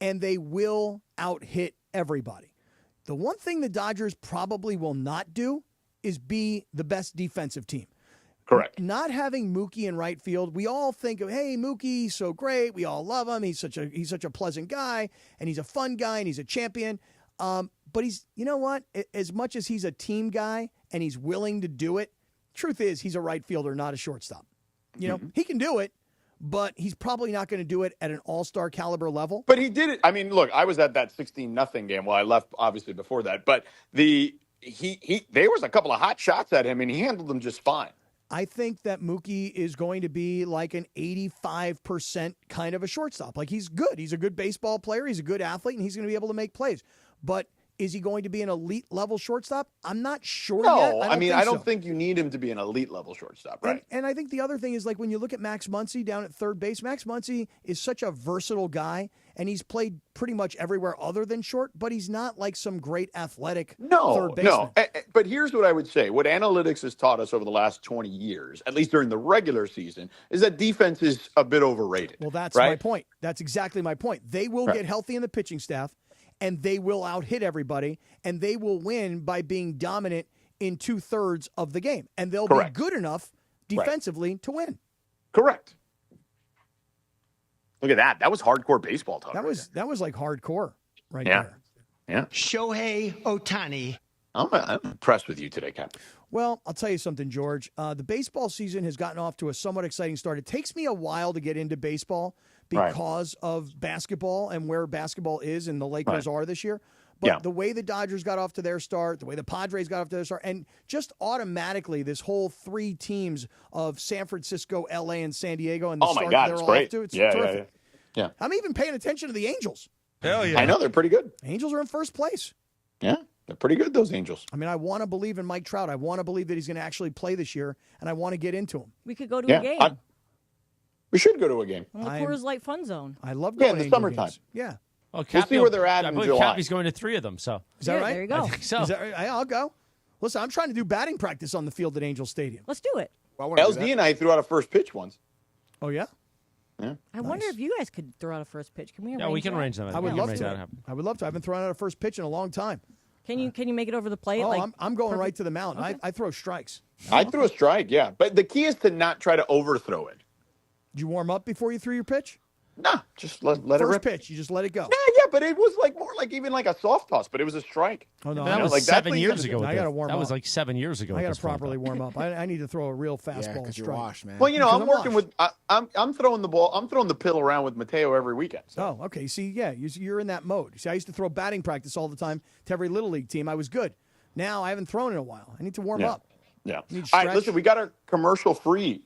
and they will out-hit everybody. The one thing the Dodgers probably will not do is be the best defensive team. Correct. Not having Mookie in right field, we all think of, hey, Mookie's so great. We all love him. He's such a pleasant guy, and he's a fun guy, and he's a champion. But he's, you know what? As much as he's a team guy and he's willing to do it, truth is he's a right fielder, not a shortstop. You know, he can do it, but he's probably not going to do it at an all-star caliber level. But he did it. I mean, look, I was at that 16-0 game. Well, I left obviously before that, but there was a couple of hot shots at him, and he handled them just fine. I think that Mookie is going to be like an 85% kind of a shortstop. Like, he's good. He's a good baseball player. He's a good athlete, and he's going to be able to make plays. But is he going to be an elite level shortstop? I'm not sure yet. I don't think you need him to be an elite level shortstop, right? And I think the other thing is, like, when you look at Max Muncy down at third base, Max Muncy is such a versatile guy, and he's played pretty much everywhere other than short, but he's not like some great athletic third baseman. No. But here's what I would say. What analytics has taught us over the last 20 years, at least during the regular season, is that defense is a bit overrated. Well, that's right? my point. That's exactly my point. They will get healthy in the pitching staff, and they will out-hit everybody, and they will win by being dominant in 2/3 of the game. And they'll be good enough defensively to win. Correct. Look at that. That was hardcore baseball talk. That was like hardcore right there. Yeah. Shohei Ohtani. I'm impressed with you today, Captain. Well, I'll tell you something, George. The baseball season has gotten off to a somewhat exciting start. It takes me a while to get into baseball because of basketball and where basketball is and the Lakers are this year. But the way the Dodgers got off to their start, the way the Padres got off to their start, and just automatically this whole three teams of San Francisco, L.A., and San Diego and the start they're all off to, it's terrific. Yeah. I'm even paying attention to the Angels. Hell yeah. I know, they're pretty good. Angels are in first place. Yeah, they're pretty good, those Angels. I mean, I want to believe in Mike Trout. I want to believe that he's going to actually play this year, and I want to get into him. We could go to a game. We should go to a game. On the Coors Light Fun Zone. I love going in the Angel summertime. games. Yeah. Well, We'll see where they're at I in believe July. Cappy's going to 3 of them. So Is that right? There you go. I think so. Is that right? I'll go. Listen, I'm trying to do batting practice on the field at Angel Stadium. Let's do it. LSD and I threw out a first pitch once. Oh, yeah? Yeah. I wonder if you guys could throw out a first pitch. Can we arrange Yeah, we can that? arrange that. I would We can love make to. that happen. I would love to. I haven't thrown out a first pitch in a long time. Can you make it over the plate? Oh, like I'm going right perfect? to the mountain. Okay. I throw strikes. I threw a strike, yeah. But the key is to not try to overthrow it. Did you warm up before you threw your pitch? Nah, just let it First rip. pitch, you just let it go. Yeah, but it was like more like even like a soft toss, but it was a strike. Oh, no. That was like, that's 7 what you years gotta ago. do. with I gotta this. warm That was up. like 7 years ago. I with got to this phone properly call. warm up. I need to throw a real Yeah, fastball because you're strike. washed, man. Well, you know, Because I'm I'm working washed. with I'm throwing the ball. I'm throwing the pill around with Mateo every weekend. So. Oh, okay. See, yeah, you're in that mode. See, I used to throw batting practice all the time to every Little League team. I was good. Now I haven't thrown in a while. I need to warm up. Yeah. Need All stretch. right, listen, we got our commercial-free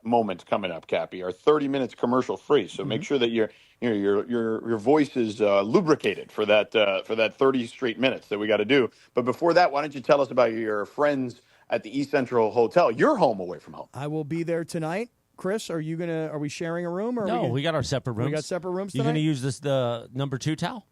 moment coming up, Cappy. Our 30 minutes commercial-free. So make sure that your voice is lubricated for that 30 straight minutes that we got to do. But before that, why don't you tell us about your friends at the East Central Hotel? Your home away from home. I will be there tonight. Chris, are we sharing a room? Or No, we got our separate rooms. We got separate rooms You tonight? going to use the number 2 towel?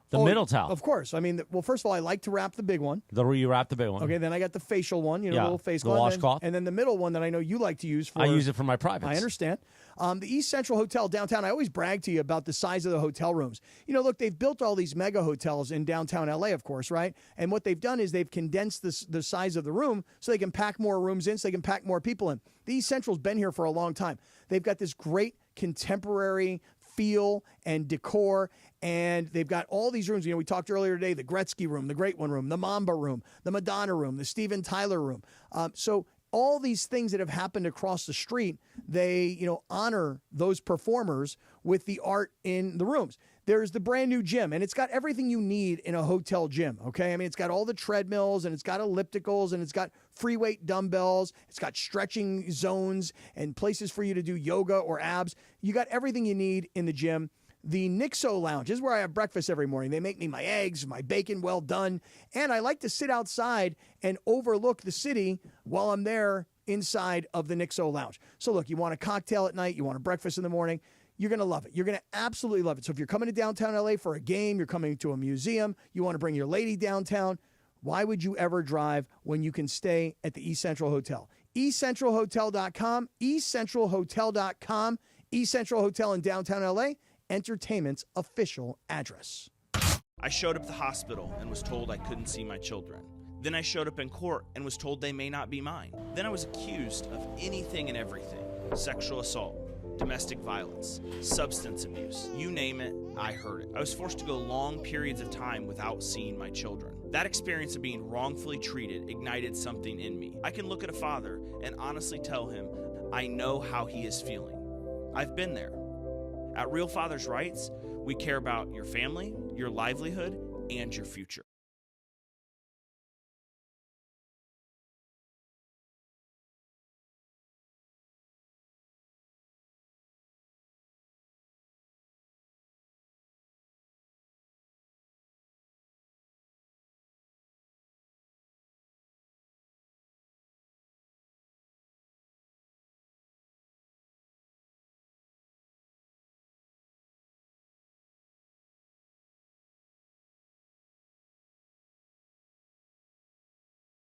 The middle towel. Of course. I mean, well, first of all, I like to wrap the big one. You wrap the big one. Okay, then I got the facial one, Yeah, little face the cloth. washcloth. And then the middle one that I know you like to use for. I use it for my privates. I understand. The East Central Hotel downtown, I always brag to you about the size of the hotel rooms. You know, look, they've built all these mega hotels in downtown LA, of course, right? And what they've done is they've condensed the size of the room so they can pack more rooms in, so they can pack more people in. The East Central's been here for a long time. They've got this great contemporary feel and decor, and they've got all these rooms. You know, we talked earlier today, the Gretzky room, the Great One room, the Mamba room, the Madonna room, the Steven Tyler room. So all these things that have happened across the street, they, honor those performers with the art in the rooms. There's the brand new gym, and it's got everything you need in a hotel gym, okay? I mean, it's got all the treadmills, and it's got ellipticals, and it's got free weight dumbbells. It's got stretching zones and places for you to do yoga or abs. You got everything you need in the gym. The Nixo Lounge is where I have breakfast every morning. They make me my eggs, my bacon well done, and I like to sit outside and overlook the city while I'm there inside of the Nixo Lounge. So look, you want a cocktail at night, you want a breakfast in the morning, you're going to love it. You're going to absolutely love it. So if you're coming to downtown LA for a game, you're coming to a museum, you want to bring your lady downtown, why would you ever drive when you can stay at the East Central Hotel? EastCentralHotel.com, EastCentralHotel.com, East Central Hotel in downtown LA, entertainment's official address. I showed up at the hospital and was told I couldn't see my children. Then I showed up in court and was told they may not be mine. Then I was accused of anything and everything: sexual assault, domestic violence, substance abuse. You name it, I heard it. I was forced to go long periods of time without seeing my children. That experience of being wrongfully treated ignited something in me. I can look at a father and honestly tell him I know how he is feeling. I've been there. At Real Fathers Rights, we care about your family, your livelihood, and your future.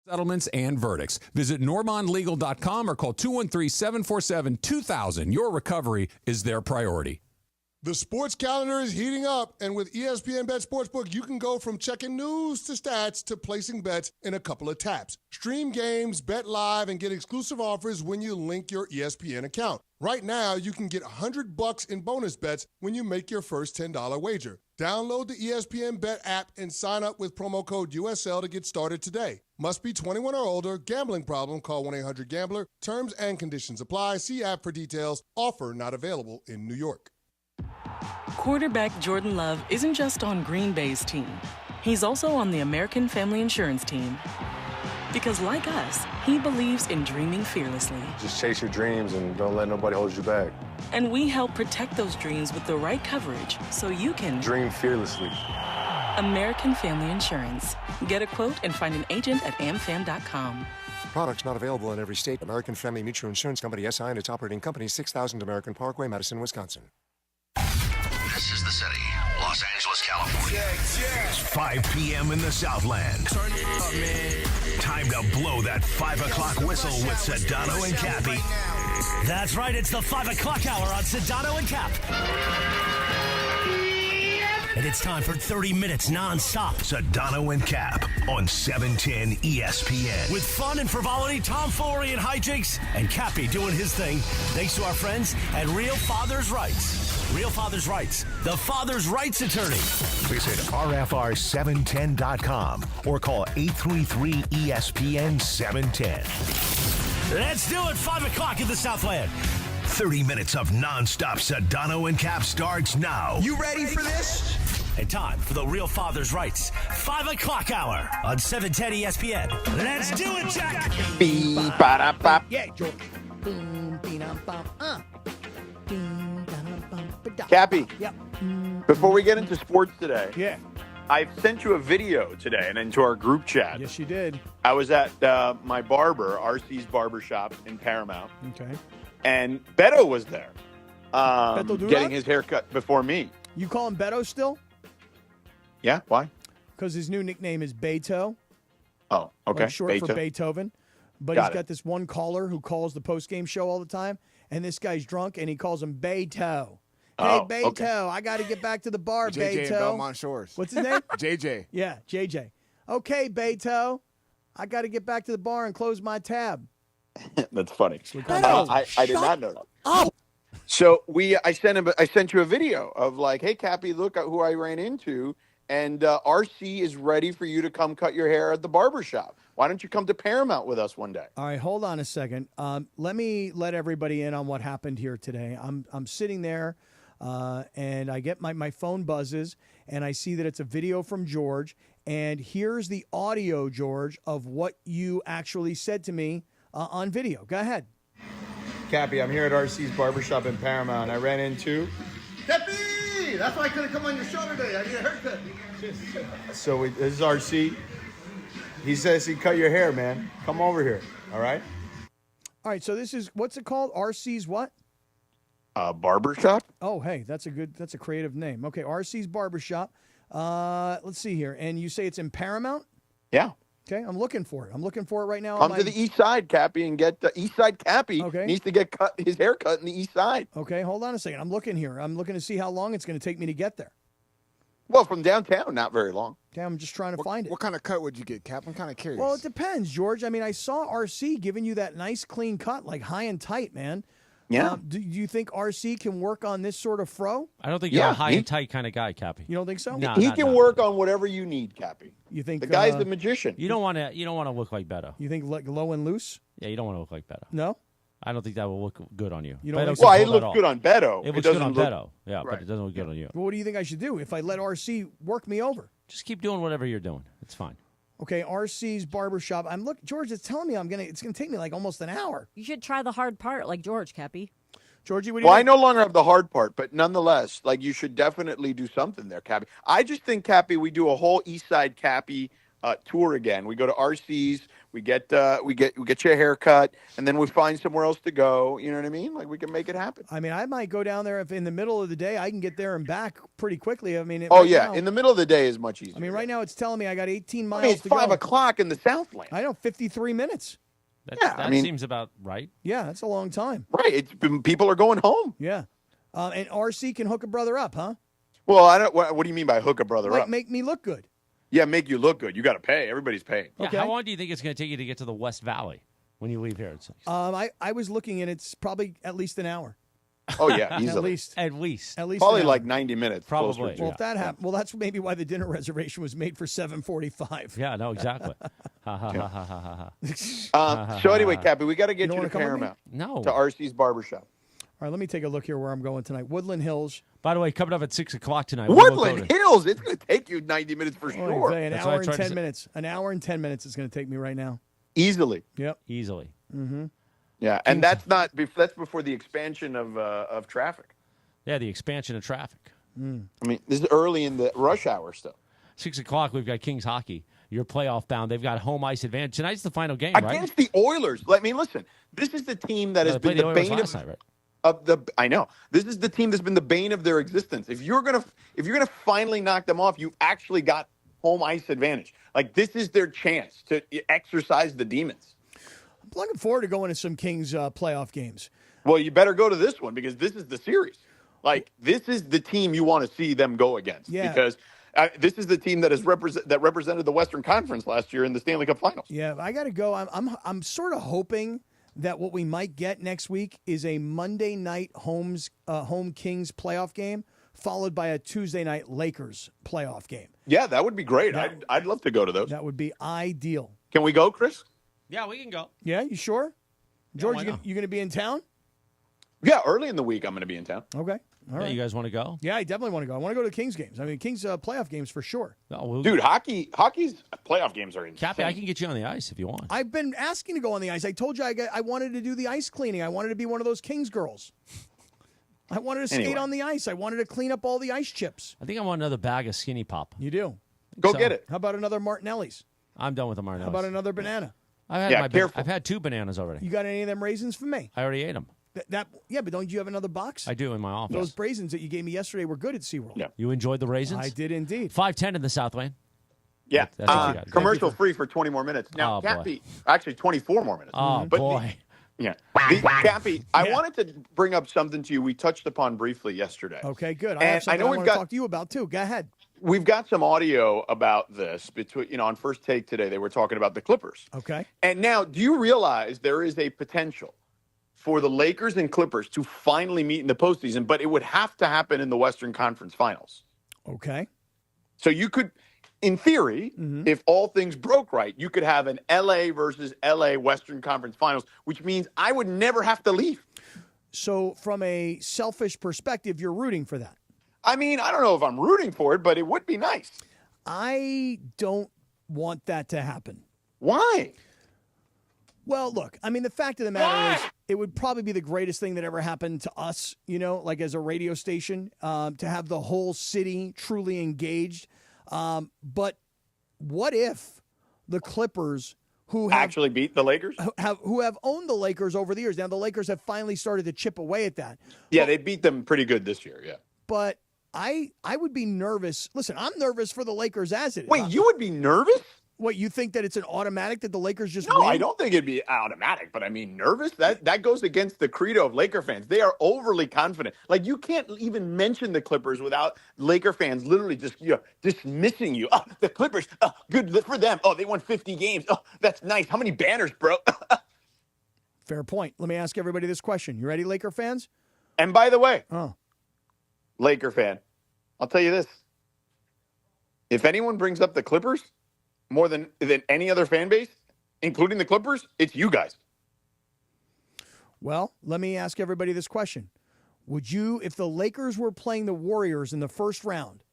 Settlements and verdicts. Visit normandlegal.com or call 213-747-2000. Your recovery is their priority. The sports calendar is heating up, and with ESPN Bet Sportsbook, you can go from checking news to stats to placing bets in a couple of taps. Stream games, bet live, and get exclusive offers when you link your ESPN account. Right now, you can get $100 in bonus bets when you make your first $10 wager. Download the ESPN Bet app and sign up with promo code USL to get started today. Must be 21 or older. Gambling problem? Call 1-800-GAMBLER. Terms and conditions apply. See app for details. Offer not available in New York. Quarterback Jordan Love isn't just on Green Bay's team. He's also on the American Family Insurance team. Because like us, he believes in dreaming fearlessly. Just chase your dreams and don't let nobody hold you back. And we help protect those dreams with the right coverage so you can Dream fearlessly. American Family Insurance. Get a quote and find an agent at amfam.com. Products not available in every state. American Family Mutual Insurance Company, SI, and its operating company, 6000 American Parkway, Madison, Wisconsin. This is the city, Los Angeles, California. It's 5 p.m. in the Southland. Turn it up, man. Time to blow that 5 o'clock whistle with Sedano and Cappy. That's right, it's the 5 o'clock hour on Sedano and Cap. And it's time for 30 minutes non-stop. Sedano and Cap on 710 ESPN. With fun and frivolity, tomfoolery and hijinks, and Cappy doing his thing, thanks to our friends at Real Father's Rights. Real Father's Rights, the father's rights attorney. Visit rfr710.com or call 833-ESPN-710. Let's do it, 5 o'clock in the Southland. 30 minutes of non-stop Sedano and Cap starts now. You ready for this? And time for the Real Father's Rights 5 o'clock hour on 710 ESPN. Let's do it, Jack! Yeah, George. Cappy, Yep. before we get into sports today, Yeah. I've sent you a video today and into our group chat. Yes, you did. I was at my barber, RC's barbershop in Paramount, Okay. and Beto was there Beto Duran? getting his haircut before me. You call him Beto still? Yeah, why? Because his new nickname is Beto. Oh, okay. Like short for Beto. Beethoven. But Got he's it. got this one caller who calls the post-game show all the time, and this guy's drunk, and he calls him Beto. Hey, Oh, Beto, okay. I got to get back to the bar, JJ in Beto. Belmont Shores. What's his name? JJ. Yeah, JJ. Okay, Beto, I got to get back to the bar and close my tab. That's funny. Beto, I did not know that. So I sent you a video of like, hey, Cappy, look at who I ran into, and RC is ready for you to come cut your hair at the barbershop. Why don't you come to Paramount with us one day? All right, hold on a second. Let me let everybody in on what happened here today. I'm sitting there, and I get my phone buzzes, and I see that it's a video from George. And here's the audio, George, of what you actually said to me on video. Go ahead. Cappy, I'm here at RC's barbershop in Paramount. I ran into... Cappy! That's why I couldn't come on your show today. I need a haircut. So this is RC. He says he cut your hair, man. Come over here, all right? All right, so this is, what's it called? RC's what? Barbershop? Oh, hey, that's a creative name. Okay, RC's Barbershop. Let's see here. And you say it's in Paramount? Yeah. Okay, I'm looking for it. I'm looking for it right now. Come to the east side, Cappy, and get the east side Cappy. Okay. Needs to get his hair cut in the east side. Okay, hold on a second. I'm looking here. I'm looking to see how long it's going to take me to get there. Well, from downtown, not very long. Okay, I'm just trying to find it. What kind of cut would you get, Cap? I'm kind of curious. Well, it depends, George. I mean, I saw RC giving you that nice, clean cut, like high and tight, man. Yeah. Do you think RC can work on this sort of fro? I don't think you're a high and tight kind of guy, Cappy. You don't think so? No, He can work on whatever you need, Cappy. You think the guy's the magician? You don't want to look like Beto. You think like low and loose? Yeah, you don't want to look like Beto. No. I don't think that will look good on you. You don't Beto think can Well, it pull that looks off. good on Beto. It looks good on doesn't Beto. Yeah, Right. but it doesn't look good on you. Well, what do you think I should do if I let RC work me over? Just keep doing whatever you're doing. It's fine. Okay, RC's Barbershop. George is telling me it's gonna take me like almost an hour. You should try the hard part like George, Cappy. Georgie, what do you Well, I think? no longer have the hard part, but nonetheless, like you should definitely do something there, Cappy. I just think, Cappy, we do a whole East Side Cappy tour again. We go to RC's, we get your hair cut, and then we find somewhere else to go. You know what I mean? Like we can make it happen. I mean, I might go down there if in the middle of the day I can get there and back pretty quickly. I mean, Oh right yeah, now- in the middle of the day is much easier. I mean, right now it's telling me I got 18 I miles mean, it's to 5 go. o'clock in the Southland. I know, 53 minutes. That seems about right. Yeah, that's a long time. Right. It's been, people are going home. Yeah. And RC can hook a brother up, huh? Well, I don't. What do you mean by hook a brother Like up? make me look good. Yeah, make you look good. You got to pay. Everybody's paying. Yeah, Okay. how long do you think it's going to take you to get to the West Valley when you leave here? I was looking and it's probably at least an hour. Oh yeah, easily. At least. Probably an like hour. 90 minutes. Probably. closer to. Well, if that happened, well, that's maybe why the dinner reservation was made for 7:45. Yeah, no, exactly. Ha, ha, ha, ha, ha, ha. So anyway, Cappy, we got to get You you, don't to wanna come with me? Paramount. No. To RC's Barbershop. All right, let me take a look here where I'm going tonight. Woodland Hills. By the way, coming up at 6 o'clock tonight. Woodland Hills. It's going to take you 90 minutes for sure. An hour and 10 minutes. An hour and 10 minutes it's going to take me right now. Easily. Yep. Easily. Mm-hmm. Yeah, and that's before the expansion of traffic. Yeah, the expansion of traffic. I mean, this is early in the rush hour stuff. 6 o'clock, we've got Kings hockey. You're playoff bound. They've got home ice advantage. Tonight's the final game, right? Against the Oilers. I mean, listen, this is the team that has been the bane last night, right? I know. This is the team that's been the bane of their existence. If you're gonna finally knock them off, you actually got home ice advantage. Like, this is their chance to exercise the demons. I'm looking forward to going to some Kings playoff games. Well, you better go to this one because this is the series. Like, this is the team you want to see them go against. Yeah. Because this is the team that represented the Western Conference last year in the Stanley Cup Finals. Yeah, I got to go. I'm sort of hoping that what we might get next week is a Monday night home Kings playoff game, followed by a Tuesday night Lakers playoff game. Yeah, that would be great. I'd love to go to those. That would be ideal. Can we go, Chris? Yeah, we can go. Yeah, you sure? George, why you not? going to be in town? Yeah, early in the week I'm going to be in town. Okay. All right. You guys want to go? Yeah, I definitely want to go. I want to go to Kings games. I mean, Kings playoff games for sure. Dude, hockey's playoff games are insane. Cappy, I can get you on the ice if you want. I've been asking to go on the ice. I told you I wanted to do the ice cleaning. I wanted to be one of those Kings girls. I wanted to skate on the ice. I wanted to clean up all the ice chips. I think I want another bag of Skinny Pop. You do? Go get it. How about another Martinelli's? I'm done with the Martinelli's. How about another banana? I've had 2 bananas already. You got any of them raisins for me? I already ate them. Yeah, but don't you have another box? I do in my office. Those raisins that you gave me yesterday were good at SeaWorld. Yeah. You enjoyed the raisins? I did indeed. 5:10 in the South Lane. Yeah. That's what you got. Commercial free for 20 more minutes. Now, Oh, Cappy, actually 24 more minutes. Oh, boy. Cappy, I wanted to bring up something to you we touched upon briefly yesterday. Okay, good. I have something I want to talk to you about, too. Go ahead. We've got some audio about this between, on First Take today. They were talking about the Clippers. Okay. And now, do you realize there is a potential for the Lakers and Clippers to finally meet in the postseason, but it would have to happen in the Western Conference Finals? Okay. So you could, in theory, if all things broke right, you could have an LA versus LA Western Conference Finals, which means I would never have to leave. So from a selfish perspective, you're rooting for that? I mean, I don't know if I'm rooting for it, but it would be nice. I don't want that to happen. Why? Well, look, I mean, the fact of the matter is it would probably be the greatest thing that ever happened to us, like as a radio station, to have the whole city truly engaged. But what if the Clippers, who have actually beat the Lakers, who have owned the Lakers over the years, now the Lakers have finally started to chip away at that. Yeah, they beat them pretty good this year, yeah. But I would be nervous. Listen, I'm nervous for the Lakers as it is. Wait, you would be nervous? What, you think that it's an automatic that the Lakers just No, win? I don't think it'd be automatic, but I mean, nervous? That goes against the credo of Laker fans. They are overly confident. Like, you can't even mention the Clippers without Laker fans literally just dismissing you. Oh, the Clippers, good for them. Oh, they won 50 games. Oh, that's nice. How many banners, bro? Fair point. Let me ask everybody this question. You ready, Laker fans? And by the way, Laker fan, I'll tell you this. If anyone brings up the Clippers more than any other fan base, including the Clippers, it's you guys. Well, let me ask everybody this question. Would you, if the Lakers were playing the Warriors in the first round,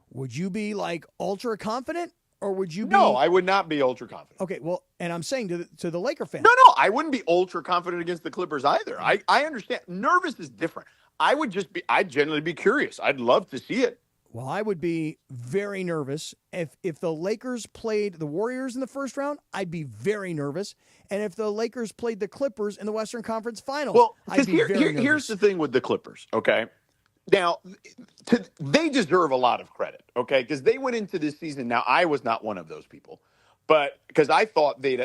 would you be like ultra confident or would you be? No, I would not be ultra confident. Okay, well, and I'm saying to the Laker fans. No, I wouldn't be ultra confident against the Clippers either. I understand. Nervous is different. I'd generally be curious. I'd love to see it. Well, I would be very nervous. If the Lakers played the Warriors in the first round, I'd be very nervous. And if the Lakers played the Clippers in the Western Conference Finals, I'd be very nervous. Here's the thing with the Clippers, okay? Now, they deserve a lot of credit, okay? Because they went into this season. Now, I was not one of those people, but because I thought they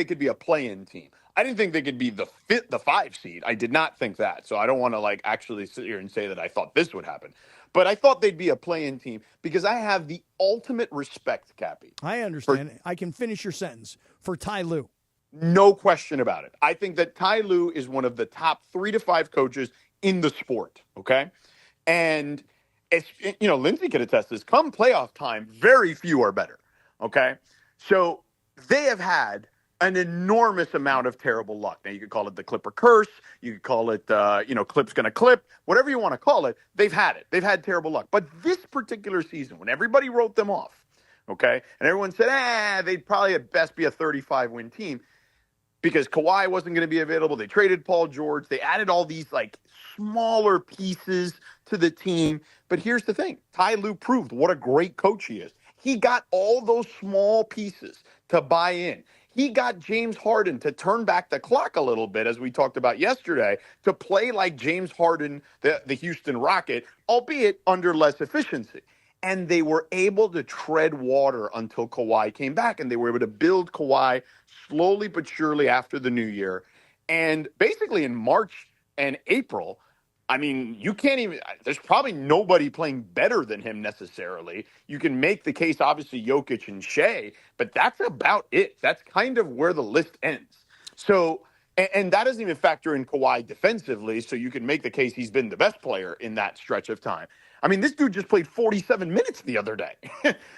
could be a play-in team. I didn't think they could be the 5 seed. I did not think that. So I don't want to actually sit here and say that I thought this would happen. But I thought they'd be a play-in team because I have the ultimate respect, Cappy. I understand. I can finish your sentence. For Ty Lue. No question about it. I think that Ty Lue is one of the top 3 to 5 coaches in the sport, okay? And, Lindsay could attest this. Come playoff time, very few are better, okay? So they have had an enormous amount of terrible luck. Now, you could call it the Clipper curse. You could call it, Clip's going to clip. Whatever you want to call it, they've had it. They've had terrible luck. But this particular season, when everybody wrote them off, okay, and everyone said, they'd probably at best be a 35-win team because Kawhi wasn't going to be available. They traded Paul George. They added all these, smaller pieces to the team. But here's the thing. Ty Lue proved what a great coach he is. He got all those small pieces to buy in. He got James Harden to turn back the clock a little bit, as we talked about yesterday, to play like James Harden, the Houston Rocket, albeit under less efficiency. And they were able to tread water until Kawhi came back, and they were able to build Kawhi slowly but surely after the new year. And basically in March and April, you can't even – there's probably nobody playing better than him necessarily. You can make the case, obviously, Jokic and Shea, but that's about it. That's kind of where the list ends. So – and that doesn't even factor in Kawhi defensively, so you can make the case he's been the best player in that stretch of time. This dude just played 47 minutes the other day.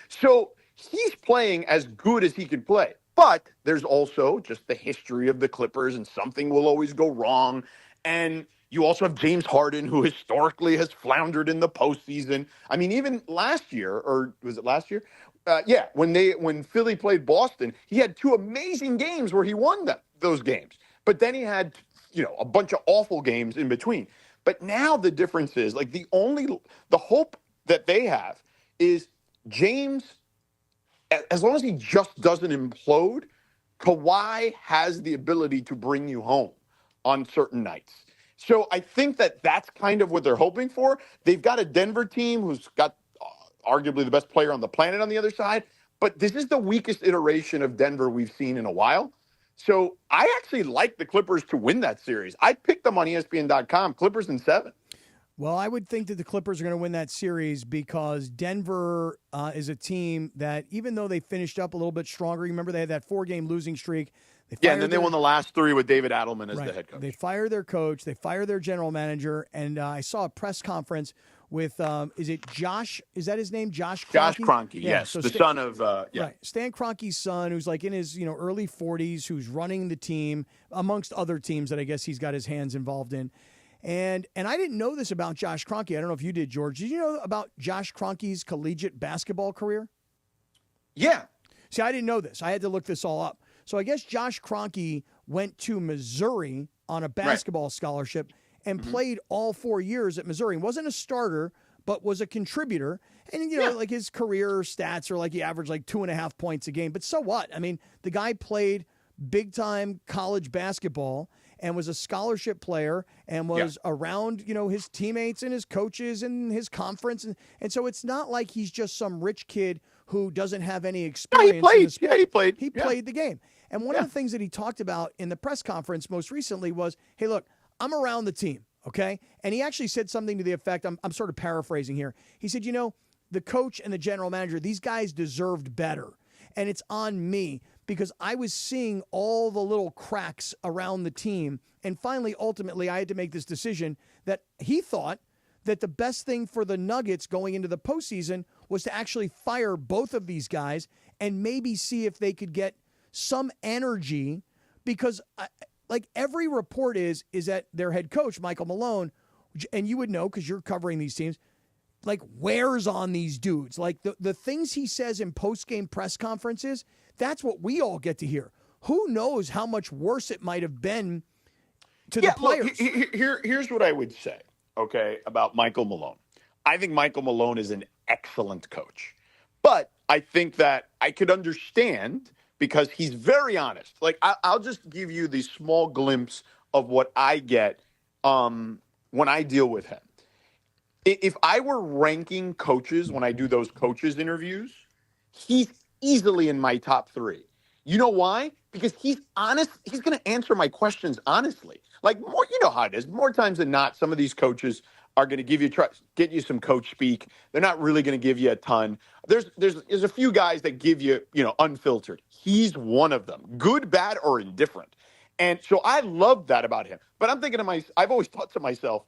So he's playing as good as he can play. But there's also just the history of the Clippers, and something will always go wrong. And you also have James Harden, who historically has floundered in the postseason. Even last year, or was it last year? When Philly played Boston, he had 2 amazing games where he won those games. But then he had, a bunch of awful games in between. But now the difference is, the hope that they have is James, as long as he just doesn't implode, Kawhi has the ability to bring you home on certain nights. So I think that's kind of what they're hoping for. They've got a Denver team who's got arguably the best player on the planet on the other side, but this is the weakest iteration of Denver we've seen in a while. So I actually like the Clippers to win that series. I picked them on ESPN.com, Clippers in 7. Well, I would think that the Clippers are going to win that series because Denver is a team that, even though they finished up a little bit stronger, remember they had that 4-game losing streak. And then they won the last 3 with David Adelman as the head coach. They fired their coach. They fired their general manager. And I saw a press conference with, is it Josh? Is that his name? Josh Kroenke? Josh Kroenke, yes. So son of, Right. Stan Kroenke's son, who's in his, early 40s, who's running the team, amongst other teams that I guess he's got his hands involved in. And I didn't know this about Josh Kroenke. I don't know if you did, George. Did you know about Josh Kroenke's collegiate basketball career? Yeah. See, I didn't know this. I had to look this all up. So I guess Josh Kroenke went to Missouri on a basketball scholarship and played all 4 years at Missouri. He wasn't a starter, but was a contributor. And, his career stats are he averaged 2.5 points a game. But so what? The guy played big-time college basketball and was a scholarship player and was around, his teammates and his coaches and his conference. And so it's not like he's just some rich kid who doesn't have any experience. No, he played. In the sport. He played. He played the game. And one of the things that he talked about in the press conference most recently was, hey, look, I'm around the team, okay? And he actually said something to the effect, I'm sort of paraphrasing here. He said, the coach and the general manager, these guys deserved better. And it's on me because I was seeing all the little cracks around the team. And finally, ultimately, I had to make this decision that he thought that the best thing for the Nuggets going into the postseason was to actually fire both of these guys and maybe see if they could get some energy because every report is that their head coach, Michael Malone, and you would know because you're covering these teams, wears on these dudes. The things he says in post-game press conferences, that's what we all get to hear. Who knows how much worse it might have been to the players. Look, here's what I would say, okay, about Michael Malone. I think Michael Malone is an excellent coach. But I think that I could understand because he's very honest. I'll just give you the small glimpse of what I get when I deal with him. If I were ranking coaches when I do those coaches interviews, he's easily in my top 3. You know why? Because he's honest. He's going to answer my questions honestly. More, you know how it is. More times than not, some of these coaches are going to get you some coach speak. They're not really going to give you a ton. There's a few guys that give you, unfiltered. He's one of them, good, bad, or indifferent. And so I love that about him. But I'm thinking I've always thought to myself,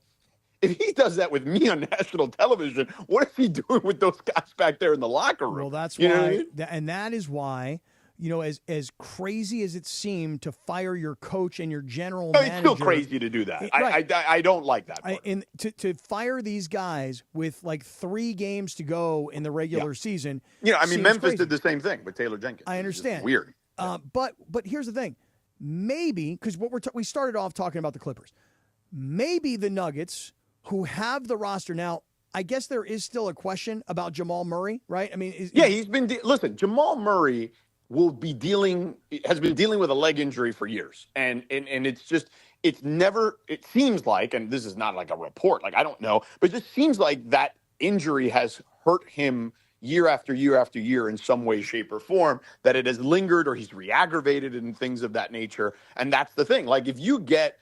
if he does that with me on national television, what is he doing with those guys back there in the locker room? Well, that's why, and that is why as crazy as it seemed to fire your coach and your general No, manager. it's still crazy to do that. Right. I don't like that part. And to fire these guys with like 3 games to go in the regular season. Seems Memphis crazy. did the same thing with Taylor Jenkins. I It's understand. just weird. But here's the thing. Maybe, because we started off talking about the Clippers. Maybe the Nuggets, who have the roster now, I guess there is still a question about Jamal Murray, right? I mean, he's been listen. Jamal Murray has been dealing with a leg injury for years, and it seems like, and this is not like a report, like I don't know, but it just seems like that injury has hurt him year after year after year in some way, shape, or form, that it has lingered or he's re-aggravated and things of that nature. And that's the thing. Like, if you get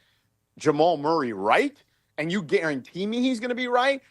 Jamal Murray right and you guarantee me he's going to be right,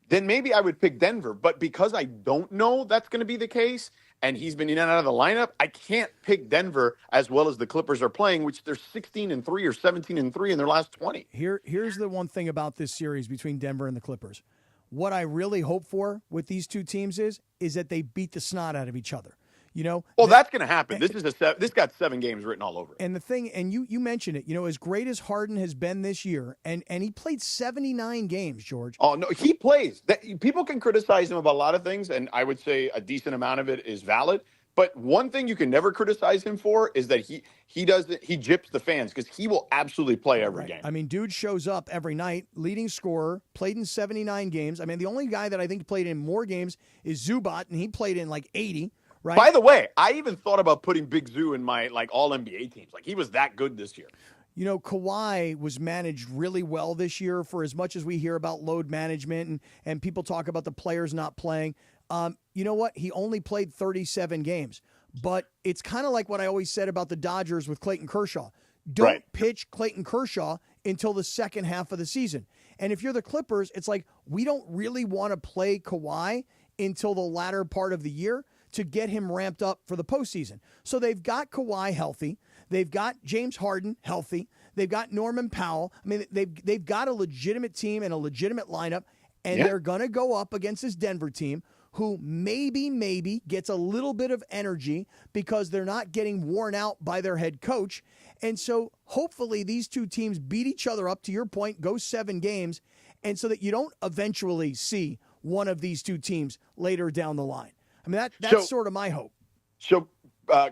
then maybe I would pick Denver. But because I don't know that's going to be the case, and he's been in and out of the lineup, I can't pick Denver as well as the Clippers are playing, which they're 16-3 or 17-3 in their last 20. Here's the one thing about this series between Denver and the Clippers. What I really hope for with these two teams is that they beat the snot out of each other. Well, that's going to happen. This got 7 games written all over it. And the thing, and you mentioned it, as great as Harden has been this year, and he played 79 games, George. Oh, no, he plays. People can criticize him about a lot of things, and I would say a decent amount of it is valid. But one thing you can never criticize him for is that he gyps the fans, because he will absolutely play every game. I mean, dude shows up every night, leading scorer, played in 79 games. I mean, the only guy that I think played in more games is Zubac, and he played in like 80. Right? By the way, I even thought about putting Big Zoo in my all NBA teams. Like, he was that good this year. Kawhi was managed really well this year, for as much as we hear about load management and people talk about the players not playing. You know what? He only played 37 games. But it's kind of like what I always said about the Dodgers with Clayton Kershaw. Don't pitch Clayton Kershaw until the second half of the season. And if you're the Clippers, it's like, we don't really want to play Kawhi until the latter part of the year to get him ramped up for the postseason. So they've got Kawhi healthy. They've got James Harden healthy. They've got Norman Powell. I mean, they've got a legitimate team and a legitimate lineup, and they're going to go up against this Denver team who maybe gets a little bit of energy because they're not getting worn out by their head coach. And so hopefully these two teams beat each other up, to your point, go 7 games, and so that you don't eventually see one of these two teams later down the line. I mean, that's sort of my hope. So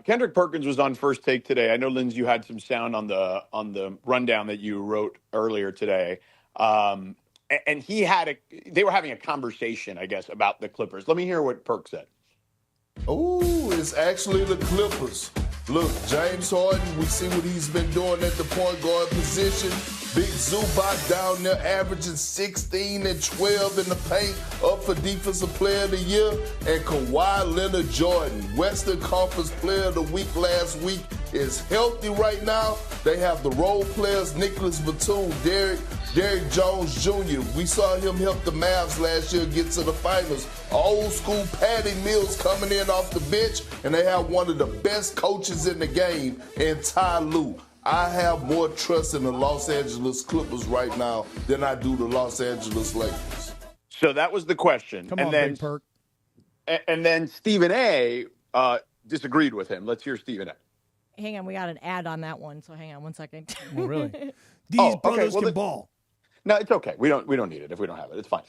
Kendrick Perkins was on First Take today. I know, Lindsay, you had some sound on the rundown that you wrote earlier today. And they were having a conversation, I guess, about the Clippers. Let me hear what Perk said. Oh, it's actually the Clippers. Look, James Harden, we see what he's been doing at the point guard position. Big Zubac down there averaging 16 and 12 in the paint, up for Defensive Player of the Year. And Kawhi Leonard Jordan, Western Conference Player of the Week last week, is healthy right now. They have the role players, Nicholas Batum, Derrick Jones Jr. We saw him help the Mavs last year get to the finals. Old school Patty Mills coming in off the bench, and they have one of the best coaches in the game in Ty Lue. I have more trust in the Los Angeles Clippers right now than I do the Los Angeles Lakers. So that was the question. Come on, Big Perk. And then Stephen A. Disagreed with him. Let's hear Stephen A. Hang on, we got an ad on that one, so hang on 1 second. Oh, really? These brothers can ball. No, it's okay. We don't need it if we don't have it. It's fine.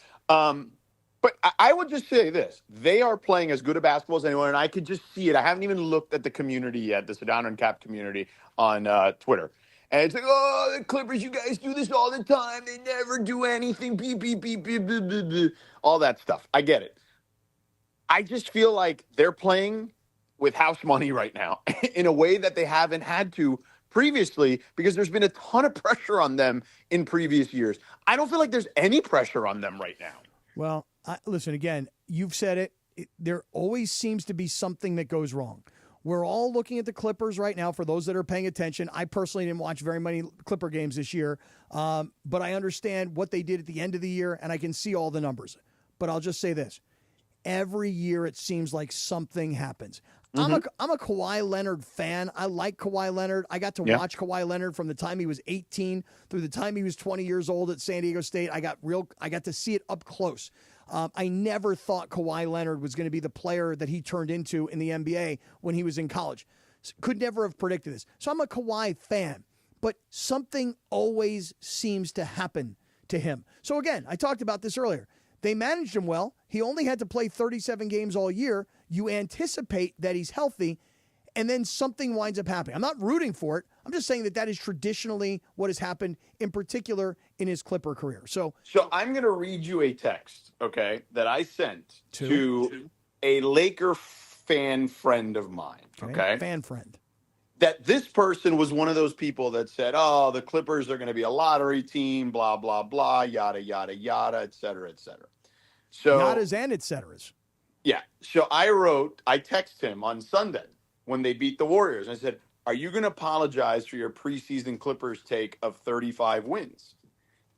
But I would just say this. They are playing as good a basketball as anyone, and I could just see it. I haven't even looked at the community yet, the Sedano Kap community on Twitter. And it's like, oh, the Clippers, you guys do this all the time. They never do anything. Beep, beep, beep, beep, beep, beep, beep. All that stuff. I get it. I just feel like they're playing with house money right now in a way that they haven't had to previously, because there's been a ton of pressure on them in previous years. I don't feel like there's any pressure on them right now. Well, listen, again, you've said it. There always seems to be something that goes wrong. We're all looking at the Clippers right now, for those that are paying attention. I personally didn't watch very many Clipper games this year, but I understand what they did at the end of the year, and I can see all the numbers. But I'll just say this. Every year it seems like something happens. Mm-hmm. I'm a Kawhi Leonard fan. I like Kawhi Leonard. I got to watch Kawhi Leonard from the time he was 18 through the time he was 20 years old at San Diego State. I got to see it up close. I never thought Kawhi Leonard was going to be the player that he turned into in the NBA when he was in college. Could never have predicted this. So I'm a Kawhi fan, but something always seems to happen to him. So again, I talked about this earlier. They managed him well. He only had to play 37 games all year. You anticipate that he's healthy, and then something winds up happening. I'm not rooting for it. I'm just saying that is traditionally what has happened, in particular in his Clipper career. So I'm going to read you a text, okay, that I sent to a Laker fan friend of mine, okay? Fan friend. That this person was one of those people that said, oh, the Clippers are going to be a lottery team, blah, blah, blah, yada, yada, yada, et cetera, et cetera. So, Yadas and et ceteras. Yeah. So I texted him on Sunday when they beat the Warriors. I said, are you going to apologize for your preseason Clippers take of 35 wins?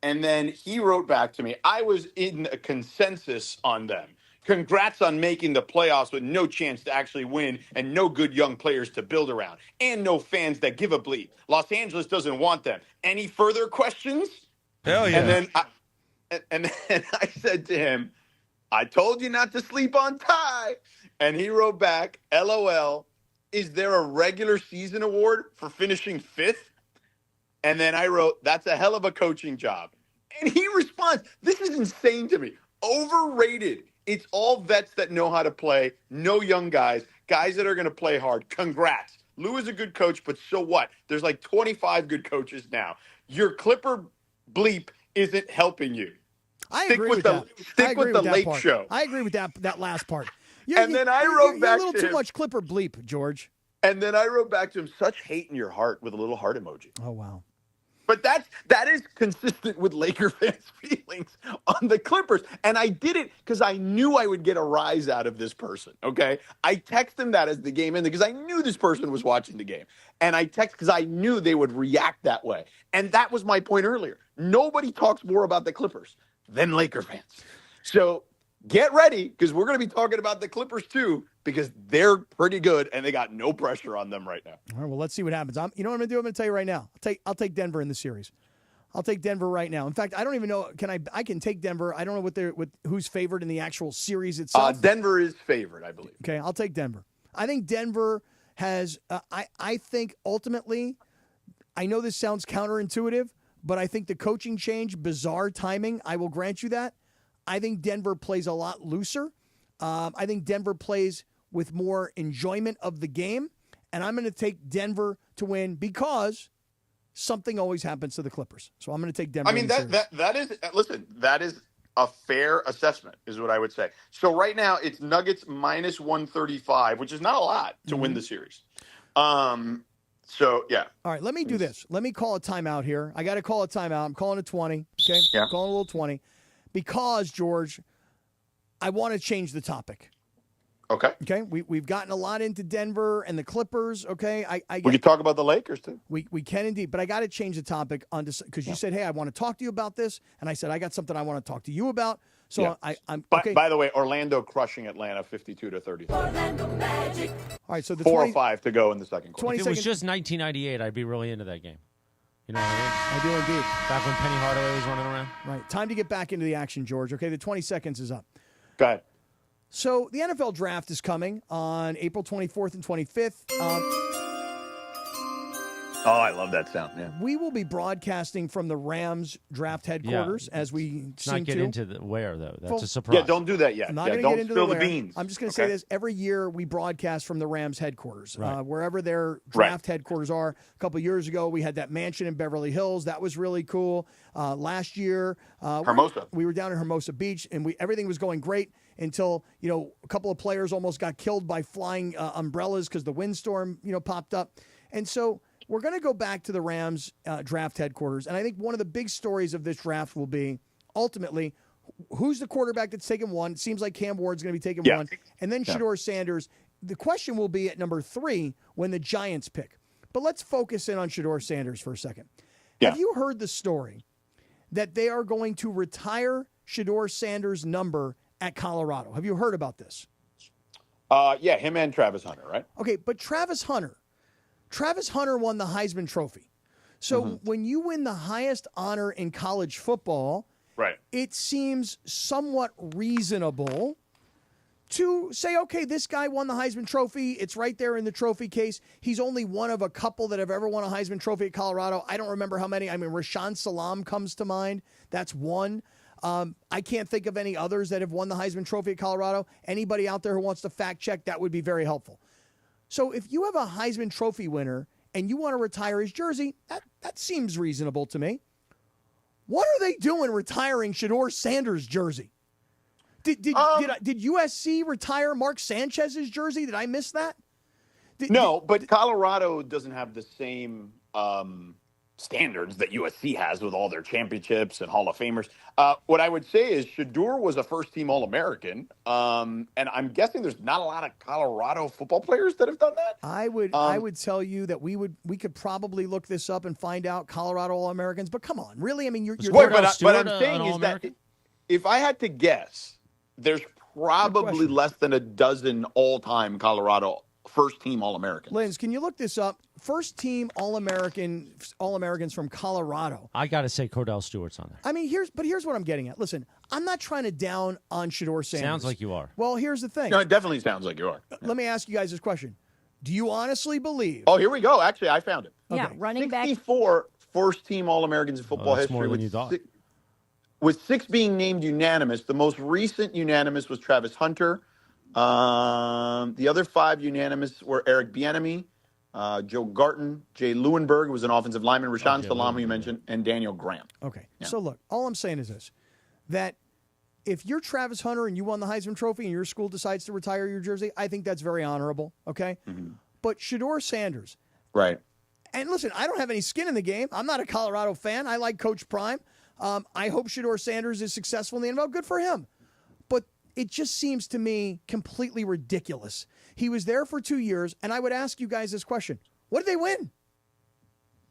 And then he wrote back to me, I was in a consensus on them. Congrats on making the playoffs with no chance to actually win and no good young players to build around and no fans that give a bleep. Los Angeles doesn't want them. Any further questions? Hell yeah. And then I said to him, I told you not to sleep on Ty. And he wrote back, LOL, is there a regular season award for finishing 5th? And then I wrote, that's a hell of a coaching job. And he responds, this is insane to me. Overrated. It's all vets that know how to play, no young guys that are going to play hard. Congrats. Lou is a good coach, but so what? There's like 25 good coaches now. Your Clipper bleep isn't helping you. I agree with that. Stick with the late part. show. I agree with that last part. Then I wrote back a little to too him, much Clipper bleep, George. And then I wrote back to him, such hate in your heart with a little heart emoji. Oh, wow. But that is consistent with Laker fans' feelings on the Clippers. And I did it because I knew I would get a rise out of this person, okay? I texted him that as the game ended because I knew this person was watching the game. And I texted because I knew they would react that way. And that was my point earlier. Nobody talks more about the Clippers than Laker fans. So get ready because we're going to be talking about the Clippers too because they're pretty good and they got no pressure on them right now. All right, well, let's see what happens. You know what I'm going to do? I'm going to tell you right now. I'll take Denver in the series. I'll take Denver right now. In fact, I don't even know. I can take Denver. I don't know who's favored in the actual series itself. Denver is favored, I believe. Okay, I'll take Denver. I think Denver has. I think ultimately, I know this sounds counterintuitive, but I think the coaching change, bizarre timing. I will grant you that. I think Denver plays a lot looser. I think Denver plays with more enjoyment of the game, and I'm going to take Denver to win because something always happens to the Clippers. So I'm going to take Denver. I mean, that is a fair assessment is what I would say. So right now it's Nuggets minus 135, which is not a lot to win the series. So, yeah. All right, let me do this. Let me call a timeout here. I got to call a timeout. I'm calling a 20, okay? Yeah. I'm calling a little 20 because, George, I want to change the topic. Okay. Okay, we've gotten a lot into Denver and the Clippers, okay? We can talk about the Lakers, too. We can indeed, but I got to change the topic because you said, hey, I want to talk to you about this, and I said, I got something I want to talk to you about. So I'm okay. By the way, Orlando crushing Atlanta 52-33. Orlando Magic. All right, so the 4:05 to go in the second quarter. If it was just 1998, I'd be really into that game. You know what I mean? I do indeed. Back when Penny Hardaway was running around. Right. Time to get back into the action, George. Okay, the 20 seconds is up. Go ahead. So the NFL draft is coming on April 24th and 25th. Oh, I love that sound. Yeah. We will be broadcasting from the Rams draft headquarters as we seem not get to. into the where, though. That's a surprise. Yeah, don't do that yet. I'm not going to don't get into spill the the where. beans. I'm just going to say this. Every year we broadcast from the Rams headquarters, wherever their draft headquarters are. A couple of years ago, we had that mansion in Beverly Hills. That was really cool. Last year, Hermosa. We were down in Hermosa Beach, and everything was going great until, a couple of players almost got killed by flying umbrellas because the windstorm, popped up. And so we're going to go back to the Rams draft headquarters. And I think one of the big stories of this draft will be ultimately who's the quarterback that's taken one. It seems like Cam Ward's going to be taking one. And then Shedeur Sanders. The question will be at number 3 when the Giants pick. But let's focus in on Shedeur Sanders for a second. Yeah. Have you heard the story that they are going to retire Shedeur Sanders' number at Colorado? Have you heard about this? Yeah, him and Travis Hunter, right? Okay, but Travis Hunter won the Heisman Trophy. So when you win the highest honor in college football, right, it seems somewhat reasonable to say, okay, this guy won the Heisman Trophy. It's right there in the trophy case. He's only one of a couple that have ever won a Heisman Trophy at Colorado. I don't remember how many. I mean, Rashaan Salam comes to mind. That's one. I can't think of any others that have won the Heisman Trophy at Colorado. Anybody out there who wants to fact check, that would be very helpful. So if you have a Heisman Trophy winner and you want to retire his jersey, that seems reasonable to me. What are they doing retiring Shedeur Sanders' jersey? Did USC retire Mark Sanchez's jersey? Did I miss that? No, but Colorado doesn't have the same standards that USC has with all their championships and Hall of Famers. What I would say is Shedeur was a first-team All-American, and I'm guessing there's not a lot of Colorado football players that have done that. I would tell you that we could probably look this up and find out Colorado All-Americans. But come on, really? I mean, you're what I'm saying is that if I had to guess, there's probably less than a dozen all-time Colorado first-team All-Americans. Linz, can you look this up? First-team All-Americans from Colorado. I got to say Cordell Stewart's on there. I mean, here's what I'm getting at. Listen, I'm not trying to down on Shedeur Sanders. Sounds like you are. Well, here's the thing. No, it definitely sounds like you are. Let me ask you guys this question. Do you honestly believe? Oh, here we go. Actually, I found it. Yeah, running back. 64 first-team All-Americans in football that's history. more than you thought. With 6 being named unanimous, the most recent unanimous was Travis Hunter. The other 5 unanimous were Eric Bieniemy, Joe Garton, Jay Lewinberg, who was an offensive lineman, Rashaan Salam, who you mentioned, and Daniel Graham. Okay. Yeah. So, look, all I'm saying is this, that if you're Travis Hunter and you won the Heisman Trophy and your school decides to retire your jersey, I think that's very honorable, okay? Mm-hmm. But Shedeur Sanders. Right. And listen, I don't have any skin in the game. I'm not a Colorado fan. I like Coach Prime. I hope Shedeur Sanders is successful in the NFL. Good for him. But it just seems to me completely ridiculous. He was there for 2 years, and I would ask you guys this question. What did they win?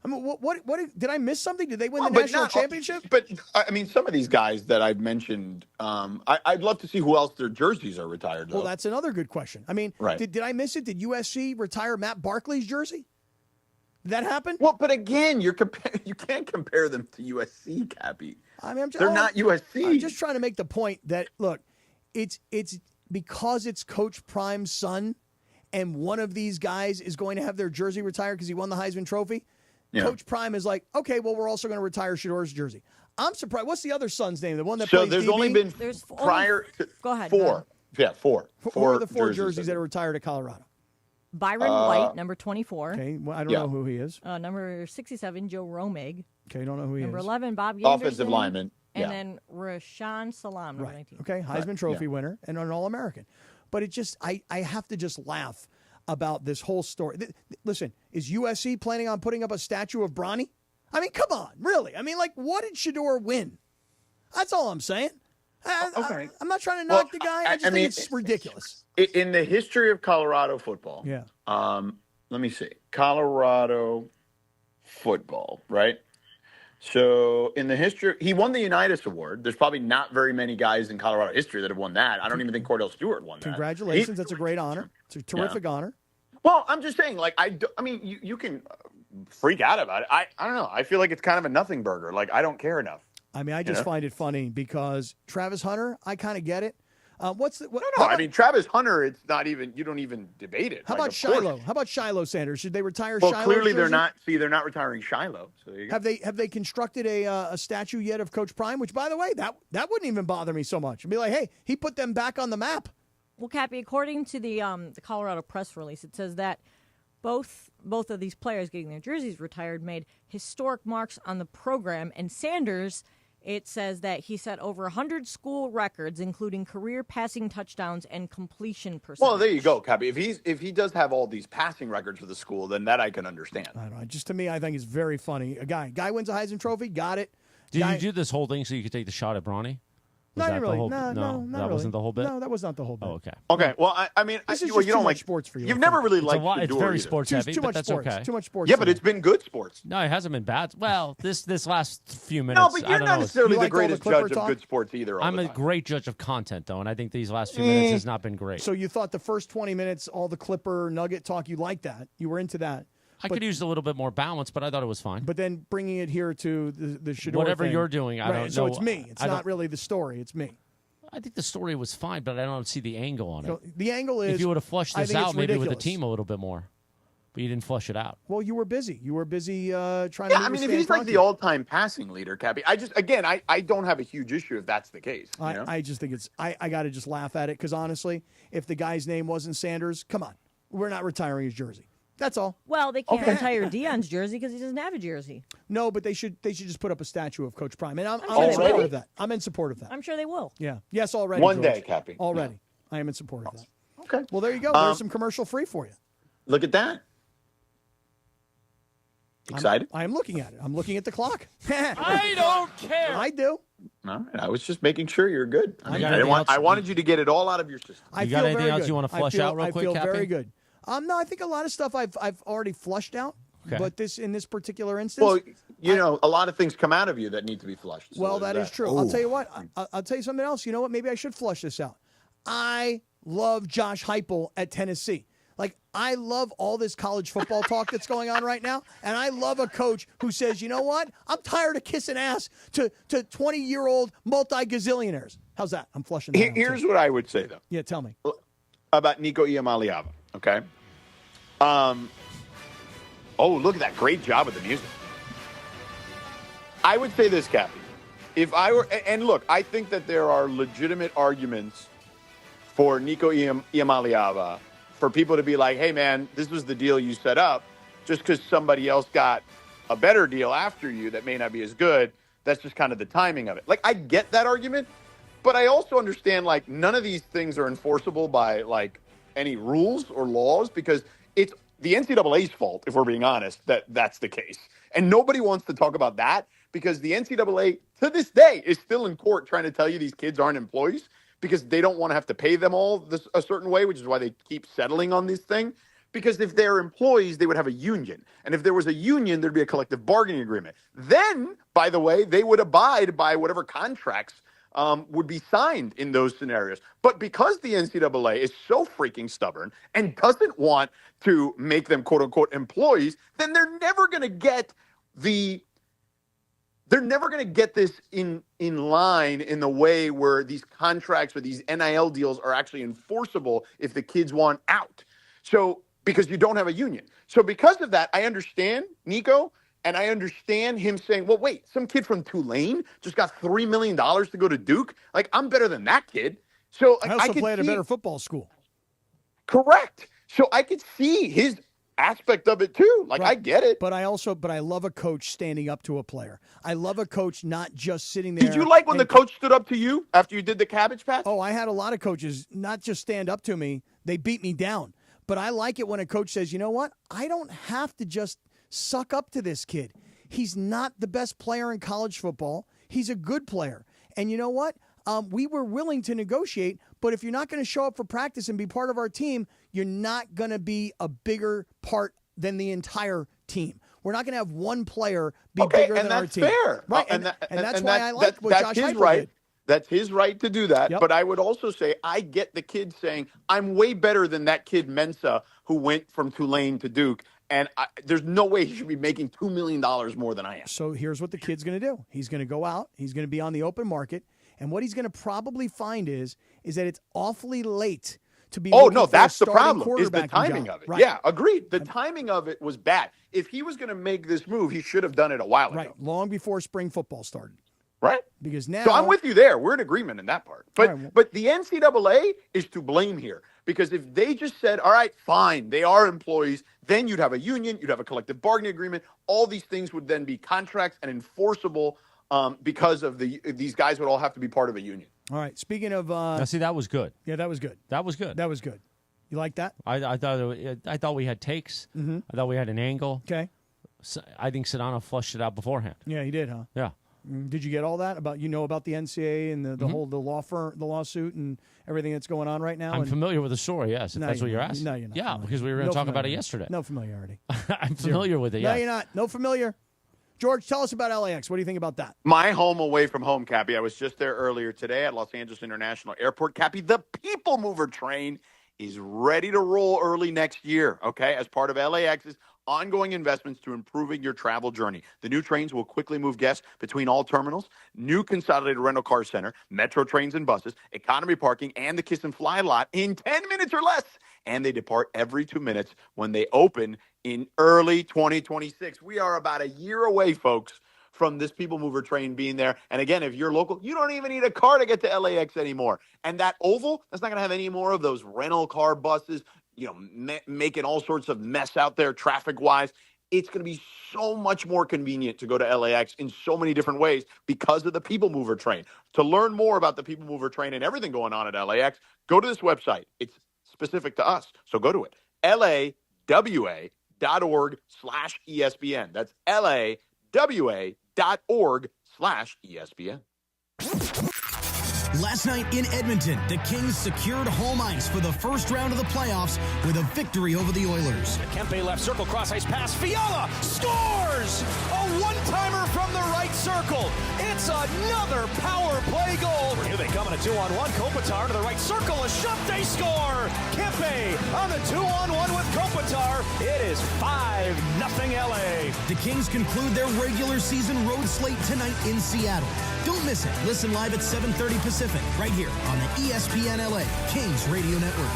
I mean, what did I miss something? Did they win the national championship? But, I mean, some of these guys that I've mentioned, I'd love to see who else their jerseys are retired, though. Well, that's another good question. I mean, right. Did I miss it? Did USC retire Matt Barkley's jersey? Did that happen? Well, but again, you can't compare them to USC, Cappy. I mean, they're not USC. I'm just trying to make the point that, look, it's because it's Coach Prime's son and one of these guys is going to have their jersey retired because he won the Heisman Trophy. Yeah. Coach Prime is like, okay, well, we're also going to retire Shedeur's jersey. I'm surprised. What's the other son's name? The one that plays there's DB? only been prior to go ahead. 4. Yeah, 4. Who are the 4 jerseys that are retired at Colorado? Byron White, number 24. Okay, well, I don't know who he is. Number 67, Joe Romig. Okay, don't know who he number is. 11, Bob Anderson. Offensive lineman. And then Rashaan Salam, number 19. Okay, Heisman Trophy winner and an All-American. But it just, I have to just laugh about this whole story. Listen, is USC planning on putting up a statue of Bronny? I mean, come on, really? I mean, like, what did Shedeur win? That's all I'm saying. Okay. I'm not trying to knock the guy. I think it's ridiculous. In the history of Colorado football, yeah. Let me see. Colorado football, right? So in the history, he won the Unitas Award. There's probably not very many guys in Colorado history that have won that. I don't even think Cordell Stewart won that. Congratulations. That's a great honor. It's a terrific honor. Well, I'm just saying, like, I mean, you can freak out about it. I don't know. I feel like it's kind of a nothing burger. Like, I don't care enough. I mean, I just find it funny because Travis Hunter, I kind of get it. I mean, Travis Hunter, it's not even, you don't even debate it. How about Shiloh? How about Shiloh Sanders? Should they retire Shiloh? Well, clearly they're not. See, they're not retiring Shiloh. So there you go. Have they constructed a statue yet of Coach Prime? Which, by the way, that wouldn't even bother me so much. I'd be like, hey, he put them back on the map. Well, Cappy, according to the Colorado press release, it says that both of these players getting their jerseys retired made historic marks on the program, and Sanders, it says that he set over 100 school records, including career passing touchdowns and completion percentage. Well, there you go, Cappy. If he does have all these passing records for the school, then that I can understand. I don't know. Just to me, I think it's very funny. A guy wins a Heisman Trophy, got it. Did you do this whole thing so you could take the shot at Bronny? Not really. No, not that really. wasn't the whole bit? No, that was not the whole bit. Oh, okay. Okay. Well, I mean, this is you don't too much like sports for you. You've never really liked It's very sports heavy, too but much that's sports. okay. Too much sports. Yeah, but it's been good sports. No, it hasn't been bad. Well, this last few minutes. No, but you're not necessarily the greatest judge talk? of good sports either. I'm a great judge of content, though, and I think these last few minutes has not been great. So you thought the first 20 minutes, all the Clipper Nugget talk, you liked that. You were into that. I could use a little bit more balance, but I thought it was fine. But then bringing it here to the Shedeur whatever thing, you're doing, I don't know. So it's me. It's not really the story. It's me. I think the story was fine, but I don't see the angle on it. So the angle is if you would have flushed I this think it's out, maybe with the ridiculous. team a little bit more, but you didn't flush it out. Well, you were busy. You were busy trying to. Yeah, meet I with mean, if Stan he's like Kroenke. the all-time passing leader, Cappy, I don't have a huge issue if that's the case. You know? I just think it's. I got to just laugh at it because honestly, if the guy's name wasn't Sanders, come on, we're not retiring his jersey. That's all. Well, they can't retire Dion's jersey because he doesn't have a jersey. No, but they should just put up a statue of Coach Prime, and I'm sure in they support will. of that. I'm in support of that. I'm sure they will. Yeah. Yes, already. One George. day, Cappy. Already, I am in support of that. Okay. Well, there you go. There's some commercial free for you. Look at that. Excited? I am looking at it. I'm looking at the clock. I don't care. I do. All right. I was just making sure you're good. You got anything else? I wanted you to get it all out of your system. I You feel got anything very else good. you want to flush I feel, out real quick, I feel Cappy? very good. No, I think a lot of stuff I've already flushed out. Okay. But in this particular instance, Well, you know, a lot of things come out of you that need to be flushed. So well, there's that is true. I'll tell you what. I'll tell you something else. You know what? Maybe I should flush this out. I love Josh Heupel at Tennessee. Like, I love all this college football talk that's going on right now, and I love a coach who says, you know what? I'm tired of kissing ass to 20-year-old multi-gazillionaires. How's that? I'm flushing that out, Here's too. what I would say, though. Yeah, tell me. About Nico Iamaleava, okay? Oh, look at that. Great job with the music. I would say this, Cappy. If I were, and look, I think that there are legitimate arguments for Nico Iamaleava for people to be like, hey, man, this was the deal you set up. Just because somebody else got a better deal after you that may not be as good, that's just kind of the timing of it. Like, I get that argument, but I also understand, like, none of these things are enforceable by, like, any rules or laws because it's the NCAA's fault, if we're being honest, that's the case. And nobody wants to talk about that because the NCAA, to this day, is still in court trying to tell you these kids aren't employees because they don't want to have to pay them all a certain way, which is why they keep settling on this thing. Because if they're employees, they would have a union. And if there was a union, there'd be a collective bargaining agreement. Then, by the way, they would abide by whatever contracts would be signed in those scenarios. But because the NCAA is so freaking stubborn and doesn't want to make them quote unquote employees, then they're never going to get this in line in the way where these contracts or these NIL deals are actually enforceable if the kids want out. So because you don't have a union. So because of that, I understand Nico. And I understand him saying, well, wait, some kid from Tulane just got $3 million to go to Duke. Like, I'm better than that kid. So like, I also could play at a see- better football school. Correct. So I could see his aspect of it too. Like, Right. I get it. But I love a coach standing up to a player. I love a coach not just sitting there. Did you like when the and- coach stood up to you after you did the cabbage patch? Oh, I had a lot of coaches not just stand up to me, they beat me down. But I like it when a coach says, you know what? I don't have to just suck up to this kid. He's not the best player in college football. He's a good player. And you know what? We were willing to negotiate, but if you're not going to show up for practice and be part of our team, you're not going to be a bigger part than the entire team. We're not going to have one player be bigger than our team. Fair. Right. And that's why I like what Josh his Heupel right. did. That's his right to do that. Yep. But I would also say I get the kid saying, I'm way better than that kid Mensa who went from Tulane to Duke. And there's no way he should be making $2 million more than I am. So here's what the kid's going to do. He's going to go out. He's going to be on the open market. And what he's going to probably find is that it's awfully late to be looking for a that's the starting problem, is the quarterbacking timing job. of it. Right. Yeah, agreed. The timing of it was bad. If he was going to make this move, he should have done it a while ago. Right. Long before spring football started. Right? Because now. So I'm with you there. We're in agreement in that part. But the NCAA is to blame here. Because if they just said, all right, fine, they are employees, then you'd have a union, you'd have a collective bargaining agreement. All these things would then be contracts and enforceable because of these guys would all have to be part of a union. All right. Speaking of. Now, see, that was good. Yeah, that was good. That was good. That was good. You like that? I thought we had takes. Mhm. I thought we had an angle. Okay. I think Sedano flushed it out beforehand. Yeah, he did, huh? Yeah. Did you get all that about about the NCAA and the whole the lawsuit and everything that's going on right now? I'm and familiar with the story, yes, if No, that's what you're not. asking. No, you're not Yeah, familiar. because we were going No to talk about it familiarity. yesterday. No familiarity. I'm familiar with it, No, yeah. you're not. No familiar. George, tell us about LAX. What do you think about that? My home away from home, Cappy. I was just there earlier today at Los Angeles International Airport. Cappy, the People Mover train is ready to roll early next year, okay, as part of LAX's ongoing investments to improving your travel journey. The new trains will quickly move guests between all terminals, new consolidated rental car center, metro trains and buses, economy parking, and the Kiss and Fly lot in 10 minutes or less. And they depart every 2 minutes when they open in early 2026. We are about a year away, folks, from this People Mover train being there. And again, if you're local, you don't even need a car to get to LAX anymore. And that oval, that's not going to have any more of those rental car buses, making all sorts of mess out there traffic-wise. It's going to be so much more convenient to go to LAX in so many different ways because of the People Mover train. To learn more about the People Mover train and everything going on at LAX, go to this website. It's specific to us, so go to it. lawa.org/ESPN. That's lawa.org/ESPN. Last night in Edmonton, the Kings secured home ice for the first round of the playoffs with a victory over the Oilers. Kempe left circle, cross ice pass. Fiala scores! A one-timer from the right circle. It's another power play goal. Here they come in a 2-on-1. Kopitar to the right circle. A shot, they score! Kempe on the 2-on-1 with Kopitar. It is 5-0 LA. The Kings conclude their regular season road slate tonight in Seattle. Don't miss it. Listen live at 7:30 Pacific, right here on the ESPN LA Kings Radio Network.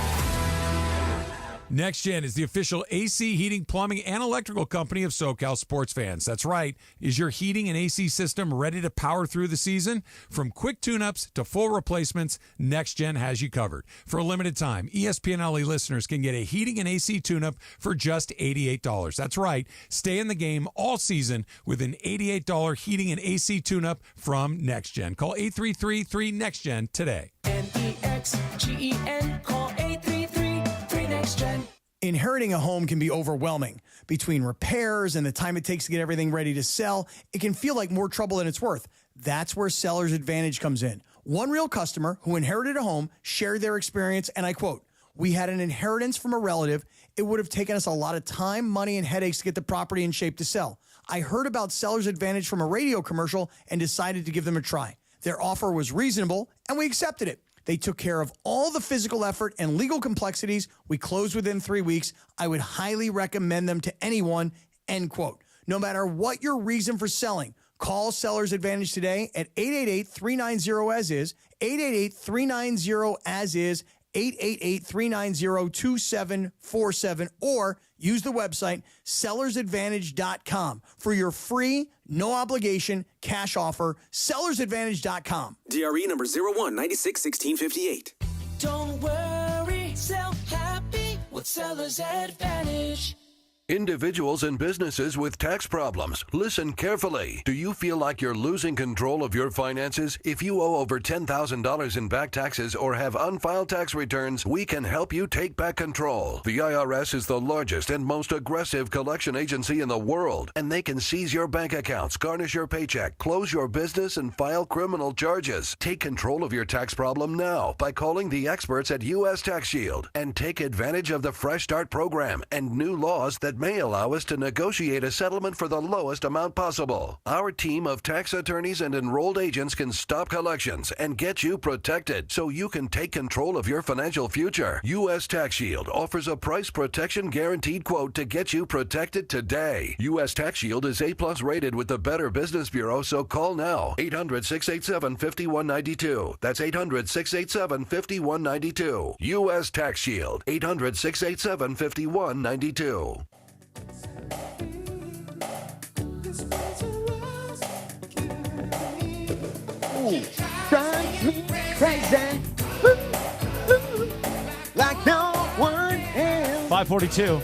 Next Gen is the official AC, heating, plumbing, and electrical company of SoCal sports fans. That's right. Is your heating and AC system ready to power through the season? From quick tune-ups to full replacements, Next Gen has you covered. For a limited time, ESPN LA listeners can get a heating and AC tune-up for just $88. That's right. Stay in the game all season with an $88 heating and AC tune-up from Next Gen. Call 833-3-NEXT-GEN today. NEXGEN, call 833-3-NEXT-GEN. Inheriting a home can be overwhelming. Between repairs and the time it takes to get everything ready to sell, it can feel like more trouble than it's worth. That's where Seller's Advantage comes in. One real customer who inherited a home shared their experience, and I quote, "We had an inheritance from a relative. It would have taken us a lot of time, money, and headaches to get the property in shape to sell. I heard about Seller's Advantage from a radio commercial and decided to give them a try. Their offer was reasonable, and we accepted it. They took care of all the physical effort and legal complexities. We closed within 3 weeks. I would highly recommend them to anyone," end quote. No matter what your reason for selling, call Seller's Advantage today at 888-390-AS-IS, 888-390-AS-IS, 888-390-2747, or use the website sellersadvantage.com for your free, no obligation cash offer. Sellersadvantage.com. DRE number 01961658. Don't worry, sell happy with Seller's Advantage. Individuals and businesses with tax problems, listen carefully. Do you feel like you're losing control of your finances? If you owe over $10,000 in back taxes or have unfiled tax returns, we can help you take back control. The IRS is the largest and most aggressive collection agency in the world, and they can seize your bank accounts, garnish your paycheck, close your business, and file criminal charges. Take control of your tax problem now by calling the experts at U.S. Tax Shield and take advantage of the Fresh Start program and new laws that may allow us to negotiate a settlement for the lowest amount possible. Our team of tax attorneys and enrolled agents can stop collections and get you protected so you can take control of your financial future. U.S. Tax Shield offers a price protection guaranteed quote to get you protected today. U.S. Tax Shield is A+ rated with the Better Business Bureau, so call now. 800-687-5192. That's 800-687-5192. U.S. Tax Shield. 800-687-5192. Drives me crazy. Like no one else. 542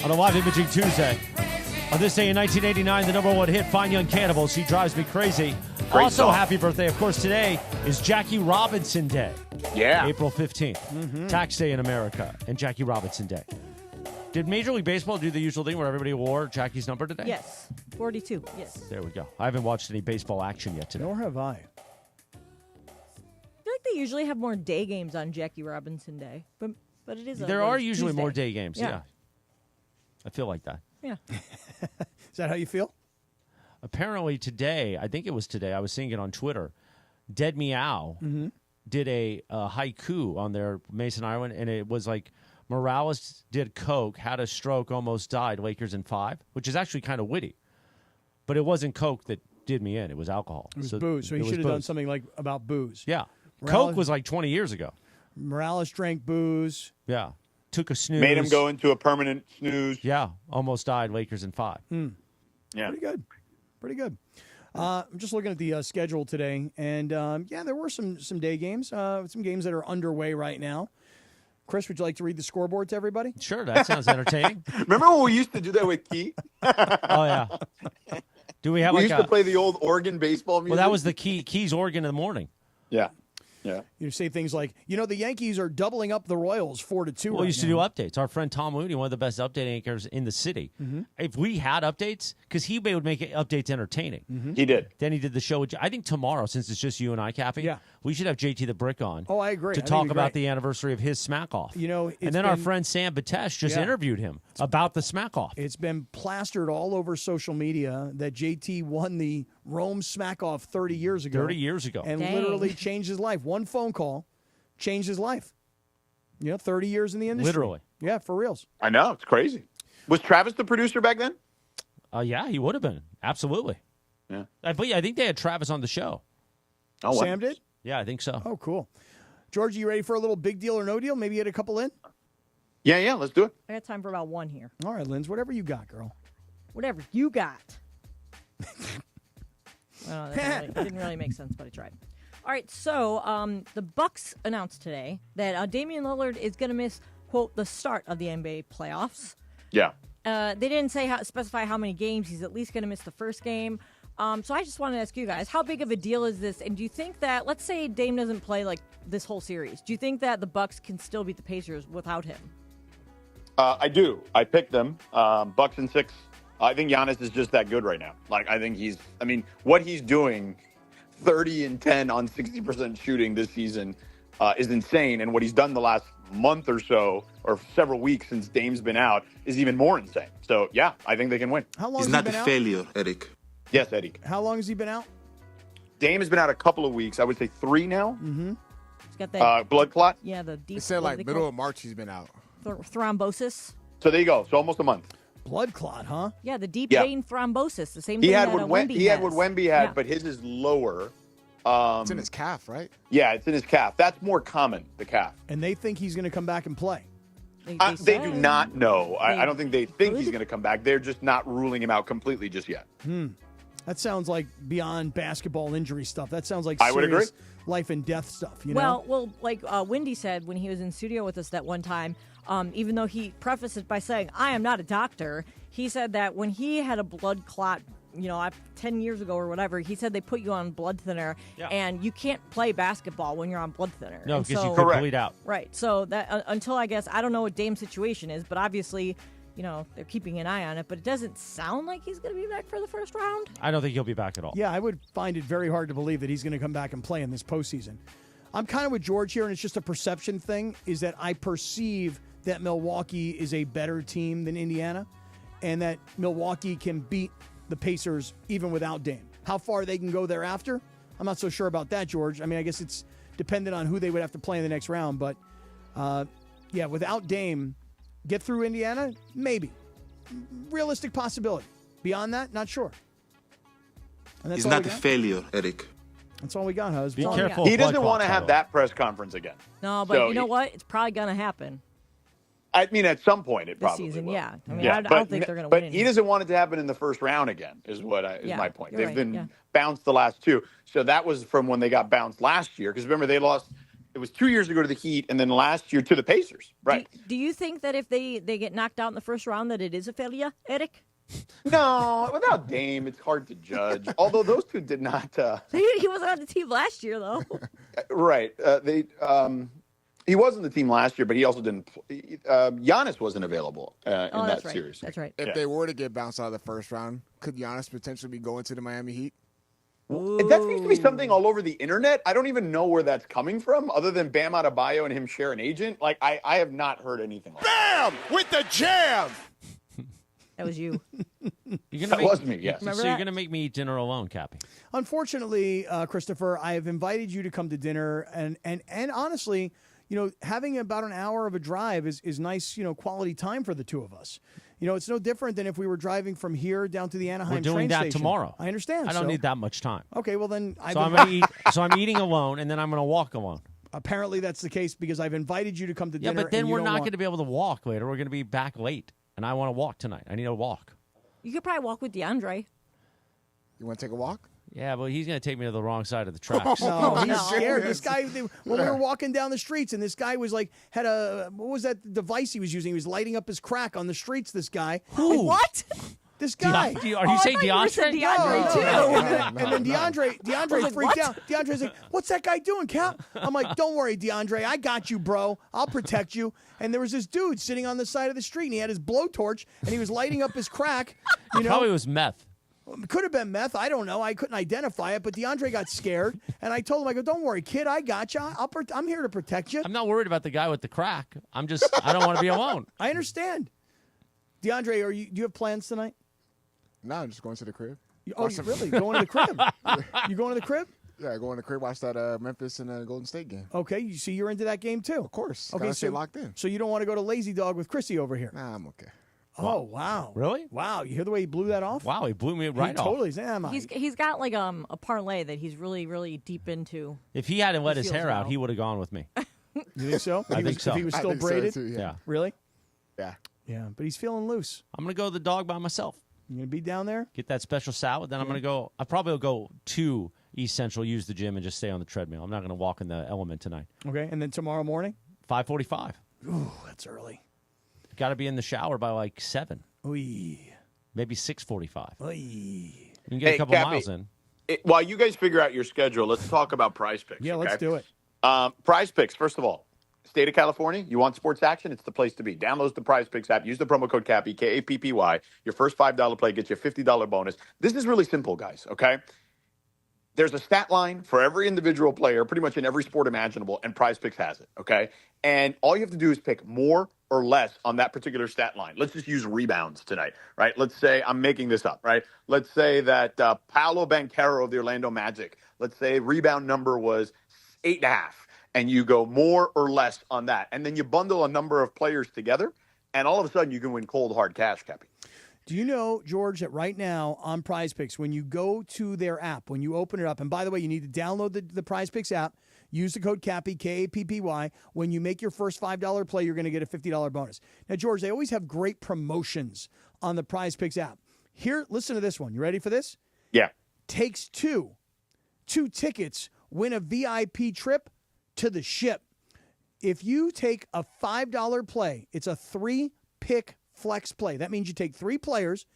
on a live imaging Tuesday. On this day in 1989, the #1 hit, Fine Young Cannibals, She Drives Me Crazy. Great Also, song. happy birthday. Of course, today is Jackie Robinson Day. Yeah. April 15th. Tax Day in America and Jackie Robinson Day. Did Major League Baseball do the usual thing where everybody wore Jackie's number today? Yes. 42. Yes. There we go. I haven't watched any baseball action yet today. Nor have I. I feel like they usually have more day games on Jackie Robinson Day, but it is. There are usually Tuesday. more day games. Yeah. I feel like that. Yeah. Is that how you feel? Apparently today, I think it was today, I was seeing it on Twitter, Dead Meow did a haiku on their Mason Ireland, and it was like, Morales did coke, had a stroke, almost died. Lakers in 5, which is actually kind of witty. But it wasn't coke that did me in. It was alcohol. It was booze. So he should have done something like about booze. Yeah. Morales, Coke was like 20 years ago. Morales drank booze. Yeah. Took a snooze. Made him go into a permanent snooze. Yeah. Almost died. Lakers in 5. Yeah. Pretty good. Pretty good. I'm just looking at the schedule today, and there were some day games, some games that are underway right now. Chris, would you like to read the scoreboard to everybody? Sure, that sounds entertaining. Remember when we used to do that with Key? Oh, yeah. Do we have we used to play the old organ baseball music? Well, that was the Key's organ in the morning. Yeah. Yeah. You say things like, the Yankees are doubling up the Royals 4-2. Well, we used to do updates. Our friend Tom Mooney, one of the best update anchors in the city. If we had updates, because he would make updates entertaining. He did. Then he did the show. I think tomorrow, since it's just you and I, Cappy, we should have JT the Brick on. Oh, I agree. To talk about the anniversary of his smack off. And then our friend Sam Batesh just interviewed him about the smack off. It's been plastered all over social media that JT won the Rome smack off 30 years ago. 30 years ago. And literally changed his life. One phone call changed his life. 30 years in the industry. Literally. Yeah, for reals. I know. It's crazy. Was Travis the producer back then? Yeah, he would have been. Absolutely. Yeah. I think they had Travis on the show. Oh, wow. Sam did? Yeah, I think so. Oh, cool. George, you ready for a little big deal or no deal? Maybe get a couple in? Yeah, let's do it. I got time for about one here. All right, Linz, whatever you got, girl. Whatever you got. Well, that didn't really make sense, but I tried. All right, so the Bucks announced today that Damian Lillard is going to miss, quote, the start of the NBA playoffs. Yeah. They didn't specify how many games. He's at least going to miss the first game. So I just wanted to ask you guys, how big of a deal is this? And do you think that, let's say Dame doesn't play like this whole series, do you think that the Bucks can still beat the Pacers without him? I do. I picked them. Bucks in 6. I think Giannis is just that good right now. I think what he's doing, 30 and 10 on 60% shooting this season is insane. And what he's done the last month or so, or several weeks since Dame's been out, is even more insane. So, yeah, I think they can win. How long he's has not he been a out? failure, Eric. Yes, Eric. How long has he been out? Dame has been out a couple of weeks. I would say 3 now. Mm-hmm. He's got that blood clot. Yeah, the deep. It said what do they middle call of March he's been out. thrombosis. So there you go. So almost a month. Blood clot, huh? Yeah, the deep Yeah. vein thrombosis. The same He thing had that what Wemby has. Wemby had, Yeah. but his is lower. It's in his calf, right? Yeah, it's in his calf. That's more common, the calf. And they think he's going to come back and play. They do not know. I don't think they think he's could. going to come back. They're just not ruling him out completely just yet. That sounds like beyond basketball injury stuff. That sounds like I would serious agree. life and death stuff. You know? Well, like Wendy said when he was in studio with us that one time, even though he prefaced it by saying, I am not a doctor, he said that when he had a blood clot, 10 years ago or whatever, he said they put you on blood thinner, and you can't play basketball when you're on blood thinner. No, And because you so- could bleed out. Right. So that until I guess, I don't know what Dame's situation is, but obviously, they're keeping an eye on it, but it doesn't sound like he's going to be back for the first round. I don't think he'll be back at all. Yeah, I would find it very hard to believe that he's going to come back and play in this postseason. I'm kind of with George here, and it's just a perception thing, is that I perceive that Milwaukee is a better team than Indiana, and that Milwaukee can beat the Pacers even without Dame. How far they can go thereafter, I'm not so sure about that, George. I mean, I guess it's dependent on who they would have to play in the next round, but without Dame, get through Indiana, maybe. Realistic possibility. Beyond that, not sure. And that's He's all not we a got? failure, Eric. That's all we got, Huz. Be That's all we careful. got. He blood doesn't clots, want to by have the way. that press conference again. No, but So you know what? It's probably going to happen I mean, at some point it this probably season. will. Yeah. I mean, I but, don't think they're going to But win he any. doesn't want it to happen in the first round again, is Yeah, my point. you're They've right, been yeah. bounced the last 2. So that was from when they got bounced last year. Because remember, they lost, it was 2 years ago to the Heat, and then last year to the Pacers. Right. Do you think that if they get knocked out in the first round that it is a failure, Eric? No, without Dame, it's hard to judge. Although those two did not. He wasn't on the team last year, though. Right. He was on the team last year, but he also didn't. Giannis wasn't available in that that's right. series. That's right. If they were to get bounced out of the first round, could Giannis potentially be going to the Miami Heat? That seems to be something all over the internet. I don't even know where that's coming from, other than Bam Adebayo and him share an agent. Like I have not heard anything like that. Bam! With the jam! That was you. That was me, yes. So you're going to make me eat dinner alone, Cappy. Unfortunately, Christopher, I have invited you to come to dinner, and honestly, having about an hour of a drive is nice, quality time for the two of us. It's no different than if we were driving from here down to the Anaheim We're doing train that station. tomorrow. I understand. I don't need that much time. Okay, well then So I'm eating alone, and then I'm going to walk alone. Apparently that's the case because I've invited you to come to dinner. Yeah, but then and you we're don't not want- going to be able to walk later. We're going to be back late, and I want to walk tonight. I need to walk. You could probably walk with DeAndre. You want to take a walk? Yeah, but he's going to take me to the wrong side of the tracks. No, he's scared. This guy, when we were walking down the streets, and this guy was like, had what was that device he was using? He was lighting up his crack on the streets. This guy. Who? What? This guy. Are you saying DeAndre? DeAndre too. And then DeAndre like, freaked what? out. DeAndre's like, "What's that guy doing, Cap?" I'm like, "Don't worry, DeAndre. I got you, bro. I'll protect you." And there was this dude sitting on the side of the street, and he had his blowtorch, and he was lighting up his crack. Probably was meth. Could have been meth. I don't know. I couldn't identify it, but DeAndre got scared, and I told him, "I go, don't worry, kid. I got you. I'm here to protect you." I'm not worried about the guy with the crack. I don't want to be alone. I understand. DeAndre, do you have plans tonight? No, I'm just going to the crib. Oh, you really? Going to the crib? You going to the crib? Yeah, going to the crib, watch that Memphis and Golden State game. Okay, you see you're into that game too? Of course. Okay, Gotta stay locked in. So you don't want to go to Lazy Dog with Chrissy over here? Nah, I'm okay. Oh, wow. Really? Wow, you hear the way he blew that off? Wow, he blew me right off. Totally. Damn, He's got like a parlay that he's really, really deep into. If he hadn't let his feels hair out, well. he would have gone with me. You think so? I think so. If he was I still think so, braided? too, yeah. Really? Yeah. Yeah, but he's feeling loose. I'm going to go to the dog by myself. You going to be down there? Get that special salad. Then I'm going to go. I probably will go to East Central, use the gym, and just stay on the treadmill. I'm not going to walk in the element tonight. Okay, and then tomorrow morning? 5:45. Ooh, that's early. Got to be in the shower by like 7. Oy. Maybe 6:45. Oy. You can get a couple Cappy, miles in. While you guys figure out your schedule, let's talk about Prize Picks. Yeah, let's okay? do it. Prize Picks, first of all, state of California, you want sports action? It's the place to be. Download the Prize Picks app. Use the promo code CAPPY, K-A-P-P-Y. Your first $5 play gets you a $50 bonus. This is really simple, guys, okay? There's a stat line for every individual player, pretty much in every sport imaginable, and Prize Picks has it, okay? And all you have to do is pick more or less on that particular stat line. Let's just use rebounds tonight, right? Let's say, I'm making this up, right? Let's say that Paolo Banchero of the Orlando Magic, let's say rebound number was 8.5, and you go more or less on that. And then you bundle a number of players together, and all of a sudden you can win cold, hard cash, Cappy. Do you know, George, that right now on Prize Picks, when you go to their app, when you open it up, and by the way, you need to download the Prize Picks app, use the code CAPPY, K-A-P-P-Y. When you make your first $5 play, you're going to get a $50 bonus. Now, George, they always have great promotions on the Prize Picks app. Here, listen to this one. You ready for this? Yeah. Takes two. 2 tickets, win a VIP trip to the ship. If you take a $5 play, it's a 3-pick flex play. That means you take 3 players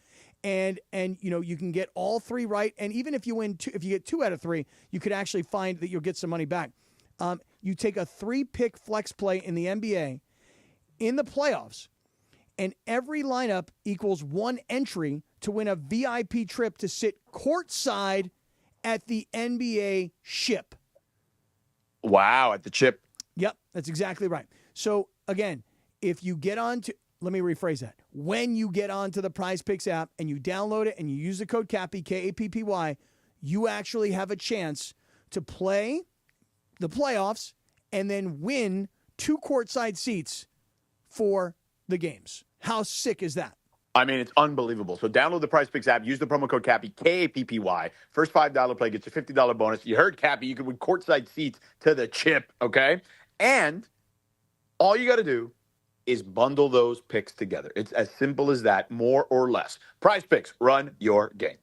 and you can get all 3 right. And even if you win 2, if you get 2 out of 3, you could actually find that you'll get some money back. You take a 3-pick flex play in the NBA in the playoffs, and every lineup equals 1 entry to win a VIP trip to sit courtside at the NBA ship. Wow, at the chip. Yep, that's exactly right. So, again, if you get on to, let me rephrase that. When you get onto the Prize Picks app and you download it and you use the code CAPPY, K-A-P-P-Y, you actually have a chance to play the playoffs and then win 2 courtside seats for the games. How sick is that? I mean, it's unbelievable. So download the Prize Picks app. Use the promo code CAPPY, K-A-P-P-Y. First $5 play gets you a $50 bonus. You heard Cappy. You can win courtside seats to the chip, okay? And all you got to do is bundle those picks together. It's as simple as that, more or less. Prize Picks, run your game.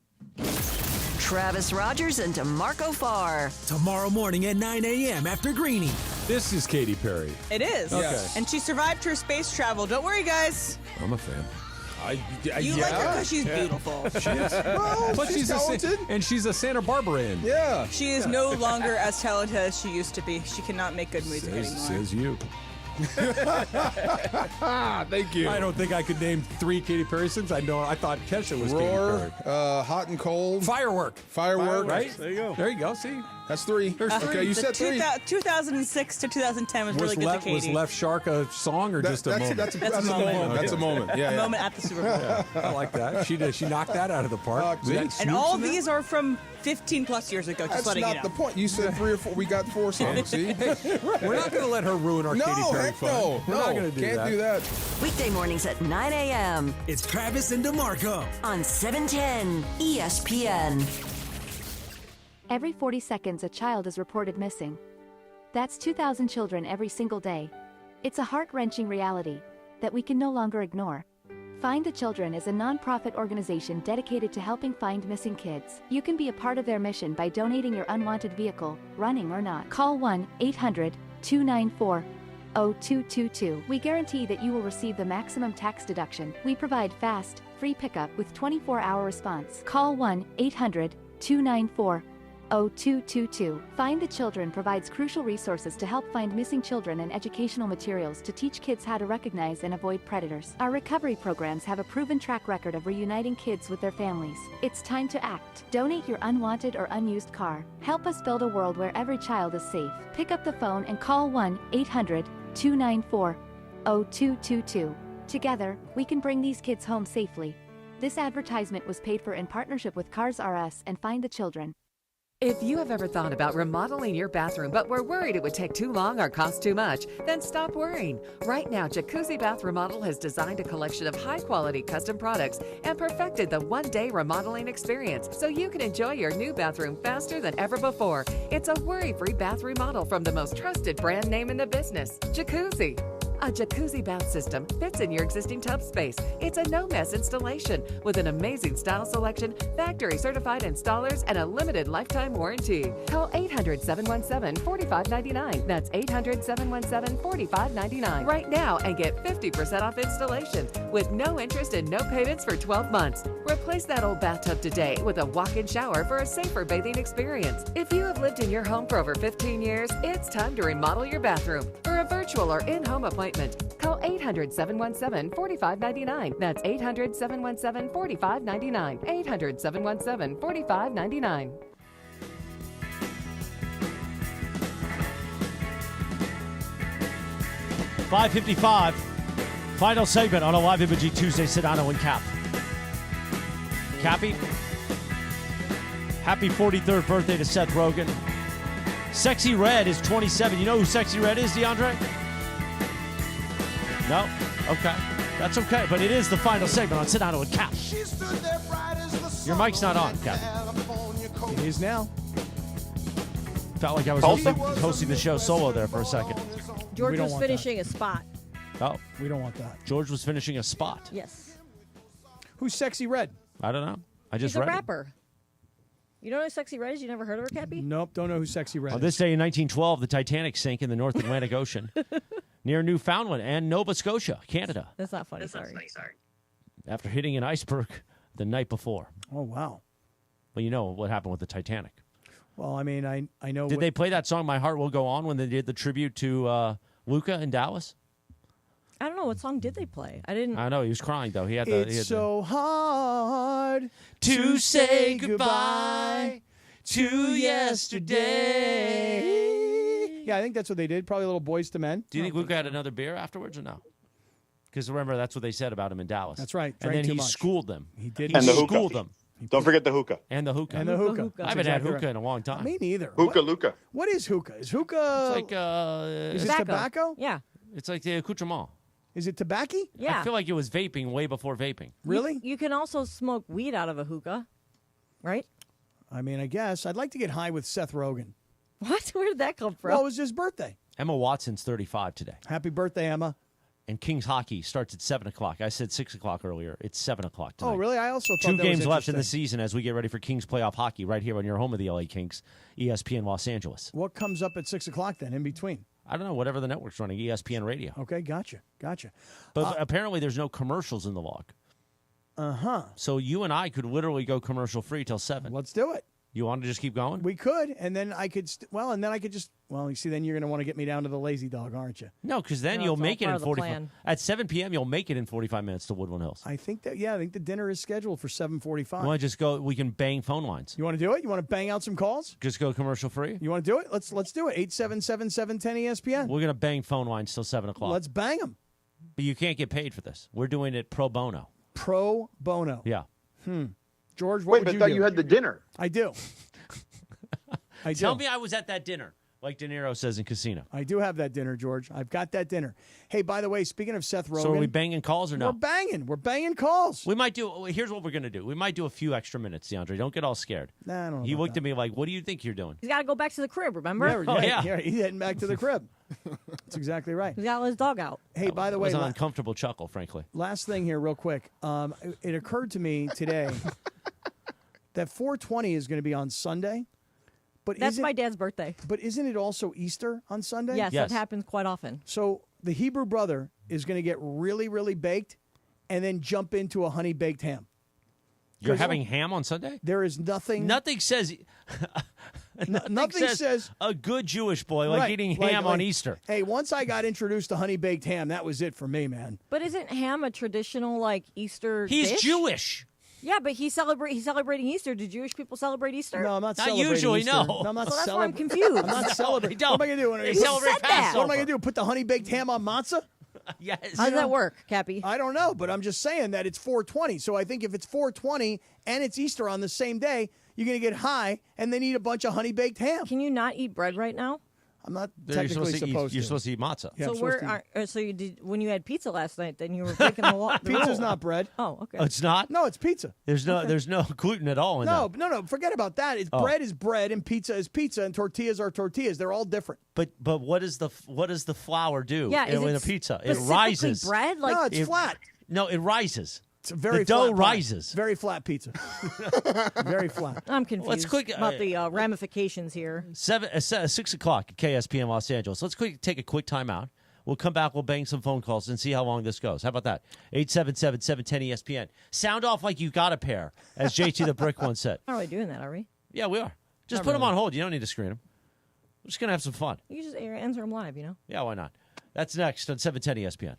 Travis Rogers and DeMarco Farr. Tomorrow morning at 9 a.m. after Greenie. This is Katy Perry. It is. Okay. And she survived her space travel. Don't worry, guys. I'm a fan. You like her because she's beautiful. She is. Well, But she's talented. and she's a Santa Barbaran. Yeah. She is no longer as talented as she used to be. She cannot make good music anymore. Says you. Thank you. I don't think I could name 3 Katy Perry songs. I thought Kesha was Roar, Katy Perry. Hot and Cold. Firework. Firework. Right? There you go. There you go. See? That's 3. Okay, you said 3. 2006 to 2010 was really good to Katie. Was Left Shark a song or just a moment? That's a moment. That's a moment. Yeah, a moment at the Super Bowl. Yeah, I like that. She knocked that out of the park. And all these are from 15 plus years ago. Just That's not the point. You said 3 or 4. We got 4 songs. See, we're not going to let her ruin our Katy Perry fun. No, we're not going to do that. Weekday mornings at 9 a.m. It's Travis and DeMarco on 710 ESPN. Every 40 seconds, a child is reported missing. That's 2,000 children every single day. It's a heart-wrenching reality that we can no longer ignore. Find the Children is a non-profit organization dedicated to helping find missing kids. You can be a part of their mission by donating your unwanted vehicle, running or not. Call 1-800-294-0222. We guarantee that you will receive the maximum tax deduction. We provide fast, free pickup with 24-hour response. Call 1-800-294-0222. Find the Children provides crucial resources to help find missing children and educational materials to teach kids how to recognize and avoid predators. Our recovery programs have a proven track record of reuniting kids with their families. It's time to act. Donate your unwanted or unused car. Help us build a world where every child is safe. Pick up the phone and call 1-800-294-0222. Together, we can bring these kids home safely. This advertisement was paid for in partnership with Cars R Us and Find the Children. If you have ever thought about remodeling your bathroom but were worried it would take too long or cost too much, then stop worrying. Right now, Jacuzzi Bath Remodel has designed a collection of high-quality custom products and perfected the one-day remodeling experience so you can enjoy your new bathroom faster than ever before. It's a worry-free bath remodel from the most trusted brand name in the business, Jacuzzi. A jacuzzi bath system fits in your existing tub space. It's a no-mess installation with an amazing style selection, factory-certified installers, and a limited lifetime warranty. Call 800-717-4599. That's 800-717-4599 right now and get 50% off installation with no interest and no payments for 12 months. Replace that old bathtub today with a walk-in shower for a safer bathing experience. If you have lived in your home for over 15 years, it's time to remodel your bathroom. For a virtual or in-home appointment, call 800-717-4599. That's 800-717-4599. 800-717-4599. .555, final segment on a Live Imaging Tuesday, Sedano and Kap. Cappy, happy 43rd birthday to Seth Rogen. Sexy Red is 27. You know who Sexy Red is, DeAndre? No? Okay. That's okay. But it is the final segment on Sedano and Kap. Your mic's not on, Kap. It is now. Felt like I was hosting the show solo there for a second. George was finishing a spot. Oh. We don't want that. George was finishing a spot. Yes. Who's Sexy Red? I don't know. I just She's read a it. rapper. You know who Sexy Red is? You never heard of her, Cappy? Nope, don't know who Sexy Red On is. this day in 1912, the Titanic sank in the North Atlantic Ocean near Newfoundland and Nova Scotia, Canada. That's not funny, sorry. After hitting an iceberg the night before. Oh, wow. Well, you know what happened with the Titanic. Well, I mean, I know. Did they play that song, My Heart Will Go On, when they did the tribute to Luca in Dallas? I don't know. What song did they play? I didn't. I know. He was crying, though. It's so hard to say goodbye to yesterday. Yeah, I think that's what they did. Probably a little Boys to Men. Do you think Luca had another beer afterwards or no? Because remember, that's what they said about him in Dallas. That's right. And Drank then too he much. schooled them. He did. And the hookah. Schooled them. Don't forget the hookah. And the hookah. And the hookah. I haven't had hookah in a long time. Me neither. Hookah, Luca. What is hookah? Is hookah? It's like is it tobacco? Yeah. It's like the accoutrement. Is it tobacco? Yeah. I feel like it was vaping way before vaping. Really? You can also smoke weed out of a hookah, right? I mean, I guess. I'd like to get high with Seth Rogen. What? Where did that come from? Well, it was his birthday. Emma Watson's 35 today. Happy birthday, Emma. And Kings hockey starts at 7 o'clock. I said 6 o'clock earlier. It's 7 o'clock tonight. Oh, really? I also thought 2 that games was left in the interesting. season as we get ready for Kings playoff hockey right here on your home of the LA Kings, ESPN Los Angeles. What comes up at 6 o'clock then, in between? I don't know, whatever the network's running, ESPN Radio. Okay, gotcha. But apparently there's no commercials in the log. Uh-huh. So you and I could literally go commercial free till 7. Let's do it. You want to just keep going? We could, and then I could. You see, then you're going to want to get me down to the Lazy Dog, aren't you? No, because then you'll make it in 45. At 7 p.m., you'll make it in 45 minutes to Woodland Hills. I think the dinner is scheduled for 7:45. You want to just go? We can bang phone lines. You want to do it? You want to bang out some calls? Just go commercial free. You want to do it? Let's do it. 877-710-ESPN. We're gonna bang phone lines till 7 o'clock. Let's bang them. But you can't get paid for this. We're doing it pro bono. Pro bono. Yeah. George, what would you do? I thought you had the dinner. I do. Tell me I was at that dinner, like De Niro says in Casino. I do have that dinner, George. I've got that dinner. Hey, by the way, speaking of Seth Rogen. So are we banging calls or no? We're banging calls. We might do. Here's what we're going to do. We might do a few extra minutes, DeAndre. Don't get all scared. Nah, I don't know He about looked that. at me like, what do you think you're doing? He's got to go back to the crib, remember? Yeah. He's heading back to the crib. That's exactly right. He's got to let his dog out. Hey, by the It way, was an uncomfortable chuckle, frankly. last thing here real quick. It occurred to me today that 420 is going to be on Sunday. But That's my dad's birthday. But isn't it also Easter on Sunday? Yes, that happens quite often. So the Hebrew brother is going to get really, really baked and then jump into a honey-baked ham. You're having ham on Sunday? There is nothing. Nothing says. Nothing says a good Jewish boy like eating ham on Easter. Hey, once I got introduced to honey-baked ham, that was it for me, man. But isn't ham a traditional Easter He's dish? Jewish. Yeah, but he's celebrating Easter. Do Jewish people celebrate Easter? No, I'm not Not celebrating usually, Easter. no. I'm not So that's why I'm celebrating. confused. I'm not celebrating. They don't. What am I going to do? They celebrate said that. Passover. What am I going to do? Put the honey-baked ham on matzah? Yes. How does that work, Cappy? I don't know, but I'm just saying that it's 420. So I think if it's 420 and it's Easter on the same day, you're going to get high and then eat a bunch of honey-baked ham. Can you not eat bread right now? I'm not You're technically supposed to supposed You're to. supposed to eat matzah. Yeah, I'm so supposed to so you did when you had pizza last night, then you were breaking the law. Pizza's not bread. Oh, okay. Oh, it's not? No, it's pizza. There's no gluten at all in that. No. Forget about that. It's bread is bread and pizza is pizza and tortillas are tortillas. They're all different. But what does the flour do Yeah, in is a pizza? It specifically rises. bread? No, it's flat. No, it rises. It's a very the dough flat pie. rises. Very flat pizza. Very flat. I'm confused Let's quick about the ramifications here. 6 o'clock at KSPN Los Angeles. Let's take a quick timeout. We'll come back. We'll bang some phone calls and see how long this goes. How about that? 877-710-ESPN. Sound off like you got a pair, as JT the Brick once said. Not really doing that, are we? Yeah, we are. Just Not put them really. on hold. You don't need to screen them. We're just going to have some fun. You just answer them live, you know? Yeah, why not? That's next on 710 ESPN.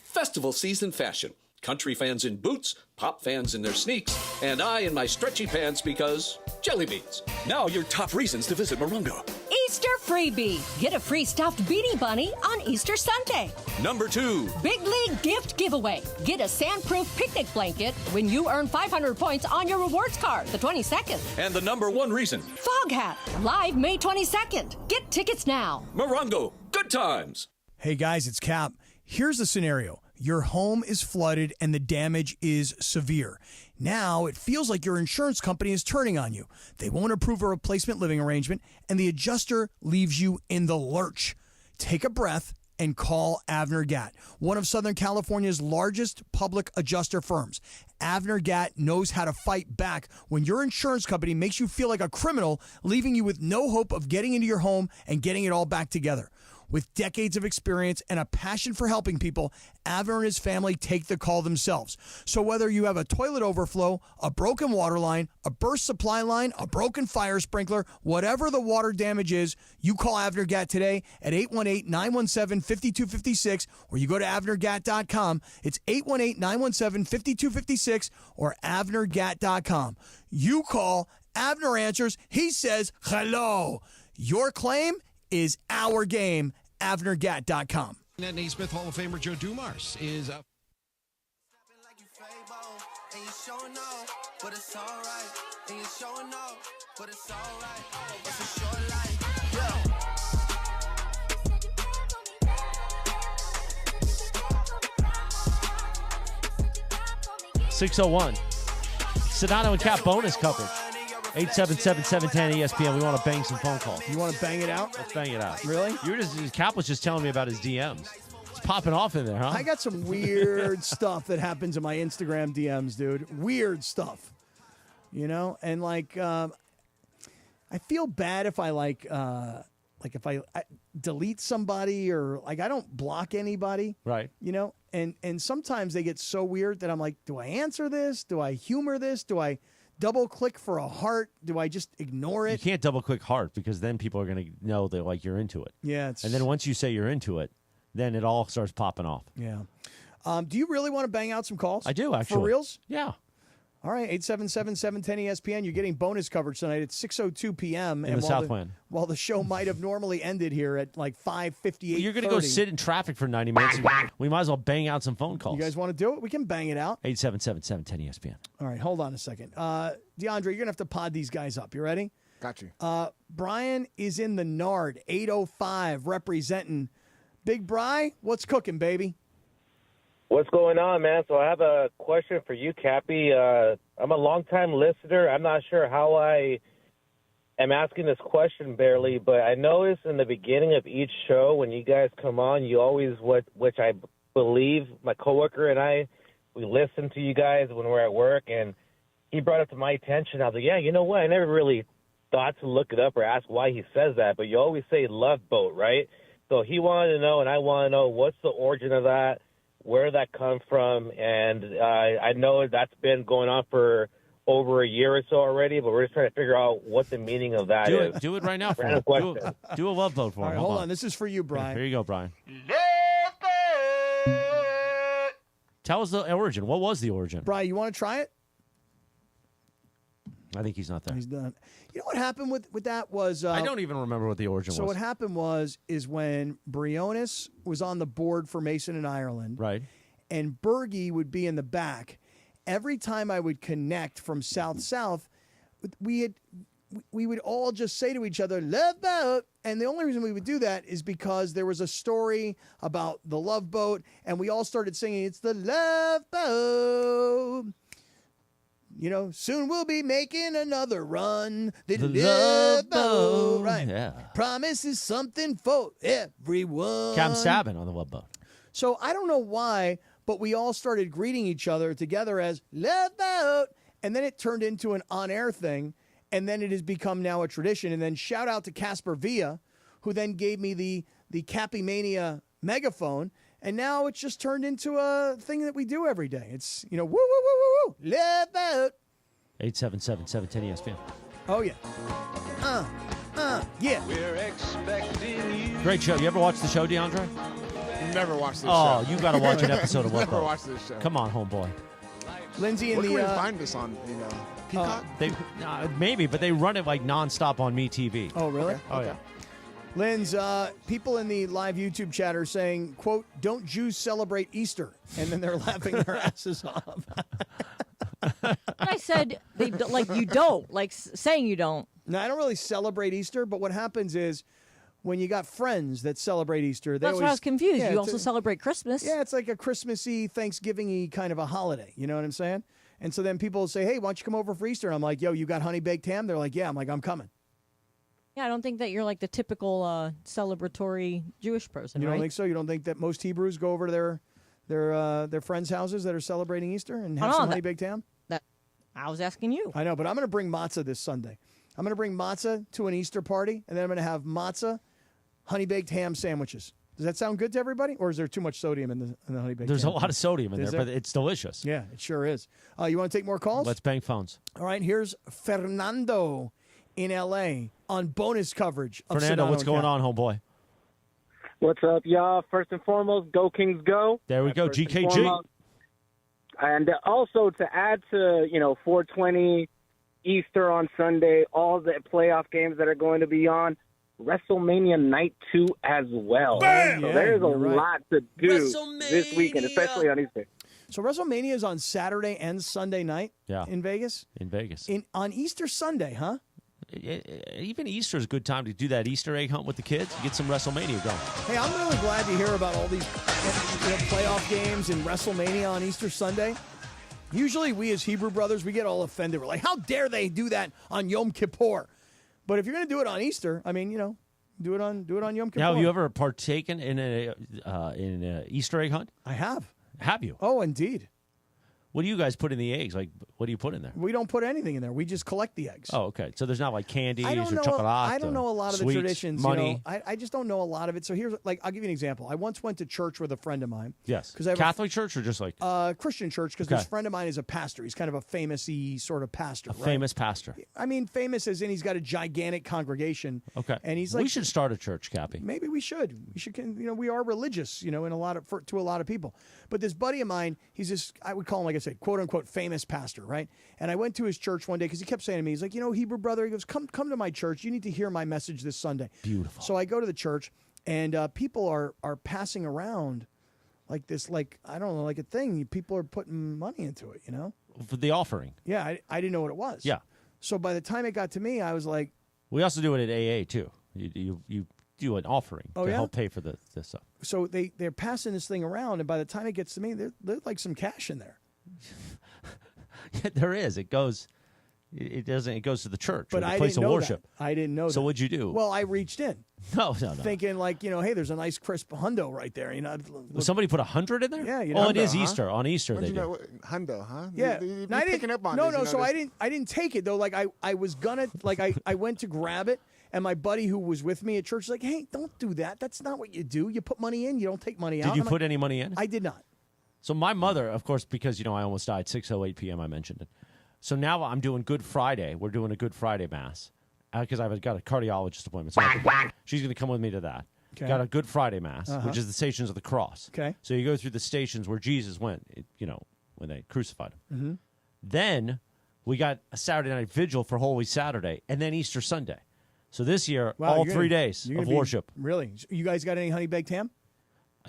Festival season fashion. Country fans in boots, pop fans in their sneaks, and I in my stretchy pants because jelly beans. Now your top reasons to visit Morongo. Easter freebie. Get a free stuffed Beanie Bunny on Easter Sunday. Number 2. Big League gift giveaway. Get a sandproof picnic blanket when you earn 500 points on your rewards card the 22nd. And the number 1 reason. Fog Hat. Live May 22nd. Get tickets now. Morongo. Good times. Hey guys, it's Cap. Here's the scenario. Your home is flooded and the damage is severe. Now it feels like your insurance company is turning on you. They won't approve a replacement living arrangement and the adjuster leaves you in the lurch. Take a breath and call Avner Gatt, one of Southern California's largest public adjuster firms. Avner Gatt knows how to fight back when your insurance company makes you feel like a criminal, leaving you with no hope of getting into your home and getting it all back together. With decades of experience and a passion for helping people, Avner and his family take the call themselves. So whether you have a toilet overflow, a broken water line, a burst supply line, a broken fire sprinkler, whatever the water damage is, you call Avner Gatt today at 818-917-5256 or you go to avnergatt.com. It's 818-917-5256 or avnergatt.com. You call, Avner answers, he says hello. Your claim is our game. avnergatt.com. Net Naismith Hall of Famer Joe Dumars is up. And you're showing off, but it's alright. And you're showing off, but it's alright. It's a short life, yeah. 6:01. Sedano and Cap bonus coverage. 877-710-ESPN. We want to bang some phone calls. You want to bang it out? Let's bang it out. Really? Cap was just telling me about his DMs. It's popping off in there, huh? I got some weird stuff that happens in my Instagram DMs, dude. Weird stuff. You know? And I feel bad if I if I delete somebody or I don't block anybody. Right. You know? And sometimes they get so weird that I'm like, do I answer this? Do I humor this? Do I double click for a heart? Do I just ignore You it? can't double click heart because then people are going to know that like you're into it. Yeah. And then once you say you're into it, then it all starts popping off. Yeah. Do you really want to bang out some calls? I do, actually. For reals? Yeah. All right, 877-710-ESPN. You're getting bonus coverage tonight at 6:02 p.m. In the Southland. While the show might have normally ended here at like 5:58. You're going to go sit in traffic for 90 minutes. We might as well bang out some phone calls. You guys want to do it? We can bang it out. 877-710-ESPN. All right, hold on a second. DeAndre, you're going to have to pod these guys up. You ready? Got you. Brian is in the Nard, 805, representing. Big Bri, what's cooking, baby? What's going on, man? So I have a question for you, Cappy. I'm a longtime listener. I'm not sure how I am asking this question barely, but I noticed in the beginning of each show when you guys come on, you always, which I believe my coworker and I, we listen to you guys when we're at work, and he brought it to my attention. I was like, yeah, you know what? I never really thought to look it up or ask why he says that, but you always say Love Boat, right? So he wanted to know, and I want to know, what's the origin of that? Where that come from, and I know that's been going on for over a year or so already, but we're just trying to figure out what the meaning of that is. Do it right now for Random him. question. Do a love vote for All him. right, hold on. This is for you, Brian. Here you go, Brian. Tell us the origin. What was the origin? Brian, you want to try it? I think he's not there. He's done. You know what happened with that was... I don't even remember what the origin So was. what happened is when Briones was on the board for Mason and Ireland, right, and Bergie would be in the back, every time I would connect from south-south, we would all just say to each other, Love Boat. And the only reason we would do that is because there was a story about the Love Boat, and we all started singing, it's the Love Boat. You know, soon we'll be making another run. The Love Boat. Right. Yeah. Promise is something for everyone. Cam Sabin on the Love Boat. So I don't know why, but we all started greeting each other together as Love Boat. And then it turned into an on-air thing. And then it has become now a tradition. And then shout out to Casper Villa, who then gave me the Cappy Mania megaphone. And now it's just turned into a thing that we do every day. It's, you know, woo, woo, woo, woo, woo, Love Boat. 877-710-ESPN. Oh, yeah. Yeah. We're expecting you. Great show. You ever watch the show, DeAndre? Never watched this show. Oh, you got to watch an episode of Love Never Boat. watched this show. Come on, homeboy. Lindsay What and can the... we find this on, Peacock? They maybe, but they run it like nonstop on MeTV. Oh, really? Okay. Oh, yeah. Linz, people in the live YouTube chat are saying, quote, don't Jews celebrate Easter? And then they're laughing their asses off. I said, you don't, saying you don't. No, I don't really celebrate Easter, but what happens is when you got friends that celebrate Easter, they That's always... why I was confused. Yeah, You it's also celebrate Christmas. Yeah, it's like a Christmassy, Thanksgiving-y kind of a holiday. You know what I'm saying? And so then people will say, hey, why don't you come over for Easter? And I'm like, yo, you got honey-baked ham? They're like, yeah. I'm like, I'm coming. Yeah, I don't think that you're like the typical celebratory Jewish person, You right? don't think so? You don't think that most Hebrews go over to their friends' houses that are celebrating Easter and have some honey-baked ham? I was asking you. I know, but I'm going to bring matzah this Sunday. I'm going to bring matzah to an Easter party, and then I'm going to have matzah, honey-baked ham sandwiches. Does that sound good to everybody, or is there too much sodium in the honey-baked ham? There's a lot of sodium in there, but it's delicious. Yeah, it sure is. You want to take more calls? Let's bang phones. All right, here's Fernando in L.A. on bonus coverage of Fernando, Sedano what's going Kap. on, homeboy? What's up, y'all? First and foremost, go Kings, go. There we go, First and GKG. foremost. And also to add to, 420, Easter on Sunday, all the playoff games that are going to be on, WrestleMania Night 2 as well. Bam! So Yeah, there's a you're right. lot to do this weekend, especially on Easter. So WrestleMania is on Saturday and Sunday night Yeah. in Vegas? In Vegas. On Easter Sunday, huh? Even Easter is a good time to do that Easter egg hunt with the kids. Get some WrestleMania going. Hey, I'm really glad to hear about all these playoff games and WrestleMania on Easter Sunday. Usually we as Hebrew brothers, we get all offended. We're like, how dare they do that on Yom Kippur? But if you're going to do it on Easter, I mean, do it on Yom Kippur. Now, have you ever partaken in a Easter egg hunt? I have. Have you? Oh, indeed. What do you guys put in the eggs? Like, what do you put in there? We don't put anything in there. We just collect the eggs. Oh, okay. So there's not like candies or chocolate. I don't know a lot of the traditions. Money. I just don't know a lot of it. So here's, like, I'll give you an example. I once went to church with a friend of mine. Yes. Because Catholic church or just like Christian church? Because this friend of mine is a pastor. He's kind of a famous-y sort of pastor. Famous pastor. I mean, famous as in he's got a gigantic congregation. Okay. And he's like, we should start a church, Cappy. Maybe we should. We should. We are religious. In a lot of to a lot of people. But this buddy of mine, he's this. I would call him, like I said, quote unquote famous pastor, right? And I went to his church one day because he kept saying to me, he's like, Hebrew brother, he goes, come to my church. You need to hear my message this Sunday. Beautiful. So I go to the church, and people are passing around like this, like, I don't know, like a thing. People are putting money into it, For the offering. Yeah, I didn't know what it was. Yeah. So by the time it got to me, I was like, we also do it at AA too. You do an offering to help pay for this stuff. So they're passing this thing around, and by the time it gets to me, there's like some cash in there. Yeah, there is. It goes. It doesn't. It goes to the church, But or the I place didn't of know worship. that. I didn't know that. So what'd you do? Well, I reached in. No. Thinking like, hey, there's a nice crisp hundo right there. Well, somebody put 100 in there. Yeah, it is Easter. On Easter they do. Hundo, huh? Yeah, You I didn't, picking up on no, this, no. So I didn't take it though. Like I was gonna, like I went to grab it, and my buddy who was with me at church was like, hey, don't do that. That's not what you do. You put money in. You don't take money out. Did you I'm put like, any money in? I did not. So my mother, of course, because I almost died 6:08 p.m. I mentioned it. So now I'm doing Good Friday. We're doing a Good Friday mass because I've got a cardiologist appointment. So she's going to come with me to that. Okay. Got a Good Friday mass, which is the Stations of the Cross. Okay. So you go through the stations where Jesus went, when they crucified him. Mm-hmm. Then we got a Saturday night vigil for Holy Saturday, and then Easter Sunday. So this year, all 3 days of worship. Really? You guys got any honey baked ham?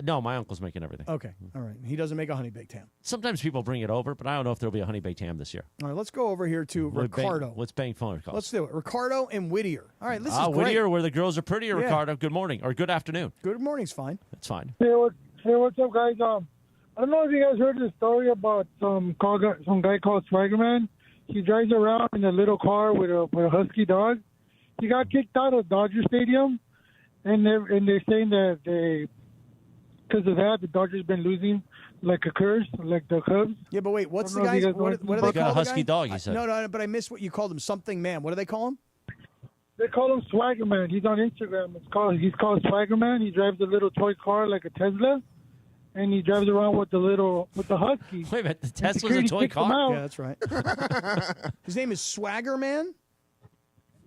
No, my uncle's making everything. Okay, all right. He doesn't make a honey baked ham. Sometimes people bring it over, but I don't know if there'll be a honey baked ham this year. All right, let's go over here to Ricardo. What's bang phone calls? Let's do it. Ricardo and Whittier. All right, this is great. Whittier, where the girls are prettier. Yeah. Ricardo, good morning or good afternoon. Good morning's fine. That's fine. Hey, what's up, guys? I don't know if you guys heard the story about some guy called Swaggerman. He drives around in a little car with a husky dog. He got kicked out of Dodger Stadium, and they're saying that because of that, the Dodgers been losing like a curse, like the Cubs. Yeah, but wait, what's the guy's? What do they call got a husky the guy? dog, you said. No, but I missed what you called him. Something man. What do they call him? They call him Swaggerman. He's on Instagram. He's called Swaggerman. He drives a little toy car like a Tesla, and he drives around with the husky. Wait a minute, the Tesla's a toy car? Yeah, that's right. His name is Swaggerman.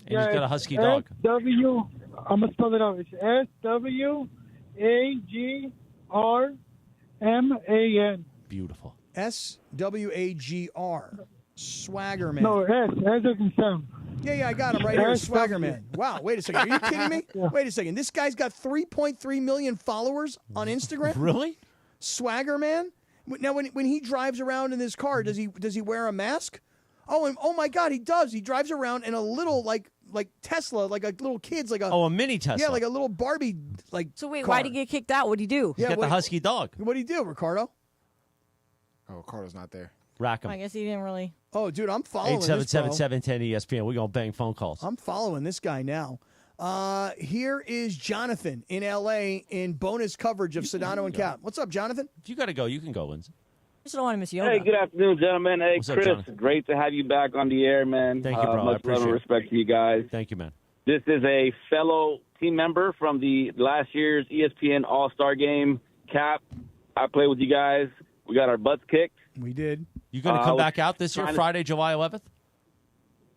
And he's got a husky dog. I'm gonna spell it out. It's SWAGRMAN. Beautiful. SWAGR. Swaggerman. No, S doesn't sound. Yeah, I got him right here. Swaggerman. Wow, wait a second. Are you kidding me? Yeah. Wait a second. This guy's got 3.3 million followers on Instagram. Really? Swaggerman. Now, when he drives around in this car, does he wear a mask? Oh, and oh my God, he does. He drives around in a little like Tesla, like a little kid's like a mini Tesla. Yeah, like a little Barbie So wait, car. why'd he get kicked out? What'd he do? He's got the husky dog. What'd he do, Ricardo? Oh, Ricardo's not there. Rack him. I guess he didn't really. Oh, dude, I'm following this, bro. 877-710 ESPN. We're going to bang phone calls. I'm following this guy now. Here is Jonathan in L.A. in bonus coverage of Sedano and Kap. What's up, Jonathan? If you got to go, you can go, Lindsay. I just don't want to miss yoga. Hey, good afternoon, gentlemen. Hey, What's up, Chris, Jonathan? great to have you back on the air, man. Thank you, bro. I Much love appreciate and it. respect to you guys. Thank you, man. This is a fellow team member from the last year's ESPN All-Star Game. Cap, I played with you guys. We got our butts kicked. We did. You going to come back out this year, Friday, July 11th?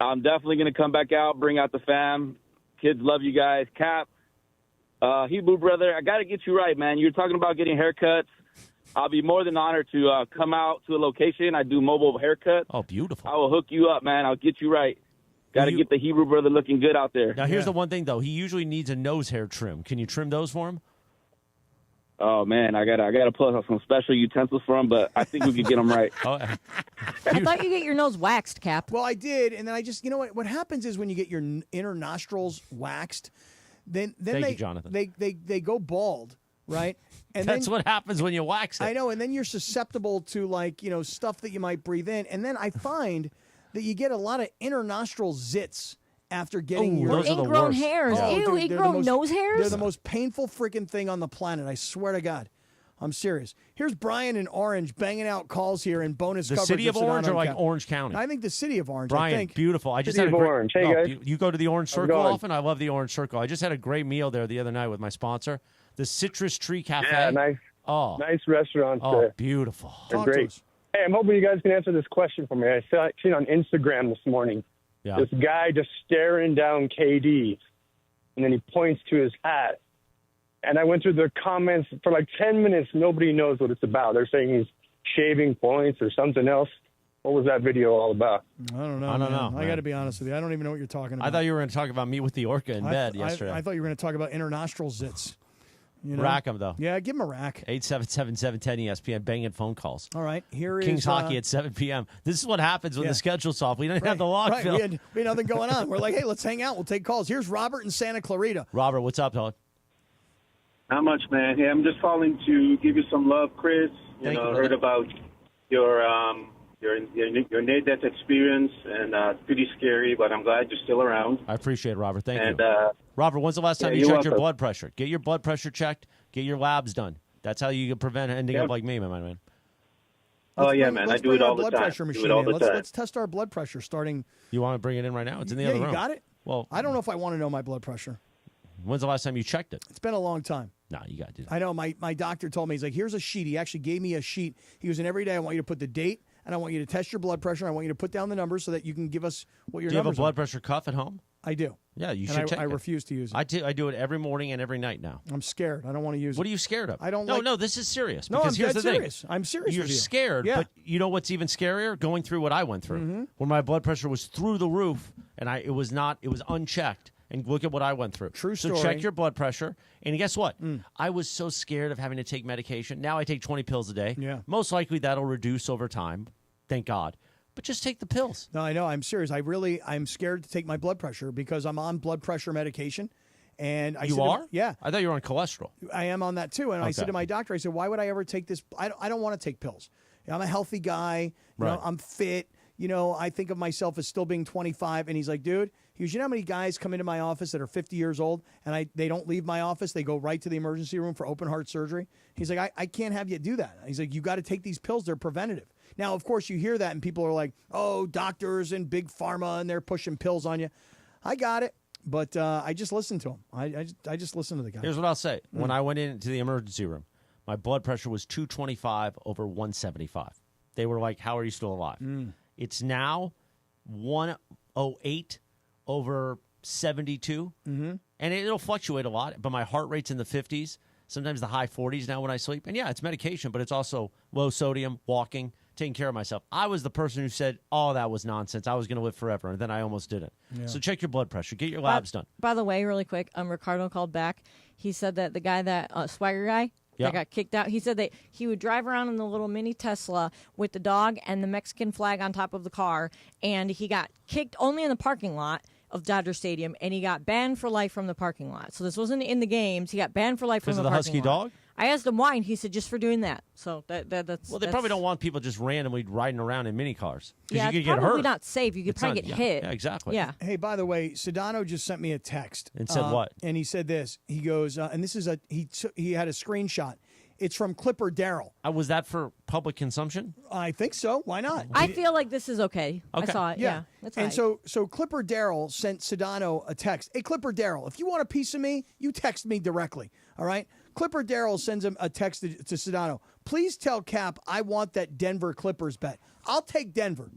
I'm definitely going to come back out, bring out the fam. Kids love you guys. Cap, Hebrew brother, I got to get you right, man. You're talking about getting haircuts. I'll be more than honored to come out to a location. I do mobile haircuts. Oh, beautiful. I will hook you up, man. I'll get you right. Got to get the Hebrew brother looking good out there. Now, here's the one thing, though. He usually needs a nose hair trim. Can you trim those for him? Oh man, I gotta pull out some special utensils for him, but I think we could get them right. I thought you get your nose waxed, Cap. Well, I did, and then I just, you know what happens is when you get your inner nostrils waxed, then Thank they you, Jonathan. they go bald, right? And That's then, what happens when you wax it. I know, and then you're susceptible to stuff that you might breathe in, and then I find that you get a lot of inner nostril zits after getting your ingrown hairs. Oh, Ew, dude, they're the ingrown most- nose hairs? They're the most painful freaking thing on the planet. I swear to God. I'm serious. Here's Brian in Orange banging out calls here in bonus The coverage. city of Orange Sedano or like Kap. Orange County? I think the city of Orange. Brian, I think. beautiful. I just City had a of great, Orange. Hey, guys. You go to the Orange How's it Circle going? often? I love the Orange Circle. I just had a great meal there the other night with my sponsor, the Citrus Tree Cafe. Yeah, nice. Oh, nice restaurant. Oh, beautiful. They're great. Hey, I'm hoping you guys can answer this question for me. I seen on Instagram this morning. Yeah. This guy just staring down KD, and then he points to his hat. And I went through the comments for like 10 minutes. Nobody knows what it's about. They're saying he's shaving points or something else. What was that video all about? I don't know. I don't man. know, I got to man. be honest with you. I don't even know what you're talking about. I thought you were going to talk about me with the orca in bed yesterday. I thought you were going to talk about internostril zits. You know? Rack 'em, though. Yeah, give him a rack. 877-710-ESPN, banging phone calls. All right, here is Kings hockey at 7 p.m. This is what happens when Yeah. the schedule's off. We don't have the log Right, Phil. we had nothing going on. We're like, hey, let's hang out. We'll take calls. Here's Robert in Santa Clarita. Robert, what's up, dog? Not much, man. Hey, I'm just calling to give you some love, Chris. Thank you, Heard brother. about your near-death experience, and pretty scary, but I'm glad you're still around. I appreciate it, Robert. Thank And, you. Robert, when's the last time yeah, you you're checked your welcome. blood pressure? Get your blood pressure checked. Get your labs done. That's how you can prevent ending Yep. up like me, my man. Oh, yeah, man. I Let's do bring it our all the blood time. pressure Do machine it all in. the Let's time. test our blood pressure starting. You want to bring it in right now? It's in the Yeah, other you room. got it? Well, I don't know if I want to know my blood pressure. when's the last time you checked it? It's been a long time. No, you got to do that. I know my doctor told me, he's like, here's a sheet. He actually gave me a sheet. He goes, and every day I want you to put the date, and I want you to test your blood pressure. I want you to put down the numbers so that you can give us what your Do you have a numbers blood are. pressure cuff at home? I do. Yeah, you And should take I it. refuse to use it. I do it every morning and every night now. I'm scared. I don't want to use it. What are you scared of? I don't No, like- no, this is serious. No, Because I'm here's dead the serious. thing. I'm serious You're with you. scared, Yeah. but you know what's even scarier? Going through what I went through. Mm-hmm. When my blood pressure was through the roof and it was unchecked. And look at what I went through. True So story. check your blood pressure. And guess what? I was so scared of having to take medication. Now I take 20 pills a day. Yeah. Most likely that'll reduce over time. Thank God. But just take the pills. No, I know. I'm serious. I'm scared to take my blood pressure because I'm on blood pressure medication. And I You said to- are? yeah. I thought you were on cholesterol. I am on that too. And I said Okay. to my doctor, I said, why would I ever take this? I don't want to take pills. I'm a healthy guy. You know, Right. I'm fit. You know, I think of myself as still being 25. And he's like, dude, he goes, you know how many guys come into my office that are 50 years old and they don't leave my office? They go right to the emergency room for open heart surgery. He's like, I can't have you do that. He's like, you got to take these pills. They're preventative. Now, of course, you hear that and people are like, oh, doctors and big pharma and they're pushing pills on you. I got it. But I just listened to him. I just listened to the guy. Here's what I'll say. When I went into the emergency room, my blood pressure was 225 over 175. They were like, how are you still alive? It's now 108 over 72. Mm-hmm. And it'll fluctuate a lot, but my heart rate's in the 50s, sometimes the high 40s now when I sleep. And yeah, it's medication, but it's also low sodium, walking, taking care of myself. I was the person who said, oh, that was nonsense. I was going to live forever, and then I almost didn't. Yeah. So check your blood pressure. Get your labs done. By the way, really quick, Ricardo called back. He said that the guy Swagger guy Yeah. that got kicked out, he said that he would drive around in the little mini Tesla with the dog and the Mexican flag on top of the car, and he got kicked only in the parking lot of Dodger Stadium, and he got banned for life from the parking lot. So this wasn't in the games. He got banned for life from Because the of the parking husky lot. dog? I asked him why, and he said just for doing that. So that's Well, they probably don't want people just randomly riding around in mini cars. Yeah, you could it's get probably hurt. not safe. You could It's probably not- get yeah, hit. Yeah, exactly. Yeah. Hey, by the way, Sedano just sent me a text And said what? And he said this. He goes, and this is he had a screenshot. It's from Clipper Darrell. Was that for public consumption? I think so. Why not? I feel like this is okay. I Okay. saw it. Yeah. That's and all right. so Clipper Darrell sent Sedano a text. Hey, Clipper Darrell, if you want a piece of me, you text me directly. All right. Clipper Darrell sends him a text to Sedano. Please tell Cap I want that Denver Clippers bet. I'll take Denver.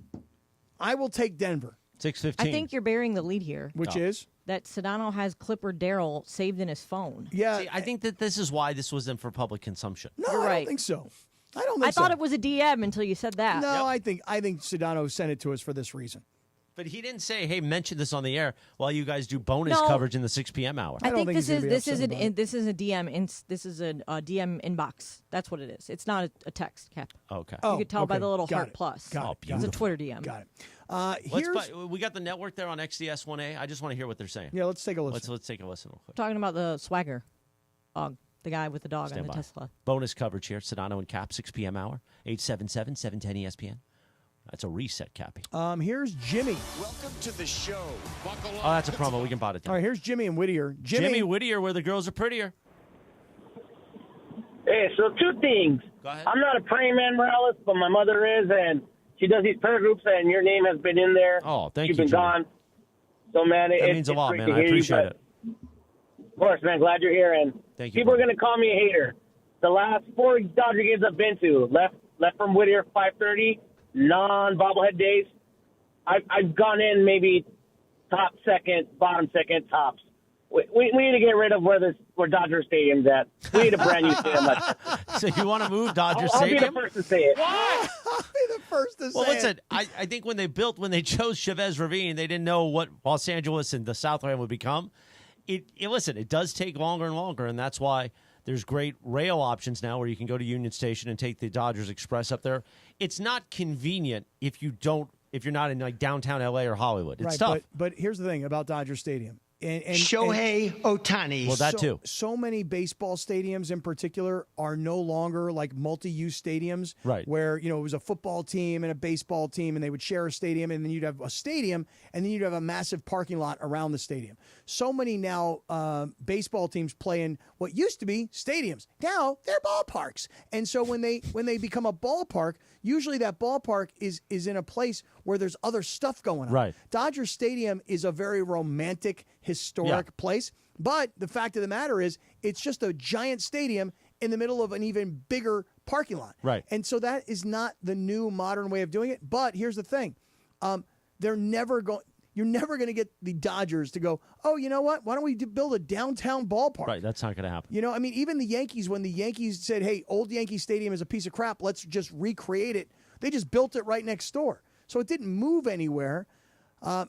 I will take Denver. 6:15. I think you're bearing the lead here. Which is? That Sedano has Clipper Darrell saved in his phone. Yeah. See, I think that this is why this wasn't for public consumption. No, You're I right. don't think so. I don't think I so. thought it was a DM until you said that. No, I think Sedano sent it to us for this reason. But he didn't say, "Hey, mention this on the air while you guys do bonus No. coverage in the 6 p.m. hour." I think he's this gonna is be this is upset about it. this is a DM this is a DM inbox. That's what it is. It's not a text, Cap. Okay. You could tell by okay. the little Got heart it. plus. Got it. It's a Twitter DM. Got it. We got the network there on XDS 1A. I just want to hear what they're saying. Yeah, let's take a listen. Let's take a listen real quick. Talking about the Swagger dog, the guy with the dog Stand on the by. Tesla. Bonus coverage here. Sedano and Cap, 6 p.m. hour. 877-710-ESPN. That's a reset, Cappy. Here's Jimmy. Welcome to the show. Buckle up. Oh, that's a promo. We can bot it down. All right, here's Jimmy and Whittier. Jimmy Whittier, where the girls are prettier. Hey, so two things. Go ahead. I'm not a praying man, Morales, but my mother is, and she does these prayer groups, and your name has been in there. Oh, thank You've you, been Jimmy. gone. So, man, That it's means a lot, great man. to I hear you, appreciate but- it. Of course, man. Glad you're here. And Thank you, people are brother. going to call me a hater. The last 4 Dodger games I've been to, left from Whittier 5:30, non-bobblehead days. I've gone in maybe top second, bottom second, tops. We need to get rid of where Dodger Stadium's at. We need a brand new stadium. So you want to move Dodger I'll be Stadium? the first to say it. Why? I'll be the first to Well, say listen, it. I think when they chose Chavez Ravine, they didn't know what Los Angeles and the Southland would become. Listen, it does take longer and longer, and that's why there's great rail options now where you can go to Union Station and take the Dodgers Express up there. It's not convenient if you're not in like downtown LA or Hollywood. It's Right, tough. but here's the thing about Dodger Stadium. And Shohei Ohtani. Well, that too. So many baseball stadiums in particular are no longer like multi-use stadiums. Right. Where, it was a football team and a baseball team and they would share a stadium and then you'd have a stadium and then you'd have a massive parking lot around the stadium. So many now baseball teams play in what used to be stadiums. Now they're ballparks. And so when they become a ballpark, usually that ballpark is in a place where there's other stuff going on. Right. Dodger Stadium is a very romantic, historic place. But the fact of the matter is, it's just a giant stadium in the middle of an even bigger parking lot. Right. And so that is not the new modern way of doing it. But here's the thing. You're never going to get the Dodgers to go, oh, you know what? Why don't we build a downtown ballpark? Right, that's not going to happen. I mean, even the Yankees, when the Yankees said, hey, old Yankee Stadium is a piece of crap, let's just recreate it, they just built it right next door. So it didn't move anywhere.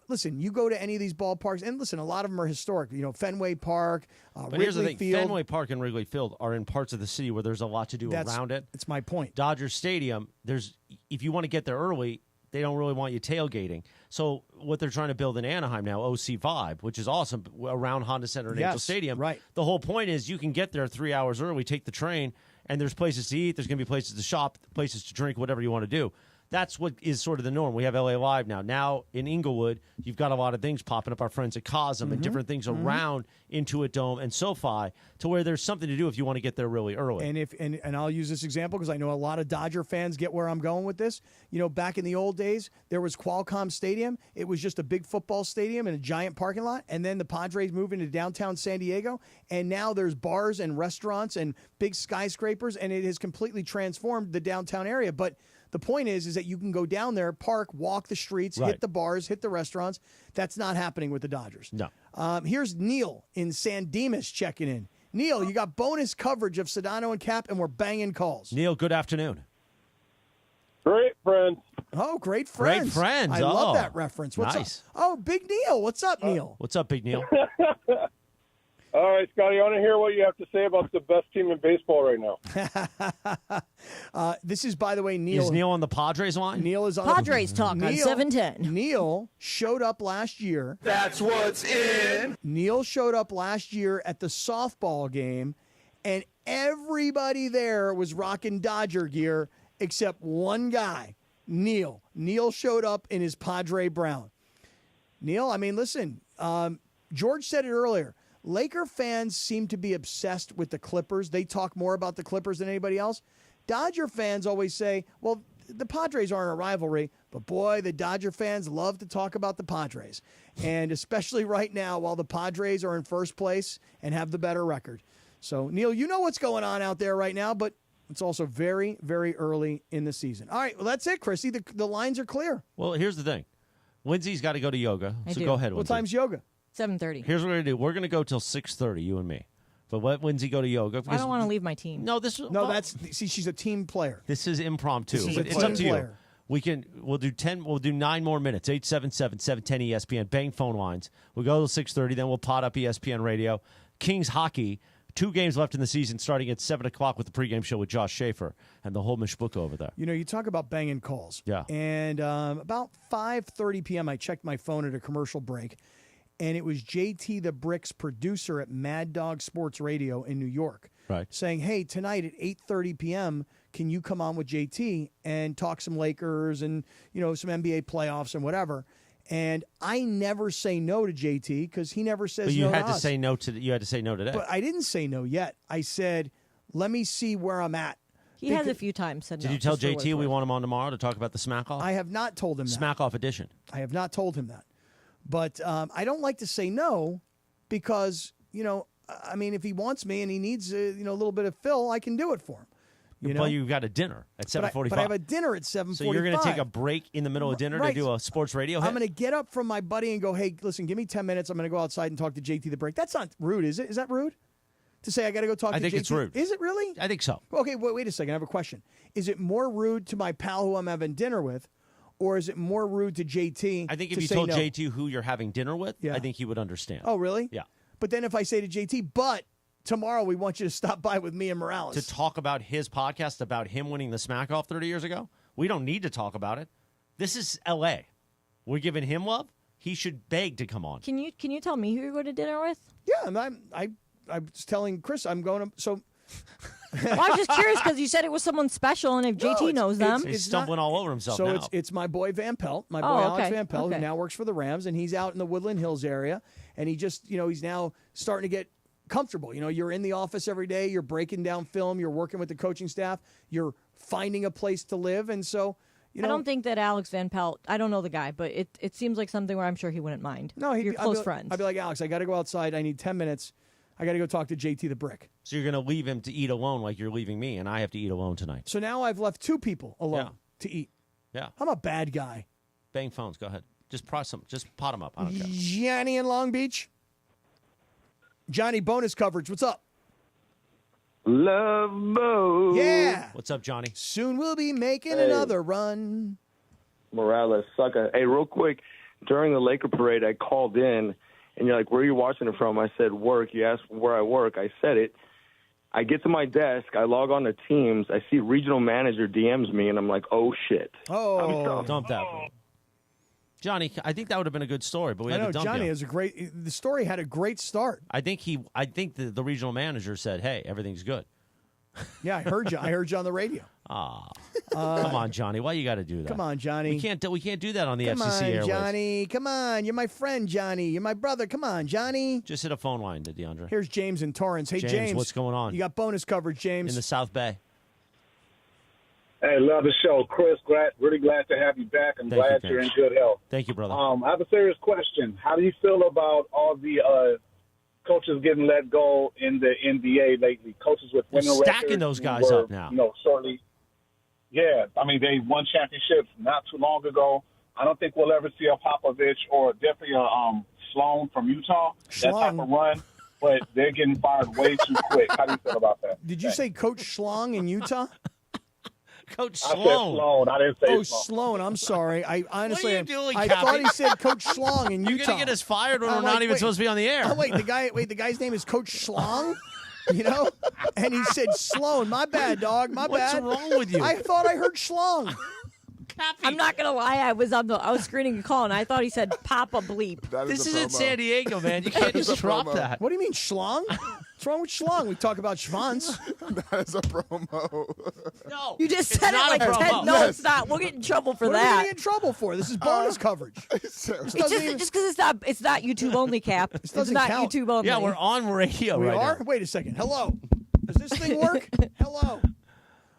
Listen, you go to any of these ballparks, and listen, a lot of them are historic. Fenway Park, But here's the Wrigley thing: Field. Fenway Park and Wrigley Field are in parts of the city where there's a lot to do around it. That's my point. Dodger Stadium, if you want to get there early, they don't really want you tailgating. So what they're trying to build in Anaheim now, OC Vibe, which is awesome, around Honda Center and Angel Yes, Stadium. right. The whole point is you can get there 3 hours early, take the train, and there's places to eat. There's going to be places to shop, places to drink, whatever you want to do. That's what is sort of the norm. We have LA Live now. Now in Inglewood, you've got a lot of things popping up. Our friends at Cosm and different things around Intuit Dome and SoFi, to where there's something to do if you want to get there really early. And I'll use this example because I know a lot of Dodger fans get where I'm going with this. Back in the old days, there was Qualcomm Stadium. It was just a big football stadium and a giant parking lot. And then the Padres moved into downtown San Diego. And now there's bars and restaurants and big skyscrapers. And it has completely transformed the downtown area. But the point is that you can go down there, park, walk the streets, Right. hit the bars, hit the restaurants. That's not happening with the Dodgers. No. Here's Neil in San Dimas checking in. Neil, you got bonus coverage of Sedano and Cap, and we're banging calls. Neil, good afternoon. Great friends. Oh, great friends. Great friends. I love Oh, that reference. What's nice. up? Oh, Big Neil. What's up, Neil? What's up, Big Neil? All right, Scotty, I want to hear what you have to say about the best team in baseball right now. This is, by the way, Neil. Is Neil on the Padres line? Neil is on Padres talk on 710. Neil showed up last year. That's what's in. Neil showed up last year at the softball game, and everybody there was rocking Dodger gear except one guy, Neil. Neil showed up in his Padre Brown. Neil, I mean, listen, George said it earlier. Laker fans seem to be obsessed with the Clippers. They talk more about the Clippers than anybody else. Dodger fans always say, well, the Padres aren't a rivalry, but boy, the Dodger fans love to talk about the Padres. And especially right now, while the Padres are in first place and have the better record. So, Neil, you know what's going on out there right now, but it's also very, very early in the season. All right, well, that's it, Chrissy. The lines are clear. Well, here's the thing. Lindsay's got to go to yoga, I so do. go ahead, What Lindsay. time's yoga? 7:30. Here's what we're going to do. We're going to go till 6:30, you and me. But let Lindsay go to yoga. I don't want to leave my team. No, She's a team player. This is impromptu. This is a It's up team to you. player. We'll do 9 more minutes. 877-710 ESPN. Bang phone lines. We'll go till 6:30, then we'll pot up ESPN radio. Kings hockey. 2 games left in the season, starting at 7 o'clock with the pregame show with Josh Schaefer and the whole mishpucha over there. You talk about banging calls. Yeah. And about 5:30 p.m., I checked my phone at a commercial break, and it was JT the Bricks, producer at Mad Dog Sports Radio in New York, right, saying, hey, tonight at 8:30 p.m., can you come on with JT and talk some Lakers and, some NBA playoffs and whatever? And I never say no to JT because he never says But you no had to to us. say no to you had to say no today. But I didn't say no yet. I said, Let me see where I'm at. He has a few times said no. Did you tell just for what JT it's we worth. want him on tomorrow to talk about the smack off? I have not told him that. Smack off edition. I have not told him that. But I don't like to say no because, I mean, if he wants me and he needs a little bit of fill, I can do it for him. But you've got a dinner at 7:45. But I have a dinner at 7:45. So you're going to take a break in the middle of dinner to do a sports radio hit? I'm going to get up from my buddy and go, hey, listen, give me 10 minutes. I'm going to go outside and talk to JT the break. That's not rude, is it? Is that rude? To say I got to go talk to JT? I think it's rude. Is it really? I think so. Okay, wait a second. I have a question. Is it more rude to my pal who I'm having dinner with, or is it more rude to JT? I think if to you say told no? JT who you're having dinner with, I think he would understand. Oh, really? Yeah. But then if I say to JT, but tomorrow we want you to stop by with me and Morales. To talk about his podcast about him winning the smack off 30 years ago, we don't need to talk about it. This is L.A. We're giving him love. He should beg to come on. Can you tell me who you're going to dinner with? Yeah, I was telling Chris I'm going to. So. Well, I was just curious because you said it was someone special, and if JT knows them, He's stumbling all over himself so now. it's my boy Van Pelt, my boy Oh, Alex okay, Van Pelt, okay. who now works for the Rams, and he's out in the Woodland Hills area, and he just, he's now starting to get comfortable. You're in the office every day, you're breaking down film, you're working with the coaching staff, you're finding a place to live, and so, I don't think that Alex Van Pelt, I don't know the guy, but it seems like something where I'm sure he wouldn't mind. No, you're close friends. I'd be like, Alex, I got to go outside, I need 10 minutes, I got to go talk to JT the Brick. So you're going to leave him to eat alone like you're leaving me, and I have to eat alone tonight. So now I've left two people alone to eat. Yeah. I'm a bad guy. Bang phones. Go ahead. Just pot them up. I don't care. Johnny in Long Beach. Johnny, bonus coverage. What's up? Love Mo. Yeah. What's up, Johnny? Soon we'll be making another run. Morales, sucker. Hey, real quick, during the Laker parade, I called in, and you're like, where are you watching it from? I said, work. You asked where I work. I said it. I get to my desk. I log on to Teams. I see regional manager DMs me, and I'm like, oh, shit. Oh. Dump that. Johnny, I think that would have been a good story, but we I had know, to dump Johnny you. is the story had a great start. I think the regional manager said, hey, everything's good. Yeah, I heard you. I heard you on the radio. Come on, Johnny. Why you got to do that? Come on, Johnny. We can't do that on the Come FCC on, airways. Johnny. Come on. You're my friend, Johnny. You're my brother. Come on, Johnny. Just hit a phone line to DeAndre. Here's James in Torrance. Hey, James. What's going on? You got bonus coverage, James. In the South Bay. Hey, love the show. Chris, really glad to have you back. I'm glad you're in good health. Thank you, brother. I have a serious question. How do you feel about all the coaches getting let go in the NBA lately? Coaches with winning records. Stacking those guys up now. Shortly. Yeah, I mean, they won championships not too long ago. I don't think we'll ever see a Popovich or definitely a Sloan from Utah. That type of run. But they're getting fired way too quick. How do you feel about that? Did you say Coach Schlong in Utah? Coach Sloan. I said Sloan. I didn't say Sloan. I'm sorry. I honestly, What are you doing, I Cappy? thought he said Coach Schlong in Utah. You're going to get us fired when I'm we're not like, even supposed to be on the air. Oh, wait, the guy's name is Coach Schlong? And he said Sloan. My bad, dog. My bad. What's wrong with you? I thought I heard Schlong. I'm not gonna lie. I was screening a call and I thought he said Papa Bleep. This is in San Diego, man. You can't just drop that. What do you mean Schlong? What's wrong with Schlong? We talk about Schwanz. That is a promo. No, You just said it not like a promo. 10. No, it's not. We'll get in trouble for What are we that. gonna get in trouble for? This is bonus coverage. It's just because it's not YouTube only, Cap. It's doesn't not count. YouTube only. Yeah, we're on radio We right are? now. Wait a second. Hello. Does this thing work? Hello.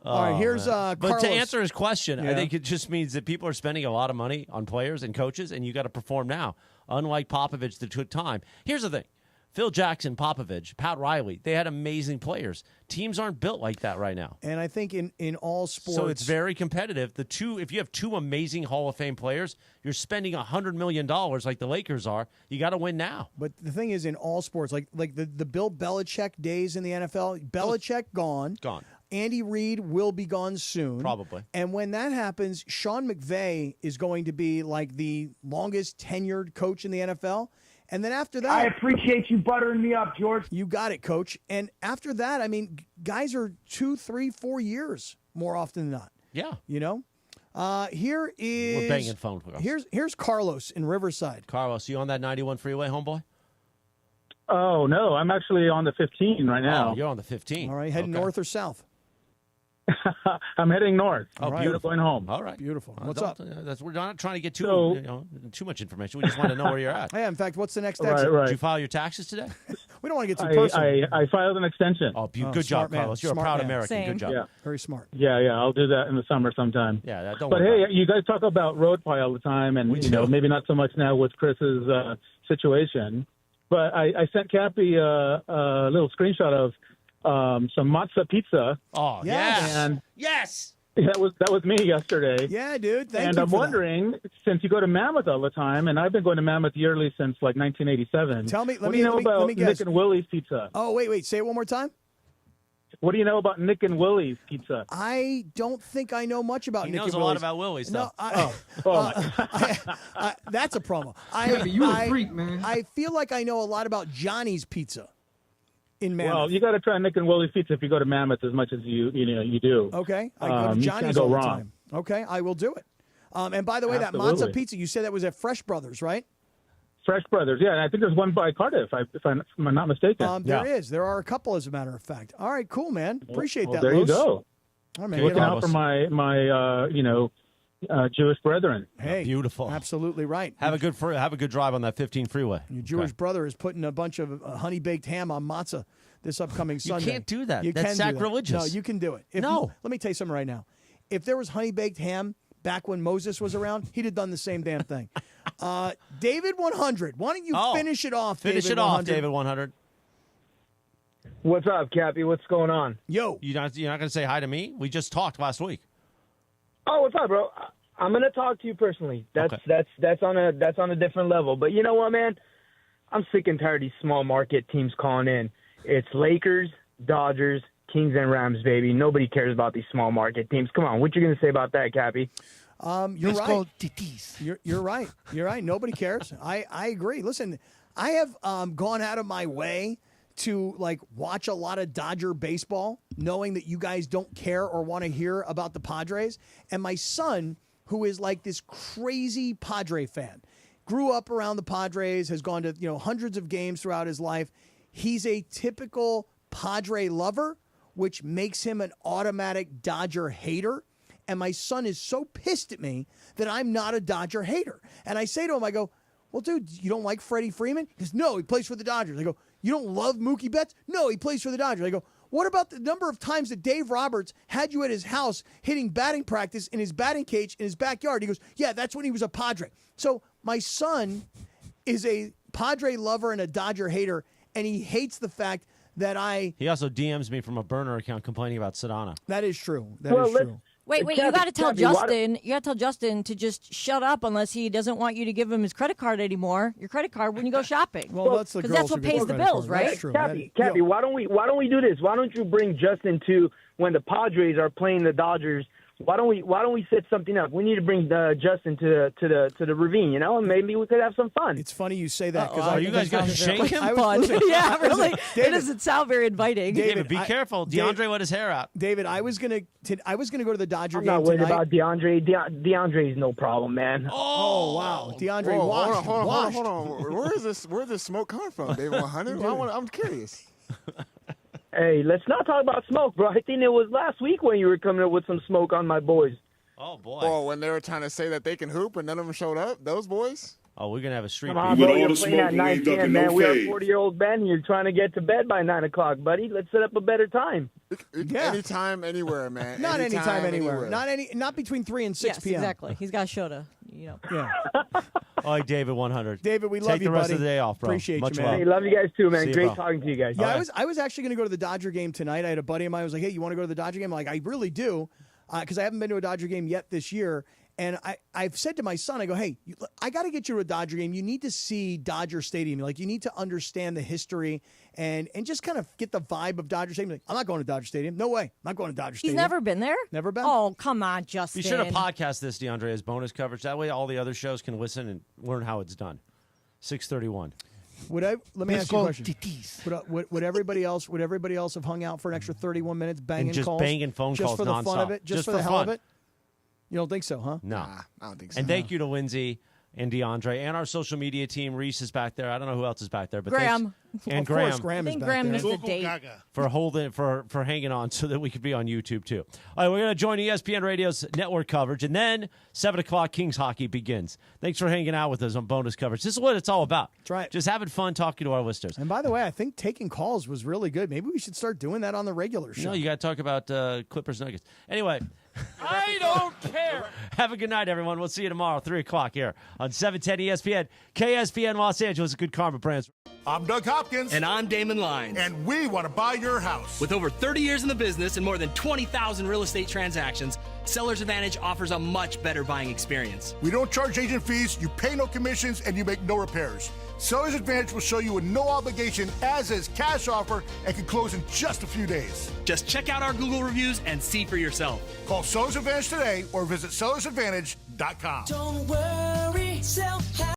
All right, here's man. But Carlos. to answer his question, I Yeah. think it just means that people are spending a lot of money on players and coaches, and you got to perform now. Unlike Popovich that took time. Here's the thing. Phil Jackson, Popovich, Pat Riley, they had amazing players. Teams aren't built like that right now. And I think in all sports. So it's very competitive. If you have two amazing Hall of Fame players, you're spending $100 million like the Lakers are. You got to win now. But the thing is, in all sports, like the Bill Belichick days in the NFL, Belichick gone. Andy Reid will be gone soon. Probably. And when that happens, Sean McVay is going to be like the longest tenured coach in the NFL. And then after that, I appreciate you buttering me up, George. You got it, Coach. And after that, I mean, guys are 2, 3, 4 years more often than not. Yeah. You know? Here is... We're banging phone calls. Here's Carlos in Riverside. Carlos, you on that 91 freeway, homeboy? Oh, no. I'm actually on the 15 right now. Oh, you're on the 15. All right. Heading north or south? I'm heading north. Oh, I'm beautiful. going home. All right. Beautiful. We're What's up? not trying to get too So- too much information. We just want to know where you're at. Yeah, in fact, what's the next Right, exit? right. Did you file your taxes today? We don't want to get too personal. I filed an extension. Oh, good job, man. Carlos. You're a Smart proud man. American. Same. Good job. Yeah. Very smart. Yeah, I'll do that in the summer sometime. Yeah, don't But worry hey, about it. you guys talk about road pie all the time, and maybe not so much now with Chris's situation. But I sent Cappy a little screenshot of some matzo pizza. Oh, yes. And yes. That was me yesterday. Yeah, dude. Thank and you I'm for wondering, since you go to Mammoth all the time, and I've been going to Mammoth yearly since like 1987. Tell me, what do you know about let me guess. Nick and Willie's pizza? Oh, wait. Say it one more time. What do you know about Nick and Willie's pizza? I don't think I know much about He Nick knows and a lot Willie's. about Willie's, though. That's a promo. You a freak, man. I feel like I know a lot about Johnny's Pizza in Mammoth. Well, you got to try Nick and Willie's pizza if you go to Mammoth as much as you do. Okay, I go to you Johnny's can't go all the wrong. time. Okay, I will do it. And by the way, that Absolutely. matzo pizza, you said that was at Fresh Brothers, right? Fresh Brothers, yeah, and I think there's one by Cardiff, if I'm not mistaken. There are a couple, as a matter of fact. All right, cool, man. Appreciate that. There you Los. go. All right, man. Looking out for my Jewish brethren. Hey, beautiful. Absolutely right. Have a good drive on that 15 freeway. Your Jewish brother is putting a bunch of honey baked ham on matzah this upcoming Sunday. can't do that. You That's can do that. sacrilegious. No, you can do it. Let me tell you something right now. If there was honey baked ham back when Moses was around, he'd have done the same damn thing. David 100. Why don't you finish it off? Finish David it off, 100? David 100. What's up, Cappy? What's going on? Yo, you're not going to say hi to me? We just talked last week. Oh, what's up, bro? I'm gonna talk to you personally. That's on a different level. But you know what, man? I'm sick and tired of these small market teams calling in. It's Lakers, Dodgers, Kings, and Rams, baby. Nobody cares about these small market teams. Come on, what you gonna say about that, Cappy? You're right. You're right. You're right. Nobody cares. I agree. Listen, I have gone out of my way to watch a lot of Dodger baseball, knowing that you guys don't care or want to hear about the Padres. And my son, who is like this crazy Padre fan, grew up around the Padres, has gone to hundreds of games throughout his life. He's a typical Padre lover, which makes him an automatic Dodger hater. And my son is so pissed at me that I'm not a Dodger hater. And I say to him, I go, well, dude, you don't like Freddie Freeman? He goes, no, he plays for the Dodgers. I go, you don't love Mookie Betts? No, he plays for the Dodgers. I go, what about the number of times that Dave Roberts had you at his house hitting batting practice in his batting cage in his backyard? He goes, yeah, that's when he was a Padre. So my son is a Padre lover and a Dodger hater, and he hates the fact that He also DMs me from a burner account complaining about Sedano. That is true. That is true. Wait, you got to tell Justin. You got to tell Justin to just shut up unless he doesn't want you to give him his credit card anymore. Your credit card when you go shopping. Well, that's the because that's what pays the bills, right? That's true. Cappy, why don't we do this? Why don't you bring Justin to when the Padres are playing the Dodgers? Why don't we set something up? We need to bring Justin to the ravine, and maybe we could have some fun. It's funny you say that Are you guys going to shake him? Yeah, really. It doesn't sound very inviting. David, be careful. DeAndre let his hair out. David, I was gonna go to the Dodger I'm game not worried tonight. about DeAndre. DeAndre's no problem, man. Oh wow, DeAndre washed. Hold on. Where's this smoke coming from, David 100? I'm curious. Hey, let's not talk about smoke, bro. I think it was last week when you were coming up with some smoke on my boys. Oh, boy. Oh, when they were trying to say that they can hoop and none of them showed up? Those boys? Oh, we're going to have a street Come on, bro. You're playing at 9 p.m., man. We are 40-year-old men, and you're trying to get to bed by 9 o'clock, buddy. Let's set up a better time. Anytime, anywhere, man. Not anytime, anywhere. Not between 3 and 6 p.m. Exactly. He's got Shota. Yeah. All right, David 100. David, we love Take you, the rest buddy. of the day off, bro. Appreciate Much you, man. love. Hey, love you guys too, man. See you, Great bro. talking to you guys. Yeah, I was actually going to go to the Dodger game tonight. I had a buddy of mine who was like, hey, you want to go to the Dodger game? I'm like, I really do, because I haven't been to a Dodger game yet this year. And I've said to my son, I go, hey, I got to get you to a Dodger game. You need to see Dodger Stadium. You need to understand the history and just kind of get the vibe of Dodger Stadium. I'm not going to Dodger Stadium. No way. I'm not going to Dodger Stadium. He's never been there? Never been? Oh, come on, Justin. You should have podcast this, DeAndre, as bonus coverage. That way all the other shows can listen and learn how it's done. 631. Let me ask you a question. Would everybody else have hung out for an extra 31 minutes banging and just calls? banging phone just calls for the nonstop. fun of it? Just for the hell fun. of it? You don't think so, huh? No. I don't think so. And thank you to Lindsay and DeAndre, and our social media team. Reese is back there. I don't know who else is back there, but Graham. And Of Graham. course, Graham I is think back Graham there. missed a date. For hanging on so that we could be on YouTube too. All right, we're going to join ESPN Radio's network coverage, and then 7 o'clock Kings hockey begins. Thanks for hanging out with us on bonus coverage. This is what it's all about. That's right. Just having fun talking to our listeners. And by the way, I think taking calls was really good. Maybe we should start doing that on the regular show. No, you got to talk about Clippers Nuggets. Anyway. I don't care. Have a good night, everyone. We'll see you tomorrow, 3 o'clock here on 710 ESPN, KSPN Los Angeles, Good Karma Brands. I'm Doug Hopkins. And I'm Damon Lyons. And we want to buy your house. With over 30 years in the business and more than 20,000 real estate transactions, Seller's Advantage offers a much better buying experience. We don't charge agent fees, you pay no commissions, and you make no repairs. Seller's Advantage will show you a no obligation as-is cash offer and can close in just a few days. Just check out our Google reviews and see for yourself. Call Seller's Advantage today or visit sellersadvantage.com. Don't worry, sell